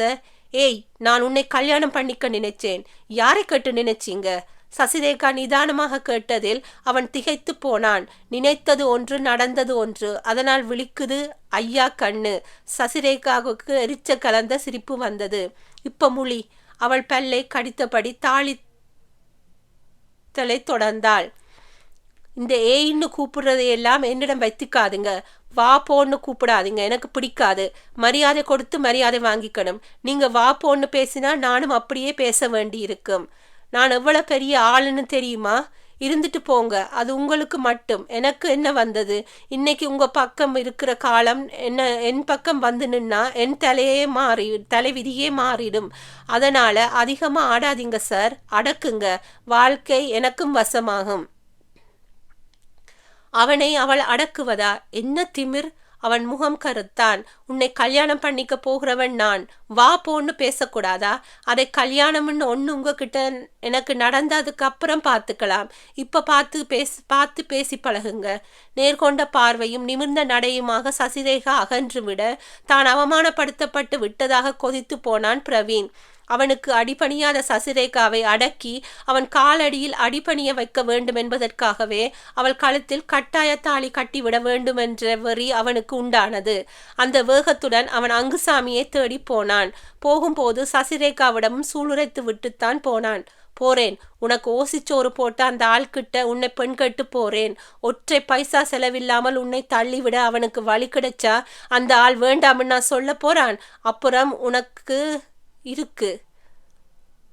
ஏய், நான் உன்னை கல்யாணம் பண்ணிக்க நினைச்சேன். யாரை கேட்டு நினைச்சீங்க? சசிரேகா நிதானமாக கேட்டதில் அவன் திகைத்து போனான். நினைத்தது ஒன்று, நடந்தது ஒன்று. அதனால் விழிக்குது ஐயா கண்ணு. சசிரேகாவுக்கு எரிச்ச கலந்த சிரிப்பு வந்தது. இப்ப முழி. அவள் பல்லை கடித்தபடி தாளித்தலை தொடர்ந்தாள். இந்த ஏன்னு கூப்பிடுறதையெல்லாம் என்னிடம் வைத்துக்காதுங்க. வா போன்னு கூப்பிடாதீங்க, எனக்கு பிடிக்காது. மரியாதை கொடுத்து மரியாதை வாங்கிக்கணும். நீங்க வா போன்னு பேசினா நானும் அப்படியே பேச வேண்டி இருக்கும். நான் எவ்வளவு பெரிய ஆளுன்னு தெரியுமா? இருந்துட்டு போங்க, அது உங்களுக்கு மட்டும். எனக்கு என்ன வந்தது? இன்னைக்கு உங்க பக்கம் இருக்கிற காலம் என் பக்கம் வந்து நின்னா என் தலைவிதியே மாறிடும். அதனால அதிகமா ஆடாதீங்க சார். அடக்குங்க. வாழ்க்கை எனக்கும் வசமாகும். அவனை அவள் அடக்குவதா? என்ன திமிர்! அவன் முகம் கருத்தான். உன்னை கல்யாணம் பண்ணிக்க போகிறவன் நான். வா போன்னு பேசக்கூடாதா? அதை கல்யாணம்னு ஒன்று உங்ககிட்ட எனக்கு நடந்ததுக்கு அப்புறம் பார்த்துக்கலாம். இப்ப பார்த்து பேசி பழகுங்க. நேர்கொண்ட பார்வையும் நிமிர்ந்த நடையுமாக சசிரேகா அகன்று விட தான் அவமானப்படுத்தப்பட்டு விட்டதாக கொதித்து போனான் பிரவீன். அவனுக்கு அடிபணியாத சசிரேகாவை அடக்கி அவன் காலடியில் அடிபணிய வைக்க வேண்டும் என்பதற்காகவே அவள் கழுத்தில் கட்டாய தாலி கட்டிவிட வேண்டுமென்ற வெறி அவனுக்கு உண்டானது. அந்த வேகத்துடன் அவன் அங்குசாமியை தேடி போனான். போகும்போது சசிரேகாவிடமும் சூளுரைத்து விட்டுத்தான் போனான். போறேன், உனக்கு ஓசிச்சோறு போட்டு அந்த ஆள்கிட்ட உன்னை பெண் கேட்டு போறேன். ஒற்றை பைசா செலவில்லாமல் உன்னை தள்ளிவிட அவனுக்கு வழி கிடைச்சா அந்த ஆள் வேண்டாம்னு நான் சொல்ல போறான். அப்புறம் உனக்கு இருக்கு.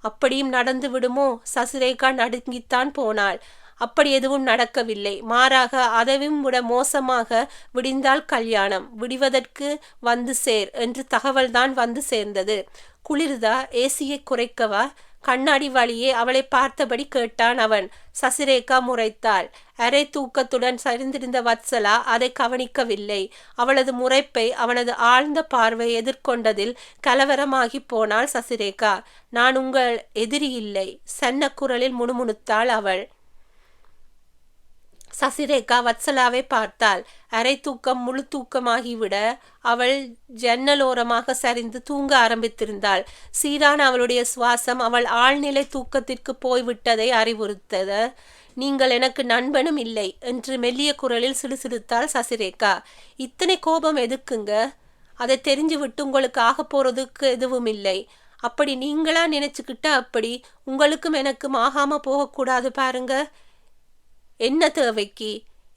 அப்படியும் நடந்து விடுமோ? சசிரேகா நடுங்கித்தான் போனாள். அப்படி எதுவும் நடக்கவில்லை. மாறாக அதையும் விட மோசமாக விடிந்தால் கல்யாணம். விடிவதற்கு வந்து சேர் என்று தகவல்தான் வந்து சேர்ந்தது. குளிர்தா? ஏசியை குறைக்கவா? கண்ணாடி வழியே அவளை பார்த்தபடி கேட்டான் அவன். சசிரேகா முறைத்தாள். அரை தூக்கத்துடன் சரிந்திருந்த வத்சலா அதை கவனிக்கவில்லை. அவளது முறைப்பை அவனது ஆழ்ந்த பார்வை எதிர்கொண்டதில் கலவரமாகி போனாள் சசிரேகா. நான் உங்கள் எதிரி இல்லை, சன்ன குரலில் முணுமுணுத்தாள் அவள். சசிரேகா வத்சலாவை பார்த்தாள். அரை தூக்கம் முழு தூக்கமாகிவிட அவள் ஜன்னலோரமாக சரிந்து தூங்க ஆரம்பித்திருந்தாள். சீரான அவளுடைய சுவாசம் அவள் ஆழ்நிலை தூக்கத்திற்கு போய்விட்டதை அறிவுறுத்தது. நீங்கள் எனக்கு நண்பனும் இல்லை என்று மெல்லிய குரலில் சிடுசிடுத்தாள் சசிரேகா. இத்தனை கோபம் எதுக்குங்க? அதை தெரிஞ்சு விட்டு உங்களுக்கு ஆக போறதுக்கு எதுவும் இல்லை. அப்படி நீங்களா நினைச்சுக்கிட்டா அப்படி. உங்களுக்கும் எனக்கும் ஆகாம போகக்கூடாது பாருங்க. என்ன தேவைக்கு?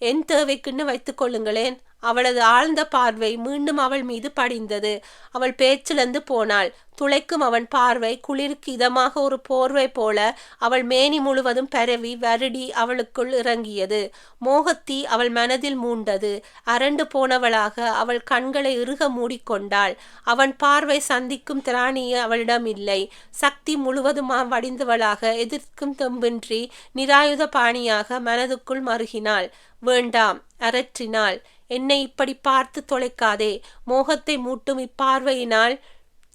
என் தேவைக்குன்னு வைத்துக் கொள்ளுங்களேன். அவளது ஆழ்ந்த பார்வை மீண்டும் அவள் மீது படிந்தது. அவள் பேச்சிழந்து போனாள். துளைக்கும் அவன் பார்வை குளிருக்கு இதமாக ஒரு போர்வை போல அவள் மேனி முழுவதும் பரவி வருடி அவளுக்குள் இறங்கியது. மோகத்தீ அவள் மனதில் மூண்டது. அரண்டு போனவளாக அவள் கண்களை இறுக மூடிக்கொண்டாள். அவன் பார்வை சந்திக்கும் திராணி அவளிடம் இல்லை. சக்தி முழுவதுமா வடிந்தவளாக எதிர்க்கும் தெம்பின்றி நிராயுத பாணியாக மனதுக்குள் மருகினாள். வேண்டாம், அரற்றினாள். என்னை இப்படி பார்த்து தொலைக்காதே. மோகத்தை மூட்டும் இப்பார்வையினால்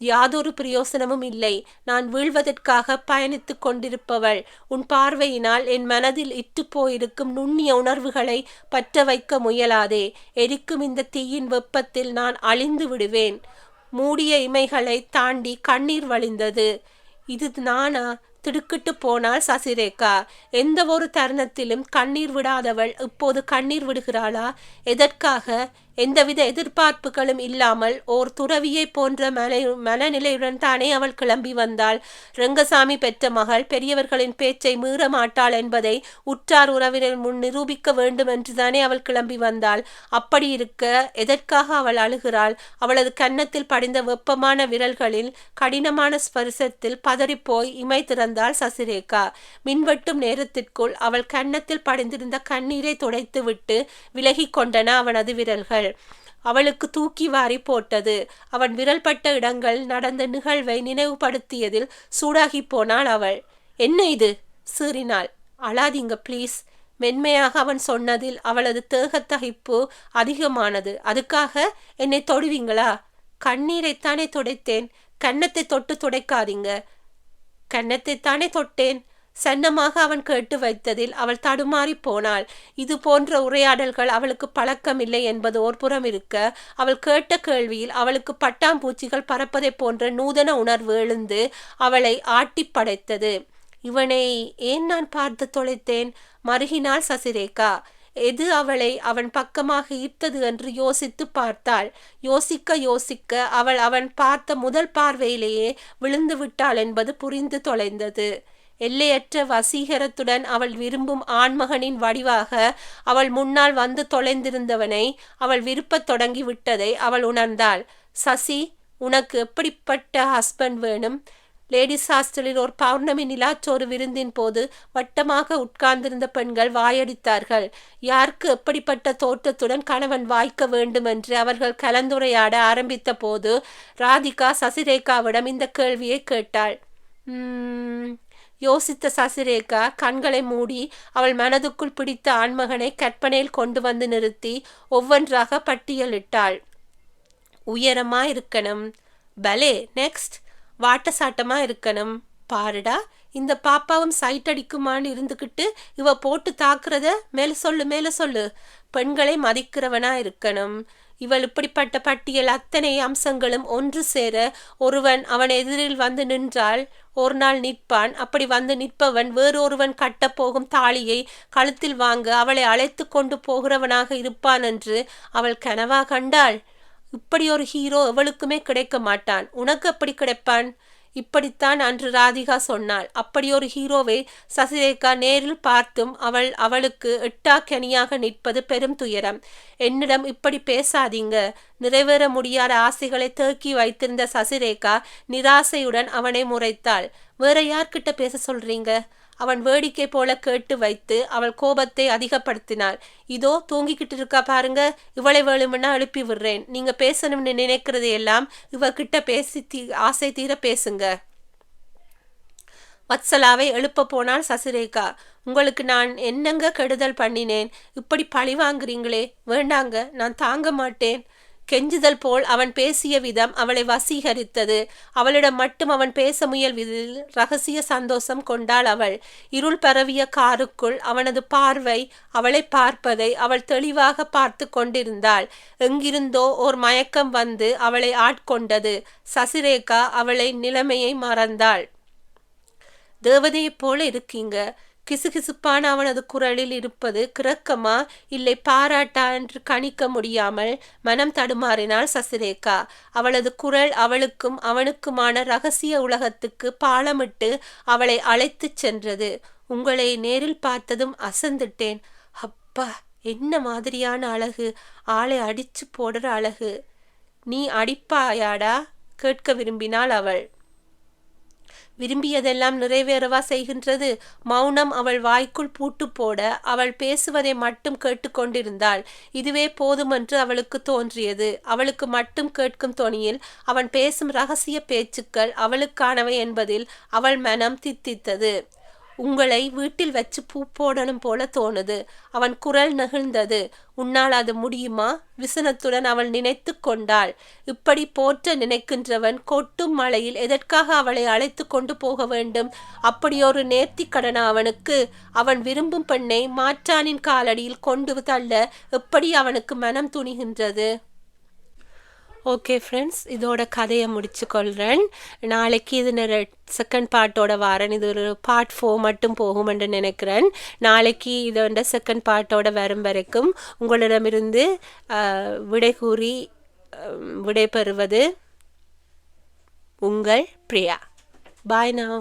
யாதொரு பிரயோசனமும் இல்லை. நான் வீழ்வதற்காக பயணித்து கொண்டிருப்பவள். உன் பார்வையினால் என் மனதில் இட்டு போயிருக்கும் நுண்ணிய உணர்வுகளை பற்ற வைக்க முயலாதே. எரிக்கும் இந்த தீயின் வெப்பத்தில் நான் அழிந்து விடுவேன். மூடிய இமைகளை தாண்டி கண்ணீர் வழிந்தது. இது நானா? திடுக்கிட்டு போனாள் சசிரேகா. எந்த ஒரு தருணத்திலும் கண்ணீர் விடாதவள் இப்போது கண்ணீர் விடுகிறாளா? எதற்காக? எந்தவித எதிர்பார்ப்புகளும் இல்லாமல் ஓர் துறவியை போன்ற மனநிலையுடன் தானே அவள் கிளம்பி வந்தாள். ரெங்கசாமி பெற்ற மகள் பெரியவர்களின் பேச்சை மீற மாட்டாள் என்பதை உற்றார் உறவினர் முன் நிரூபிக்க வேண்டும் என்றுதானே அவள் கிளம்பி வந்தாள். அப்படி இருக்க எதற்காக அவள் அழுகிறாள்? அவளது கன்னத்தில் படிந்த வெப்பமான விரல்களில் கடினமான ஸ்பரிசத்தில் பதறிப்போய் இமை திறந்தாள் சசிரேகா. மின்வெட்டும் நேரத்திற்குள் அவள் கன்னத்தில் படிந்திருந்த கண்ணீரை துடைத்து விட்டு விலகி கொண்டன அவனது விரல்கள். அவளுக்கு தூக்கி வாரி போட்டது. அவன் விரல் பட்ட இடங்கள் நடந்த நிகழ்வை நினைவுபடுத்தியதில் சூடாகி போனாள் அவள். என்ன இது? சீறினாள். அழாதீங்க ப்ளீஸ். மென்மையாக அவன் சொன்னதில் அவளது தேகத்தகைப்பு அதிகமானது. அதுக்காக என்னை தொடுவீங்களா? கண்ணீரைத்தானே துடைத்தேன். கன்னத்தை தொட்டு துடைக்காதீங்க. கன்னத்தைத்தானே தொட்டேன். சன்னமாக அவன் கேட்டு வைத்ததில் அவள் தடுமாறி போனாள். இது போன்ற உரையாடல்கள் அவளுக்கு பழக்கமில்லை என்பது ஓர் புறம் இருக்க, அவள் கேட்ட கேள்வியில் அவளுக்கு பட்டாம்பூச்சிகள் பறப்பதை போன்ற நூதன உணர்வு எழுந்து அவளை ஆட்டி படைத்தது. இவனை ஏன் நான் பார்த்து தொலைத்தேன்? மருகினாள் சசிரேகா. எது அவளை அவன் பக்கமாக ஈர்த்தது என்று யோசித்து பார்த்தாள். யோசிக்க அவள் அவன் பார்த்த முதல் பார்வையிலேயே விழுந்து விட்டாள் என்பது புரிந்து தொலைந்தது. எல்லையற்ற வசீகரத்துடன் அவள் விரும்பும் ஆண்மகனின் வடிவாக அவள் முன்னால் வந்து தொலைந்திருந்தவனை அவள் விருப்பத் தொடங்கி விட்டதை அவள் உணர்ந்தாள். சசி, உனக்கு எப்படிப்பட்ட ஹஸ்பண்ட் வேணும்? லேடிஸ் ஹாஸ்டலில் ஒரு பௌர்ணமி நிலாச்சோறு விருந்தின் போது வட்டமாக உட்கார்ந்திருந்த பெண்கள் வாயடித்தார்கள். யாருக்கு எப்படிப்பட்ட தோற்றத்துடன் கணவன் வாய்க்க வேண்டும் என்று அவர்கள் கலந்துரையாட ஆரம்பித்த போது ராதிகா சசிரேகாவிடம் இந்த கேள்வியை கேட்டாள். யோசித்த சசிரேகா கண்களை மூடி அவள் மனதுக்குள் பிடித்த ஆண்மகனை கற்பனையில் கொண்டு வந்து நிறுத்தி ஒவ்வொன்றாக பட்டியலிட்டாள். உயரமா இருக்கணும். பலே. நெக்ஸ்ட். வாட்டசாட்டமா இருக்கணும். பாருடா, இந்த பாப்பாவும் சைட் அடிக்குமான்னு இருந்துக்கிட்டு இவ போட்டு தாக்குறத மேல சொல்லு. பெண்களை மதிக்கிறவனா இருக்கணும். இவள் இப்படிப்பட்ட பட்டியல் அத்தனை அம்சங்களும் ஒன்று சேர ஒருவன் அவன் எதிரில் வந்து நின்றால் ஒரு நாள் நிற்பான். அப்படி வந்து நிற்பவன் வேறொருவன் கட்டப்போகும் தாலியை கழுத்தில் வாங்க அவளை அழைத்து கொண்டு போகிறவனாக இருப்பான் என்று அவள் கனவா கண்டாள். இப்படி ஒரு ஹீரோ எவளுக்குமே கிடைக்க மாட்டான். உனக்கு எப்படி கிடைப்பான்? இப்படித்தான் அன்று ராதிகா சொன்னாள். அப்படி ஒரு ஹீரோவை சசிரேகா நேரில் பார்த்தும் அவளுக்கு எட்டாக்கனியாக நிற்பது பெரும் துயரம். என்னிடம் இப்படி பேசாதீங்க. நிறைவேற முடியாத ஆசைகளை தேக்கி வைத்திருந்த சசிரேகா நிராசையுடன் அவனை முறைத்தாள். வேற யார்கிட்ட பேச சொல்றீங்க? அவன் வேடிக்கை போல கேட்டு வைத்து அவள் கோபத்தை அதிகப்படுத்தினாள். இதோ தூங்கிக்கிட்டு இருக்கா பாருங்க, இவளை வேணும்னா எழுப்பி விடுறேன். நீங்க பேசணும்னு நினைக்கிறது எல்லாம் இவகிட்ட பேசி ஆசை தீர பேசுங்க. வத்சலாவை எழுப்ப போனாள் சசிரேகா. உங்களுக்கு நான் என்னங்க கெடுதல் பண்ணினேன்? இப்படி பழி வாங்குறீங்களே, வேண்டாங்க, நான் தாங்க மாட்டேன். கெஞ்சுதல் போல் அவன் பேசிய விதம் அவளை வசீகரித்தது. அவளிடம் மட்டும் அவன் பேச முயல்வதில் ரகசிய சந்தோஷம் கொண்டாள் அவள். இருள் பரவிய காருக்குள் அவனது பார்வை அவளை பார்ப்பதை அவள் தெளிவாக பார்த்து கொண்டிருந்தாள். எங்கிருந்தோ ஓர் மயக்கம் வந்து அவளை ஆட்கொண்டது. சசிரேகா அவளை நிலைமையை மறந்தாள். தேவதையைப் போல இருக்கீங்க. கிசுகிசுப்பான அவனது குரலில் இருப்பது கிறக்கமா இல்லை பாராட்டா என்று கணிக்க முடியாமல் மனம் தடுமாறினாள் சசிரேகா. அவளது குரல் அவளுக்கும் அவனுக்குமான இரகசிய உலகத்துக்கு பாலமிட்டு அவளை அழைத்து சென்றது. உங்களை நேரில் பார்த்ததும் அசந்துட்டேன். அப்பா, என்ன மாதிரியான அழகு! ஆளை அடிச்சு போடுற அழகு. நீ அடிப்பாயாடா? கேட்க விரும்பினாள் அவள். விரும்பியதெல்லாம் நிறைவேறவா செய்கின்றது? மௌனம் அவள் வாய்க்குள் பூட்டு போட அவள் பேசுவதை மட்டும் கேட்டுக்கொண்டிருந்தாள். இதுவே போதுமென்று அவளுக்கு தோன்றியது. அவளுக்கு மட்டும் கேட்கும் தொனியில் அவன் பேசும் இரகசிய பேச்சுக்கள் அவளுக்கானவை என்பதில் அவள் மனம் தித்தித்தது. உங்களை வீட்டில் வச்சு பூ போடணும் போல தோணுது. அவன் குரல் நெகிழ்ந்தது. உன்னால் அது முடியுமா? விசனத்துடன் அவள் நினைத்து கொண்டாள். இப்படி போற்ற நினைக்கின்றவன் கொட்டும் மழையில் எதற்காக அவளை அழைத்து கொண்டு போக வேண்டும்? அப்படியொரு நேர்த்தி கடனா அவனுக்கு? அவன் விரும்பும் பெண்ணை மாற்றானின் காலடியில் கொண்டு தள்ள எப்படி அவனுக்கு மனம் துணிகின்றது? ஓகே ஃப்ரெண்ட்ஸ், இதோட கதையை முடிச்சு கொள்கிறேன். நாளைக்கு இது செகண்ட் பார்ட்டோட வரேன். இது ஒரு பார்ட் 4 மட்டும் போகும் என்று நினைக்கிறேன். நாளைக்கு இதோட செகண்ட் பார்ட்டோட வரும் வரைக்கும் உங்களிடமிருந்து விடை கூறி விடை பெறுவது உங்கள் பிரியா. பாய் now.